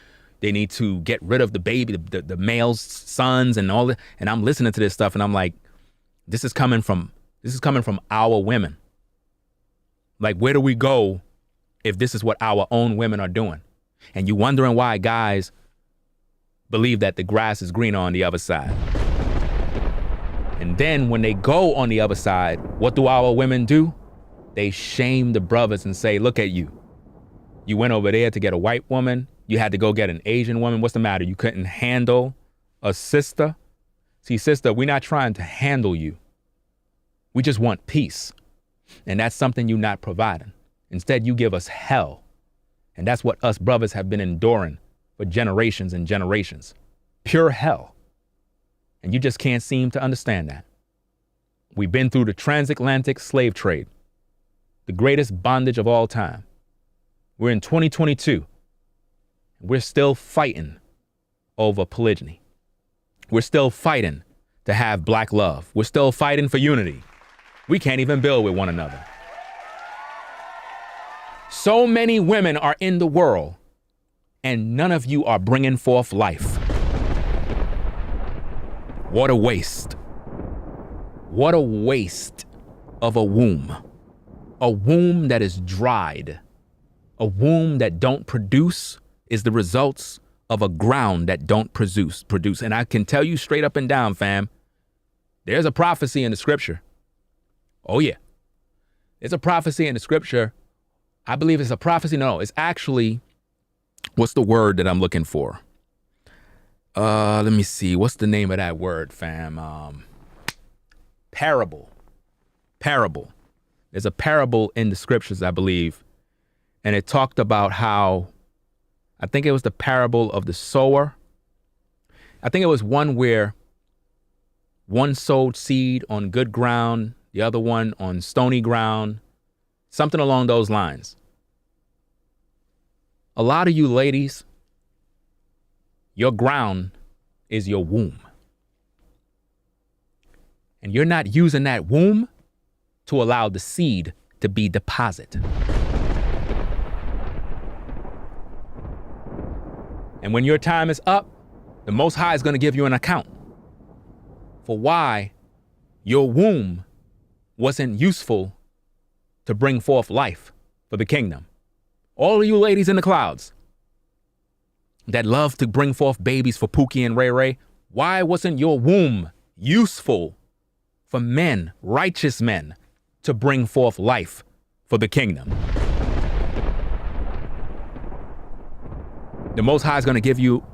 They need to get rid of the baby, the male's sons and all that. And I'm listening to this stuff and I'm like, this is coming from our women. Like, where do we go if this is what our own women are doing? And you wondering why guys believe that the grass is greener on the other side. And then when they go on the other side, what do our women do? They shame the brothers and say, look at you. You went over there to get a white woman. You had to go get an Asian woman. What's the matter? You couldn't handle a sister? See, sister, we're not trying to handle you. We just want peace. And that's something you're not providing. Instead, you give us hell. And that's what us brothers have been enduring for generations and generations. Pure hell. And you just can't seem to understand that. We've been through the transatlantic slave trade, the greatest bondage of all time. We're in 2022. We're still fighting over polygyny. We're still fighting to have black love. We're still fighting for unity. We can't even build with one another. So many women are in the world, and none of you are bringing forth life. What a waste. What a waste of a womb. A womb that is dried. A womb that don't produce is the results of a ground that don't produce. And I can tell you straight up and down, fam, there's a prophecy in the scripture. Oh yeah. There's a prophecy in the scripture. I believe it's a prophecy. No, it's actually, what's the word that I'm looking for? Let me see. What's the name of that word, fam? Parable. Parable. There's a parable in the scriptures, I believe. And it talked about how, I think it was the parable of the sower. I think it was one where one sowed seed on good ground, the other one on stony ground, something along those lines. A lot of you ladies, your ground is your womb. And you're not using that womb to allow the seed to be deposited. And when your time is up, the Most High is going to give you an account for why your womb wasn't useful to bring forth life for the kingdom. All of you ladies in the clouds that love to bring forth babies for Pookie and Ray Ray, why wasn't your womb useful for men, righteous men, to bring forth life for the kingdom? The Most High is going to give you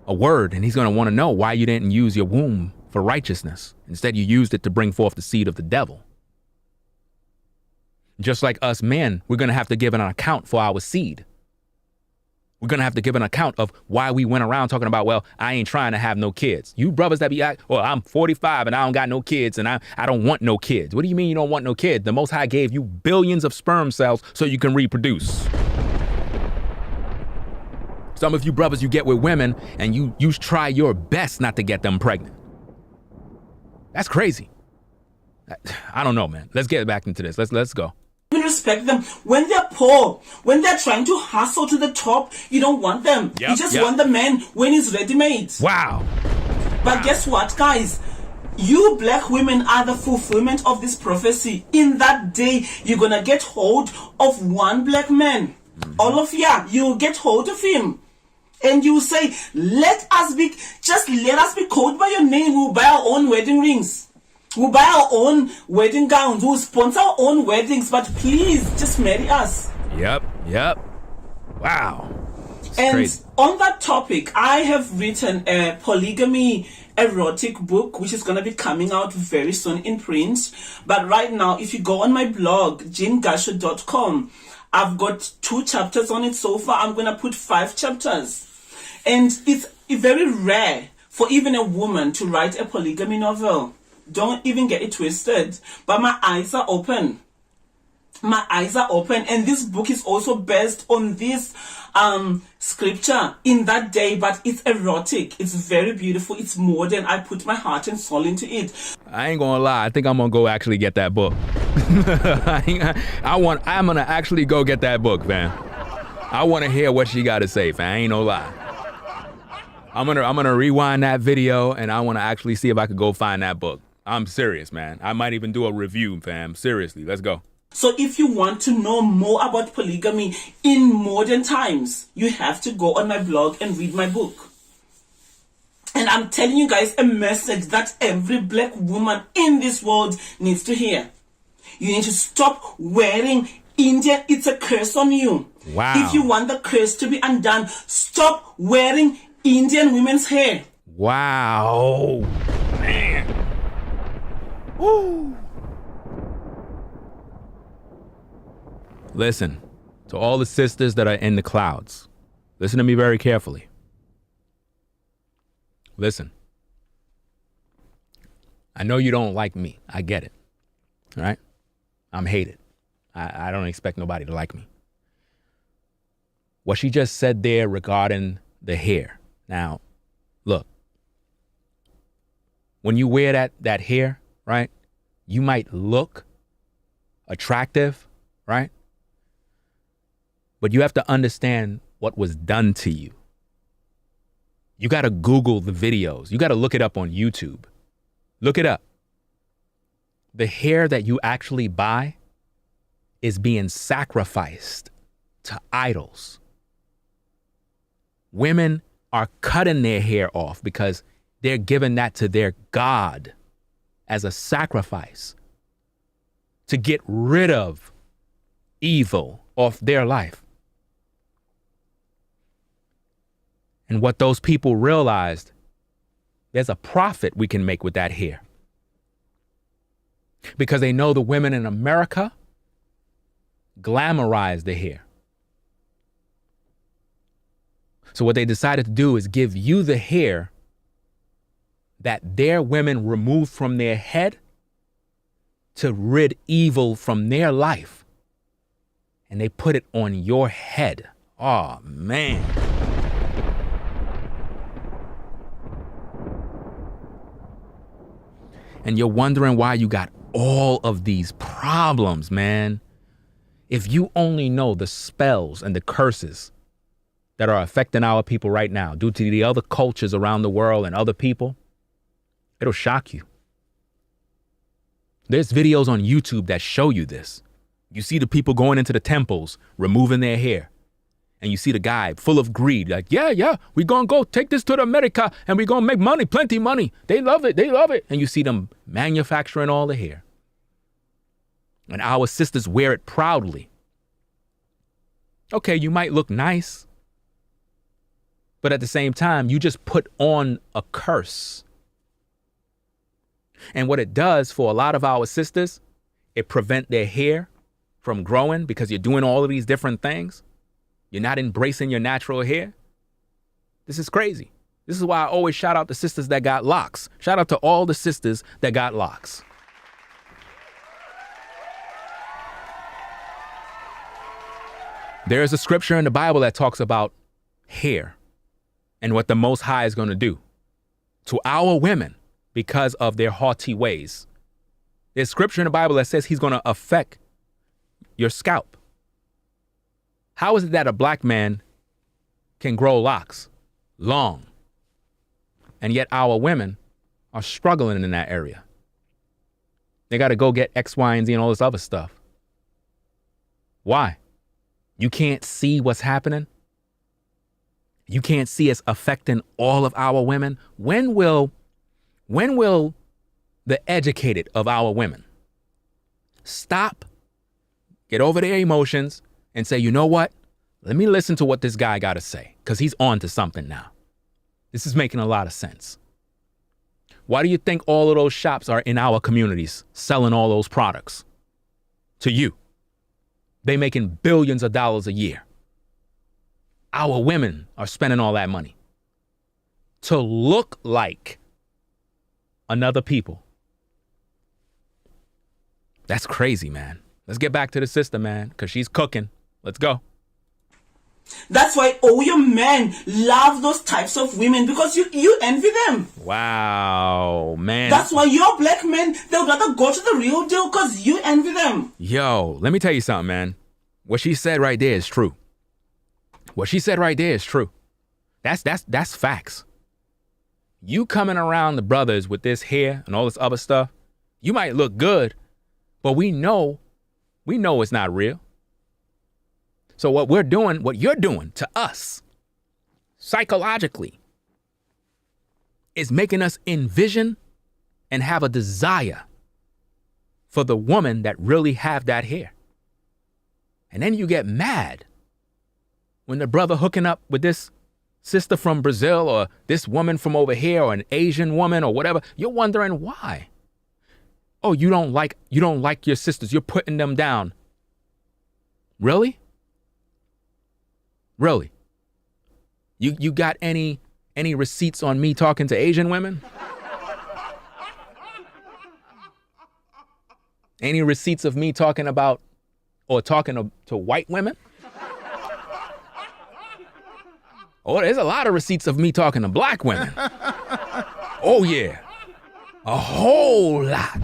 a word, and he's going to want to know why you didn't use your womb for righteousness. Instead, you used it to bring forth the seed of the devil. Just like us men, we're going to have to give an account for our seed. We're going to have to give an account of why we went around talking about, well, I ain't trying to have no kids. You brothers that be, well, I'm 45 and I don't got no kids and I don't want no kids. What do you mean you don't want no kids? The Most High gave you billions of sperm cells so you can reproduce. Some of you brothers, you get with women and you try your best not to get them pregnant. That's crazy. I don't know, man. Let's get back into this. Let's go. You respect them. When they're poor, when they're trying to hustle to the top, you don't want them. You just want the man when he's ready-made. Wow. But guess what, guys? You black women are the fulfillment of this prophecy. In that day, you're gonna get hold of one black man. All of you'll get hold of him. And you say, let us be called by your name. We'll buy our own wedding rings. We'll buy our own wedding gowns. We'll sponsor our own weddings. But please, just marry us. Yep. Wow. It's and crazy. On that topic, I have written a polygamy erotic book, which is going to be coming out very soon in print. But right now, if you go on my blog, jeangasho.com, I've got 2 chapters on it so far. I'm going to put 5 chapters. And it's very rare for even a woman to write a polygamy novel. Don't even get it twisted. But my eyes are open. My eyes are open. And this book is also based on this scripture in that day. But it's erotic. It's very beautiful. It's modern. I put my heart and soul into it. I ain't gonna lie. I think I'm gonna go actually get that book. I'm gonna actually go get that book, man. I want to hear what she got to say, fam. I ain't no lie. I'm gonna rewind that video and I want to actually see if I could go find that book. I'm serious, man. I might even do a review, fam. Seriously, let's go. So if you want to know more about polygamy in modern times, you have to go on my blog and read my book. And I'm telling you guys a message that every black woman in this world needs to hear. You need to stop wearing Indian. It's a curse on you. Wow. If you want the curse to be undone, stop wearing Indian women's hair. Wow. Man. Woo. Listen, to all the sisters that are in the clouds, listen to me very carefully. Listen. I know you don't like me. I get it. All right? I'm hated. I don't expect nobody to like me. What she just said there regarding the hair. Now, look. When you wear that hair, right? You might look attractive, right? But you have to understand what was done to you. You got to Google the videos. You got to look it up on YouTube. Look it up. The hair that you actually buy is being sacrificed to idols. Women are cutting their hair off because they're giving that to their God as a sacrifice to get rid of evil off their life. And what those people realized, there's a profit we can make with that hair. Because they know the women in America glamorize the hair. So what they decided to do is give you the hair that their women removed from their head to rid evil from their life. And they put it on your head. Oh, man. And you're wondering why you got all of these problems, man. If you only know the spells and the curses that are affecting our people right now due to the other cultures around the world and other people, it'll shock you. There's videos on YouTube that show you this. You see the people going into the temples, removing their hair. And you see the guy full of greed, like, yeah, we gonna go take this to America and we gonna make money, plenty money. They love it. And you see them manufacturing all the hair. And our sisters wear it proudly. Okay, you might look nice, but at the same time, you just put on a curse. And what it does for a lot of our sisters, it prevents their hair from growing because you're doing all of these different things. You're not embracing your natural hair. This is crazy. This is why I always shout out the sisters that got locks. Shout out to all the sisters that got locks. There is a scripture in the Bible that talks about hair and what the Most High is going to do to our women because of their haughty ways. There's scripture in the Bible that says he's going to affect your scalp. How is it that a black man can grow locks long, and yet our women are struggling in that area? They got to go get X, Y, and Z and all this other stuff. Why? You can't see what's happening? You can't see it's affecting all of our women? When will the educated of our women stop, get over their emotions, and say, you know what? Let me listen to what this guy got to say, because he's on to something now. This is making a lot of sense. Why do you think all of those shops are in our communities selling all those products to you? They making billions of dollars a year. Our women are spending all that money to look like another people. That's crazy, man. Let's get back to the sister, man, because she's cooking. Let's go. That's why all your men love those types of women, because you envy them. Wow, man. That's why your black men, they'll rather go to the real deal because you envy them. Yo, let me tell you something, man. What she said right there is true. What she said right there is true. That's facts. You coming around the brothers with this hair and all this other stuff, you might look good, but we know it's not real. So what you're doing to us psychologically is making us envision and have a desire for the woman that really have that hair. And then you get mad when the brother hooking up with this sister from Brazil or this woman from over here or an Asian woman or whatever. You're wondering why. Oh, you don't like your sisters. You're putting them down. Really? Really? You got any receipts on me talking to Asian women? Any receipts of me talking about or talking to white women? Oh, there's a lot of receipts of me talking to black women. Oh, yeah. A whole lot.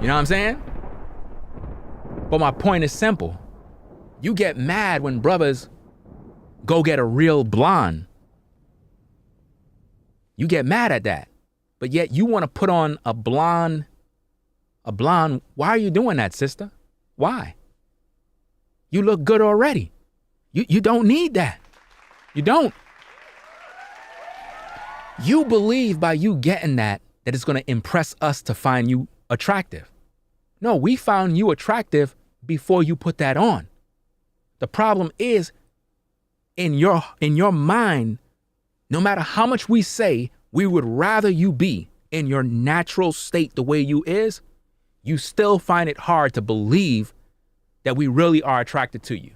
You know what I'm saying? But my point is simple. You get mad when brothers go get a real blonde. You get mad at that. But yet you want to put on a blonde. Why are you doing that, sister? Why? You look good already. You don't need that. You don't. You believe by you getting that it's going to impress us to find you attractive. No, we found you attractive before you put that on. The problem is in your mind, no matter how much we say we would rather you be in your natural state the way you is, you still find it hard to believe that we really are attracted to you.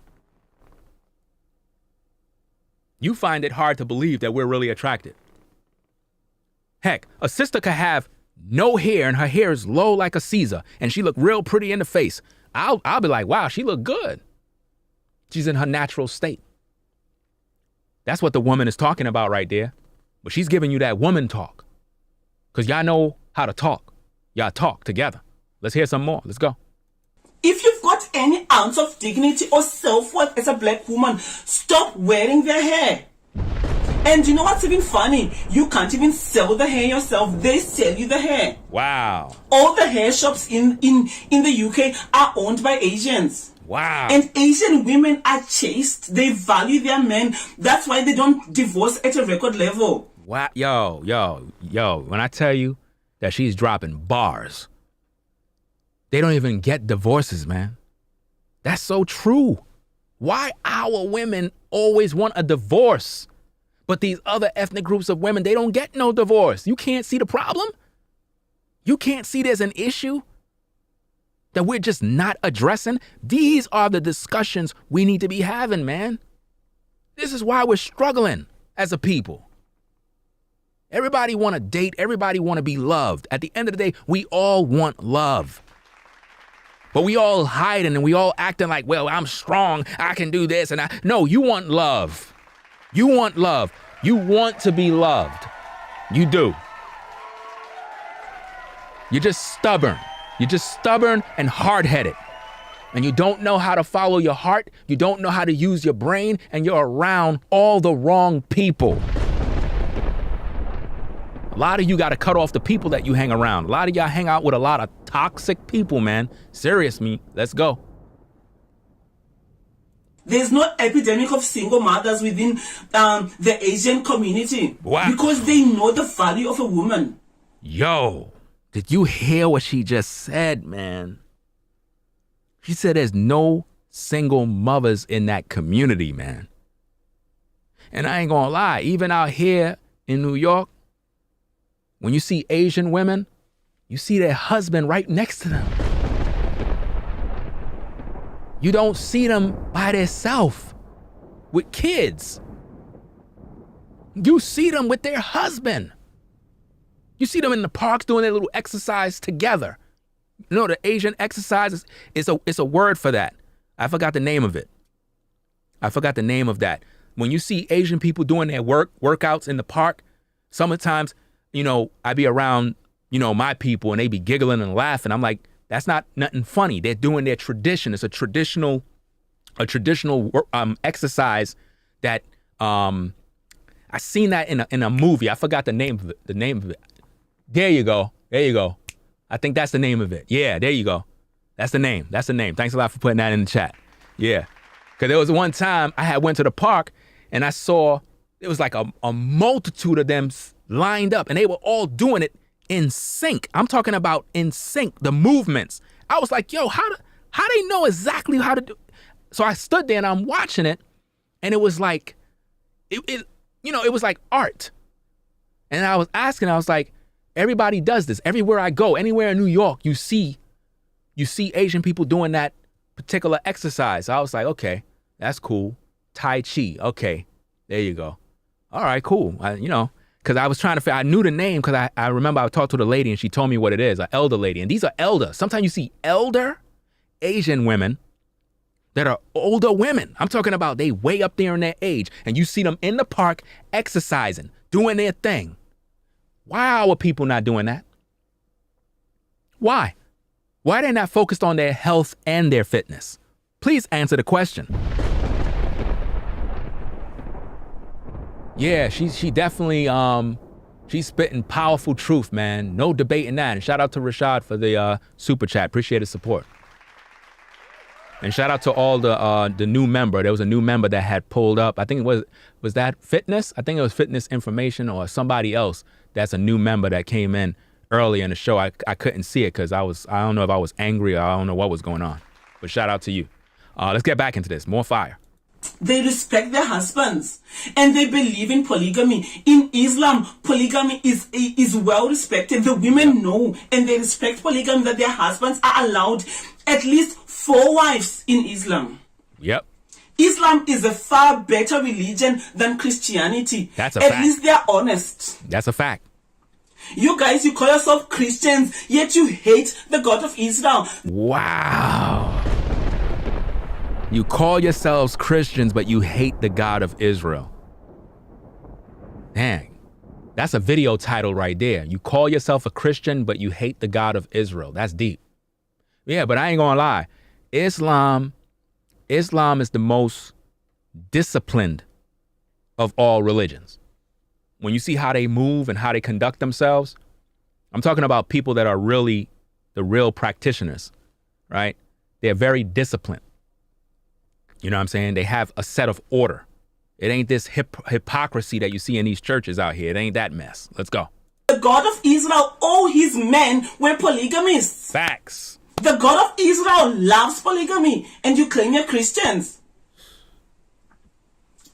You find it hard to believe that we're really attracted. Heck, a sister could have no hair and her hair is low like a Caesar and she look real pretty in the face. I'll be like, wow, she look good. She's in her natural state. That's what the woman is talking about right there. But she's giving you that woman talk. Because y'all know how to talk. Y'all talk together. Let's hear some more. Let's go. If you've got any ounce of dignity or self-worth as a black woman, stop wearing their hair. And you know what's even funny? You can't even sell the hair yourself. They sell you the hair. Wow. All the hair shops in the UK are owned by Asians. Wow. And Asian women are chaste. They value their men. That's why they don't divorce at a record level. Wow. Yo. When I tell you that she's dropping bars, they don't even get divorces, man. That's so true. Why our women always want a divorce? But these other ethnic groups of women, they don't get no divorce. You can't see the problem? You can't see there's an issue that we're just not addressing? These are the discussions we need to be having, man. This is why we're struggling as a people. Everybody want to date. Everybody want to be loved. At the end of the day, we all want love. But we all hiding and we all acting like, well, I'm strong. I can do this. No, you want love. You want love. You want to be loved. You do. You're just stubborn. You're just stubborn and hard-headed. And you don't know how to follow your heart. You don't know how to use your brain. And you're around all the wrong people. A lot of you got to cut off the people that you hang around. A lot of y'all hang out with a lot of toxic people, man. Serious me. Let's go. There's no epidemic of single mothers within the Asian community. Wow. Because they know the value of a woman. Yo, did you hear what she just said, man? She said there's no single mothers in that community, man. And I ain't gonna lie, even out here in New York, when you see Asian women, you see their husband right next to them. You don't see them by themselves with kids. You see them with their husband. You see them in the parks doing their little exercise together. You know, the Asian exercise is a word for that. I forgot the name of it. I forgot the name of that. When you see Asian people doing their workouts in the park, sometimes, you know, I be around, you know, my people and they be giggling and laughing. I'm like, that's not nothing funny. They're doing their tradition. It's a traditional exercise that I seen that in a movie. I forgot the name of it. There you go. I think that's the name of it. Yeah, there you go. That's the name. Thanks a lot for putting that in the chat. Yeah. Because there was one time I had went to the park and I saw it was like a multitude of them lined up and they were all doing it in sync. I'm talking about in sync, the movements. I was like, yo, how they know exactly how to do? So I stood there and I'm watching it and it was like, it was like art. And I was asking, I was like, everybody does this. Everywhere I go, anywhere in New York, you see Asian people doing that particular exercise. I was like, okay, that's cool. Tai Chi. Okay, there you go. All right, cool. Because I was trying to figure, I knew the name because I remember I talked to the lady and she told me what it is, an elder lady. And these are elder. Sometimes you see elder Asian women that are older women. I'm talking about they way up there in their age. And you see them in the park exercising, doing their thing. Why are people not doing that? Why? Why are they not focused on their health and their fitness? Please answer the question. Yeah, she definitely, she's spitting powerful truth, man. No debating that. And shout out to Rashad for the super chat. Appreciate his support. And shout out to all the new member. There was a new member that had pulled up. I think it was that fitness? I think it was fitness information or somebody else that's a new member that came in early in the show. I couldn't see it because I don't know if I was angry or I don't know what was going on. But shout out to you. Let's get back into this. More fire. They respect their husbands and they believe in polygamy. In Islam, polygamy is well respected. The women know and they respect polygamy, that their husbands are allowed at least 4 wives in Islam. Yep. Islam is a far better religion than Christianity. That's a fact. At least they're honest. That's a fact. You guys, you call yourself Christians, yet you hate the God of Israel. Wow. You call yourselves Christians, but you hate the God of Israel. Dang. That's a video title right there. You call yourself a Christian, but you hate the God of Israel. That's deep. Yeah, but I ain't gonna lie. Islam is the most disciplined of all religions. When you see how they move and how they conduct themselves, I'm talking about people that are really the real practitioners, right? They're very disciplined. You know what I'm saying? They have a set of order. It ain't this hypocrisy that you see in these churches out here. It ain't that mess. Let's go. The God of Israel, all his men were polygamists. Facts. The God of Israel loves polygamy, and you claim you're Christians.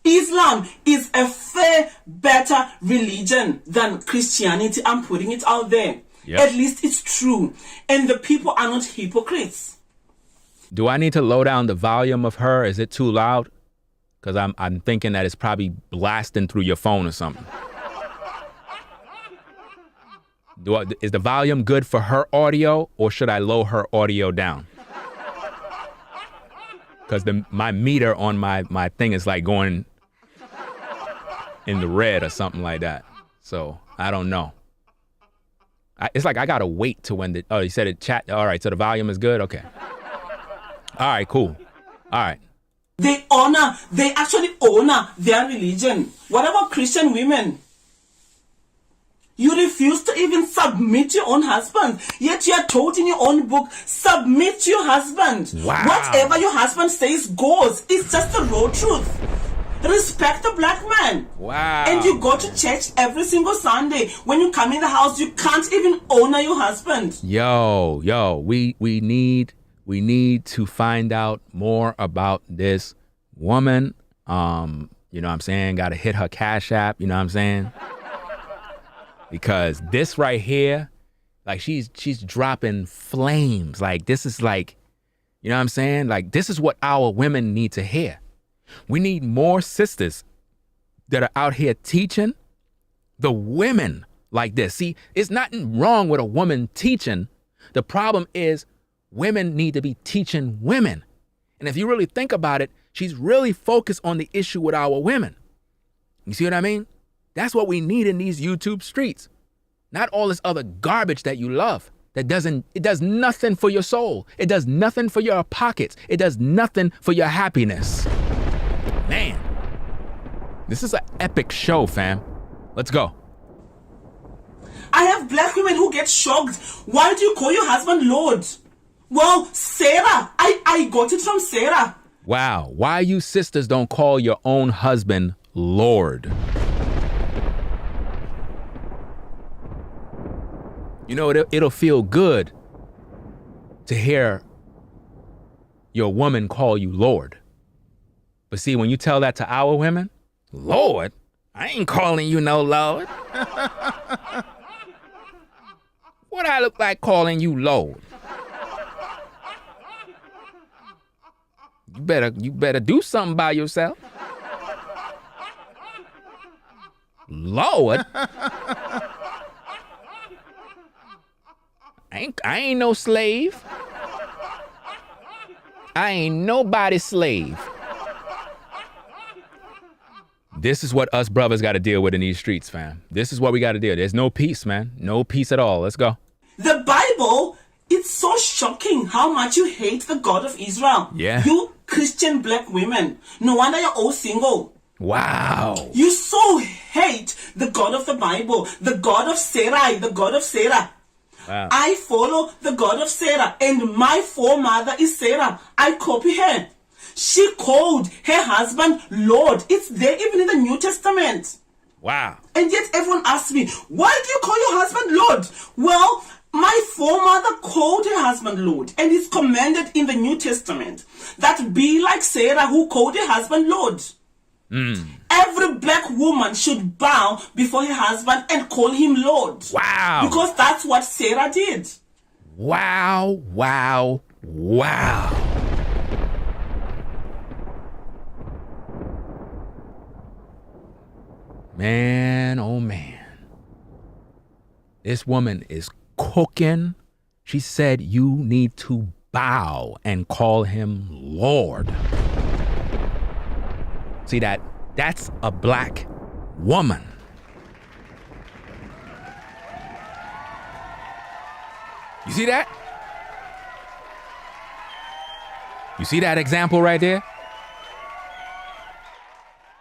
Islam is a far better religion than Christianity. I'm putting it out there. Yep. At least it's true. And the people are not hypocrites. Do I need to low down the volume of her? Is it too loud? Because I'm thinking that it's probably blasting through your phone or something. Is the volume good for her audio, or should I lower her audio down? Because my meter on my thing is like going in the red or something like that. So I don't know. It's like I gotta wait to when you said it chat. All right, so the volume is good. Okay. All right, cool. All right. They actually honor their religion. What about Christian women? You refuse to even submit to your own husband. Yet you are told in your own book, submit to your husband. Wow. Whatever your husband says goes. It's just the raw truth. Respect the black man. Wow. And you go to church every single Sunday. When you come in the house, you can't even honor your husband. Yo, we need to find out more about this woman. You know what I'm saying? Got to hit her Cash App. You know what I'm saying? Because this right here, like she's dropping flames. Like this is like, you know what I'm saying? Like this is what our women need to hear. We need more sisters that are out here teaching the women like this. See, it's nothing wrong with a woman teaching. The problem is women need to be teaching women. And if you really think about it, she's really focused on the issue with our women. You see what I mean? That's what we need in these YouTube streets. Not all this other garbage that you love. It does nothing for your soul. It does nothing for your pockets. It does nothing for your happiness. Man. This is an epic show, fam. Let's go. I have black women who get shocked. Why do you call your husband Lord? Well, Sarah. I got it from Sarah. Wow. Why you sisters don't call your own husband Lord? You know, it'll feel good to hear your woman call you Lord. But see, when you tell that to our women, Lord, I ain't calling you no Lord. What I look like calling you Lord? You better do something by yourself. Lord? I ain't no slave. I ain't nobody's slave. This is what us brothers got to deal with in these streets, fam. This is what we got to deal. There's no peace, man. No peace at all. Let's go. The Bible, it's so shocking how much you hate the God of Israel. Yeah. You Christian black women. No wonder you're all single. Wow. You so hate the God of the Bible, the God of Sarai, the God of Sarah. Wow. I follow the God of Sarah, and my foremother is Sarah. I copy her. She called her husband Lord. It's there even in the New Testament. Wow. And yet everyone asks me, why do you call your husband Lord? Well, my foremother called her husband Lord, and it's commanded in the New Testament that be like Sarah who called her husband Lord. Every black woman should bow before her husband and call him Lord. Wow. Because that's what Sarah did. Wow, wow, wow. Man, oh man. This woman is cooking. She said you need to bow and call him Lord. See that's a black woman. You see that? You see that example right there?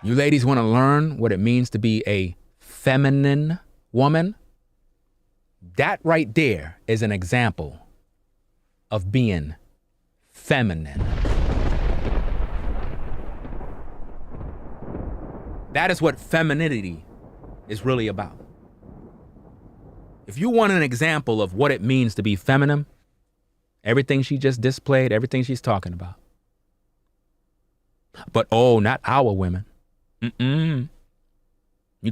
You ladies want to learn what it means to be a feminine woman? That right there is an example of being feminine. That is what femininity is really about. If you want an example of what it means to be feminine, everything she just displayed, everything she's talking about. But oh, not our women. You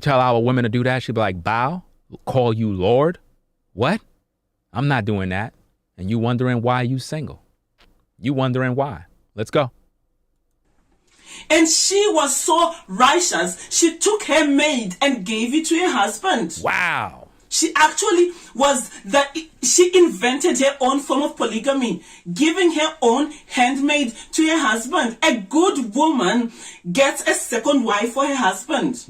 tell our women to do that, she'll be like, bow, call you Lord. What? I'm not doing that. And you wondering why you single. You wondering why. Let's go. And she was so righteous, she took her maid and gave it to her husband. Wow. She actually she invented her own form of polygamy, giving her own handmaid to her husband. A good woman gets a second wife for her husband.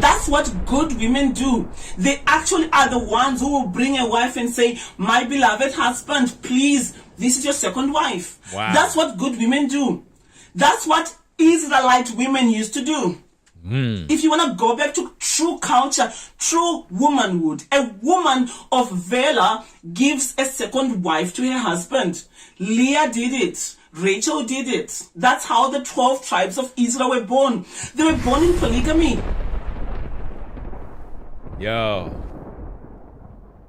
That's what good women do. They actually are the ones who will bring a wife and say, my beloved husband, please, this is your second wife. Wow. That's what good women do. That's what Israelite women used to do. If you want to go back to true culture, true womanhood, a woman of valor gives a second wife to her husband. Leah did it. Rachel did it. That's how the 12 tribes of Israel were born. They were born in polygamy. Yo,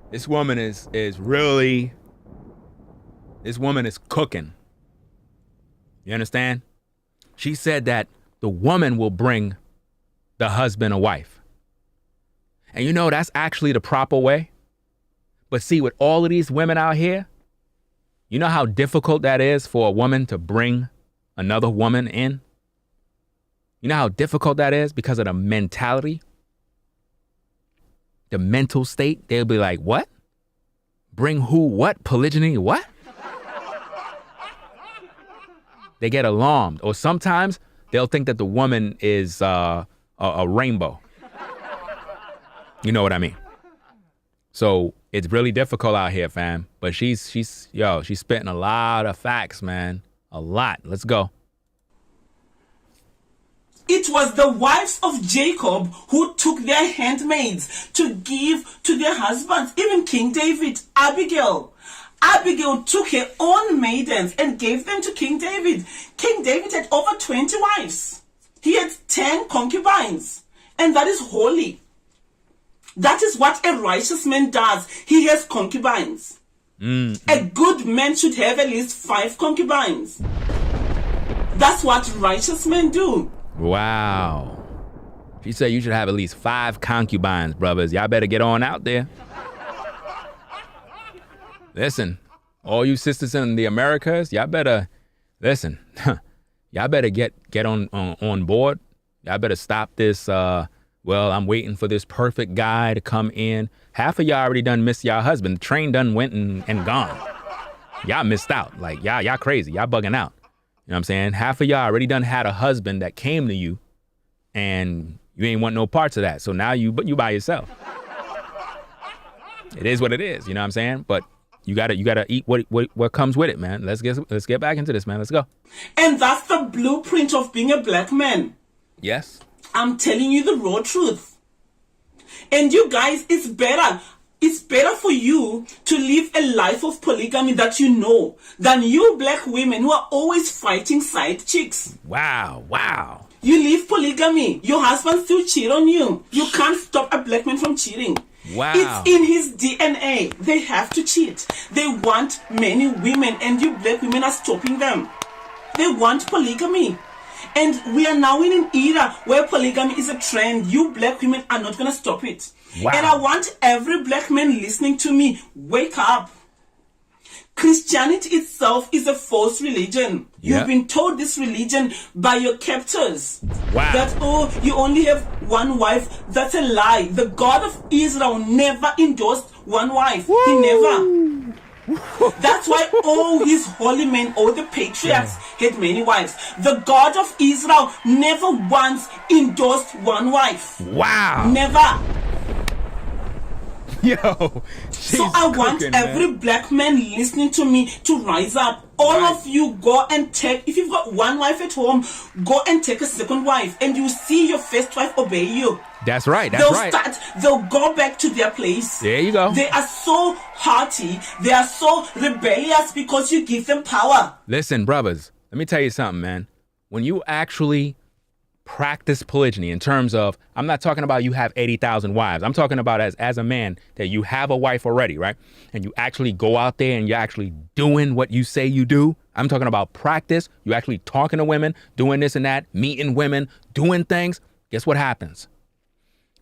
this woman is really, this woman is cooking. You understand? She said that the woman will bring the husband a wife. And you know, that's actually the proper way. But see, with all of these women out here, you know how difficult that is for a woman to bring another woman in? You know how difficult that is because of the mentality? The mental state? They'll be like, what? Bring who? What? Polygyny? What? They get alarmed. Or sometimes they'll think that the woman is a rainbow. You know what I mean? So it's really difficult out here, fam. But she's spitting a lot of facts, man. A lot. Let's go. It was the wives of Jacob who took their handmaids to give to their husbands. Even King David, Abigail took her own maidens and gave them to King David. King David had over 20 wives. He had 10 concubines. And that is holy. That is what a righteous man does. He has concubines. A good man should have at least 5 concubines. That's what righteous men do. Wow. She said you should have at least 5 concubines, brothers. Y'all better get on out there. Listen, all you sisters in the Americas, y'all better listen. Y'all better get on board. Y'all better stop this. Well, I'm waiting for this perfect guy to come in. Half of y'all already done missed y'all husband. The train done went and gone. Y'all missed out. Like y'all crazy. Y'all bugging out. You know what I'm saying? Half of y'all already done had a husband that came to you, and you ain't want no parts of that. So now you by yourself. It is what it is. You know what I'm saying? But you gotta eat what comes with it, man. Let's get back into this, man. Let's go. And that's the blueprint of being a black man. Yes. I'm telling you the raw truth. And you guys, it's better for you to live a life of polygamy that you know than you black women who are always fighting side chicks. Wow. You live polygamy. Your husband still cheat on you. You can't stop a black man from cheating. Wow. It's in his DNA. They have to cheat. They want many women, and you black women are stopping them. They want polygamy. And we are now in an era where polygamy is a trend. You black women are not going to stop it. Wow. And I want every black man listening to me, wake up. Christianity itself is a false religion. Yeah. You've been told this religion by your captors. Wow. That, you only have one wife. That's a lie. The God of Israel never endorsed one wife. Woo. He never. That's why all his holy men, all the patriarchs, had many wives. The God of Israel never once endorsed one wife. Wow. Never. Yo. So I want every black man listening to me to rise up. All of you go and take, if you've got one wife at home, go and take a second wife, and you see your first wife obey you. That's right. They'll go back to their place. There you go. They are so haughty. They are so rebellious because you give them power. Listen, brothers, let me tell you something, man. When you actually practice polygyny in terms of, I'm not talking about you have 80,000 wives. I'm talking about as a man that you have a wife already, right? And you actually go out there and you're actually doing what you say you do. I'm talking about practice. You actually talking to women, doing this and that, meeting women, doing things. Guess what happens?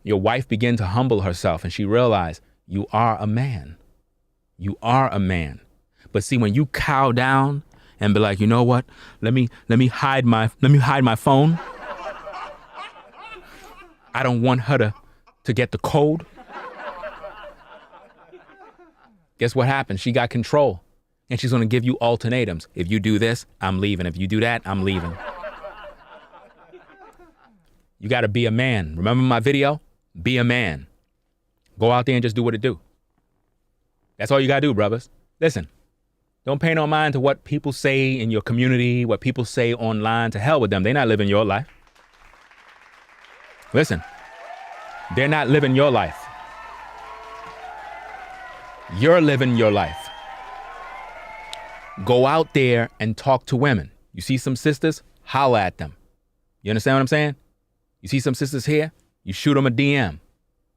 Your wife began to humble herself and she realized you are a man. You are a man. But see, when you cow down and be like, you know what? Let me hide my phone. I don't want her to get the code. Guess what happened? She got control. And she's going to give you ultimatums. If you do this, I'm leaving. If you do that, I'm leaving. You got to be a man. Remember my video? Be a man. Go out there and just do what it do. That's all you got to do, brothers. Listen, don't pay no mind to what people say in your community, what people say online. To hell with them. They're not living your life. Listen, they're not living your life. You're living your life. Go out there and talk to women. You see some sisters, holla at them. You understand what I'm saying? You see some sisters here, you shoot them a DM.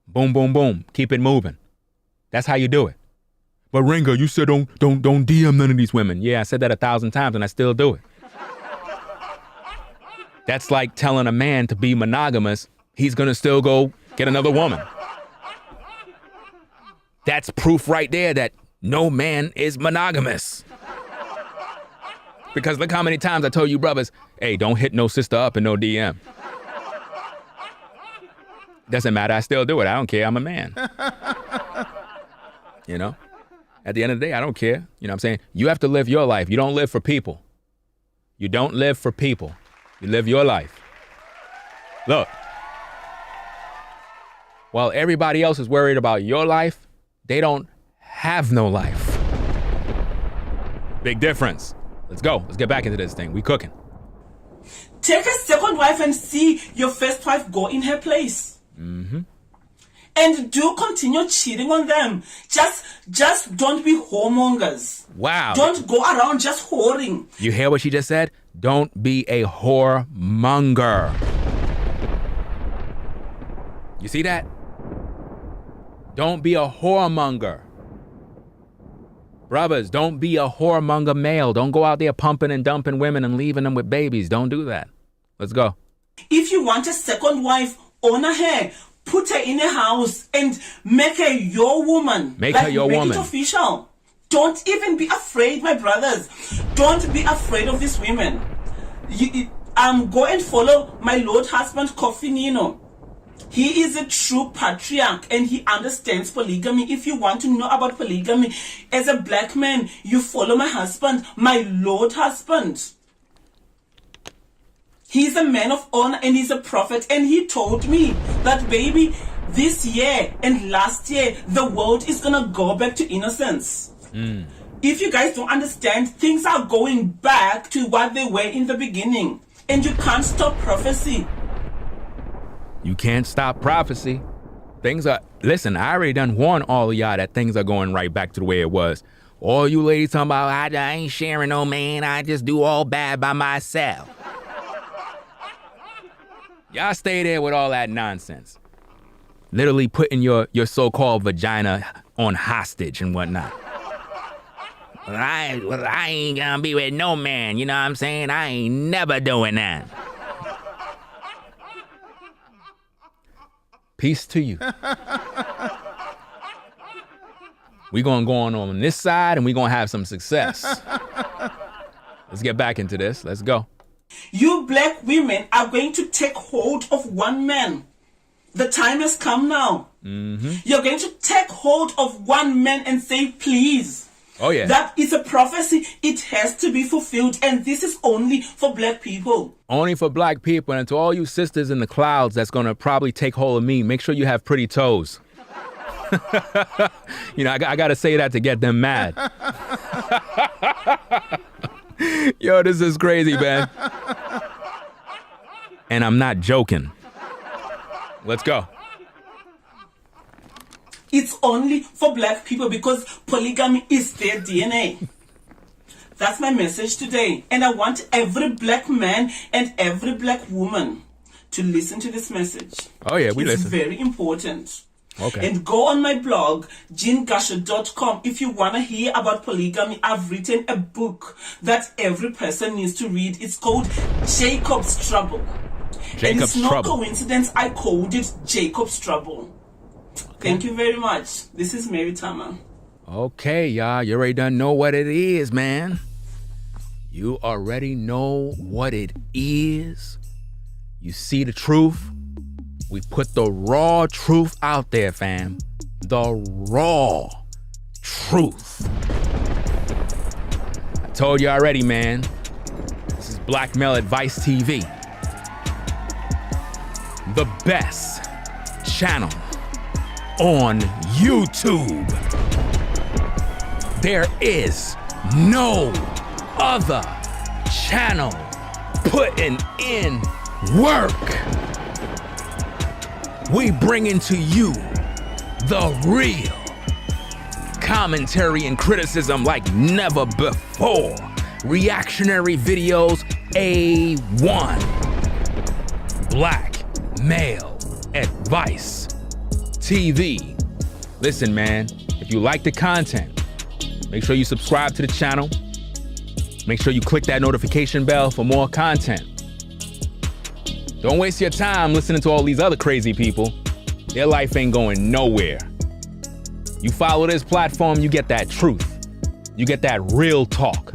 Boom, boom, boom. Keep it moving. That's how you do it. But Ringo, you said don't DM none of these women. Yeah, I said that 1,000 times and I still do it. That's like telling a man to be monogamous. He's going to still go get another woman. That's proof right there that no man is monogamous. Because look how many times I told you brothers, hey, don't hit no sister up in no DM. Doesn't matter. I still do it. I don't care. I'm a man. You know, at the end of the day, I don't care. You know what I'm saying? You have to live your life. You don't live for people. You don't live for people. You live your life. Look. While everybody else is worried about your life, they don't have no life. Big difference. Let's go. Let's get back into this thing. We cooking. Take a second wife and see your first wife go in her place. And do continue cheating on them. Just don't be whoremongers. Wow. Don't go around just whoring. You hear what she just said? Don't be a whoremonger. You see that? Don't be a whoremonger. Brothers, don't be a whoremonger male. Don't go out there pumping and dumping women and leaving them with babies. Don't do that. Let's go. If you want a second wife, honor her. Put her in a house and make her your woman. Make her your woman. Make it official. Don't even be afraid, my brothers. Don't be afraid of these women. Go and follow my Lord husband, Kofi Nino. He is a true patriarch and he understands polygamy. If you want to know about polygamy, as a black man, you follow my husband, my Lord husband. He's a man of honor and he's a prophet. And he told me that, baby, this year and last year, the world is going to go back to innocence. If you guys don't understand, things are going back to what they were in the beginning. And you can't stop prophecy. You can't stop prophecy. Listen, I already done warned all of y'all that things are going right back to the way it was. All you ladies talking about, I ain't sharing no man, I just do all bad by myself. Y'all stay there with all that nonsense. Literally putting your so-called vagina on hostage and whatnot. I ain't gonna be with no man, you know what I'm saying? I ain't never doing that. Peace to you. We're gonna go on this side and we're gonna have some success. Let's get back into this. Let's go. You black women are going to take hold of one man. The time has come now. You're going to take hold of one man and say, please. Oh, yeah. That is a prophecy. It has to be fulfilled. And this is only for black people. Only for black people. And to all you sisters in the clouds that's going to probably take hold of me, make sure you have pretty toes. You know, I got to say that to get them mad. Yo, this is crazy, man. And I'm not joking. Let's go. It's only for black people because polygamy is their DNA. That's my message today. And I want every black man and every black woman to listen to this message. Oh, yeah, we listen. It's very important. Okay. And go on my blog, jeangasher.com. If you want to hear about polygamy, I've written a book that every person needs to read. It's called Jacob's Trouble. And it's no coincidence I called it Jacob's Trouble. Thank you very much. This is Mary Tama. Okay, y'all. You already done know what it is, man. You already know what it is. You see the truth. We put the raw truth out there, fam. The raw truth. I told you already, man. This is Black Male Advice TV. The best channel on YouTube. There is no other channel putting in work. We bringing to you the real commentary and criticism like never before. Reactionary videos A1. Black Male Advice TV. Listen, man, if you like the content, make sure you subscribe to the channel. Make sure you click that notification bell for more content. Don't waste your time listening to all these other crazy people. Their life ain't going nowhere. You follow this platform, you get that truth. You get that real talk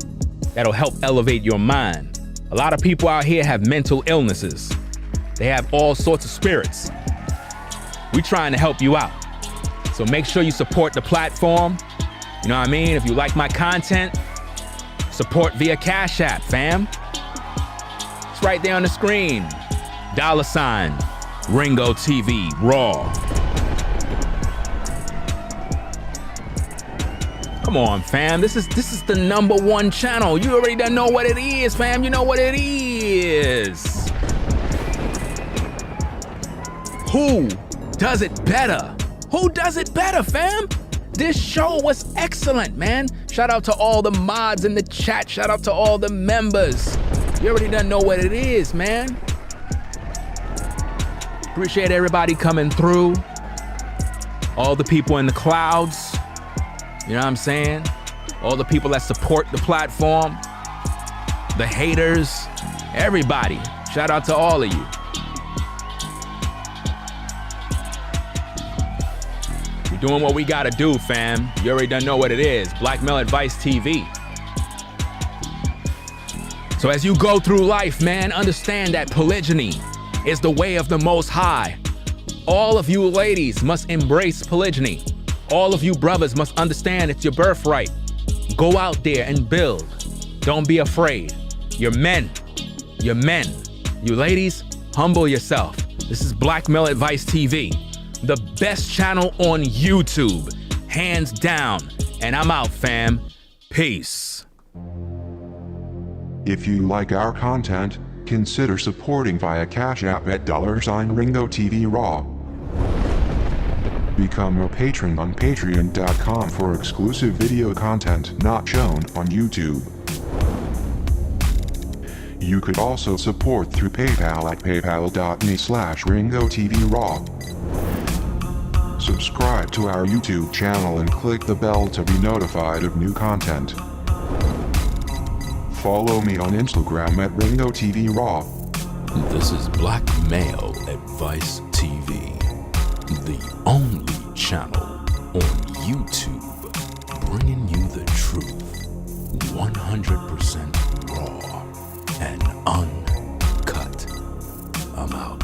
that'll help elevate your mind. A lot of people out here have mental illnesses. They have all sorts of spirits. We're trying to help you out. So make sure you support the platform. You know what I mean? If you like my content, support via Cash App, fam. It's right there on the screen. $ Ringo TV Raw. Come on, fam. This is the #1 channel. You already done know what it is, fam. You know what it is. Who does it better? Who does it better, fam? This show was excellent, man. Shout out to all the mods in the chat. Shout out to all the members. You already done know what it is, man. Appreciate everybody coming through. All the people in the clouds. You know what I'm saying? All the people that support the platform. The haters. Everybody. Shout out to all of you. We're doing what we gotta do, fam. You already done know what it is. Black Male Advice TV. So as you go through life, man, understand that polygyny is the way of the Most High. All of you ladies must embrace polygyny. All of you brothers must understand it's your birthright. Go out there and build. Don't be afraid. You're men. You're men. You ladies, humble yourself. This is Black Male Advice TV, the best channel on YouTube, hands down. And I'm out, fam. Peace. If you like our content, consider supporting via Cash App at $RingoTV Raw. Become a patron on patreon.com for exclusive video content not shown on YouTube. You could also support through PayPal at paypal.me/RingoTVRaw. Subscribe to our YouTube channel and click the bell to be notified of new content. Follow me on Instagram at RingoTVRaw. This is Black Male Advice TV, the only channel on YouTube bringing you the truth 100% raw and uncut. I'm out.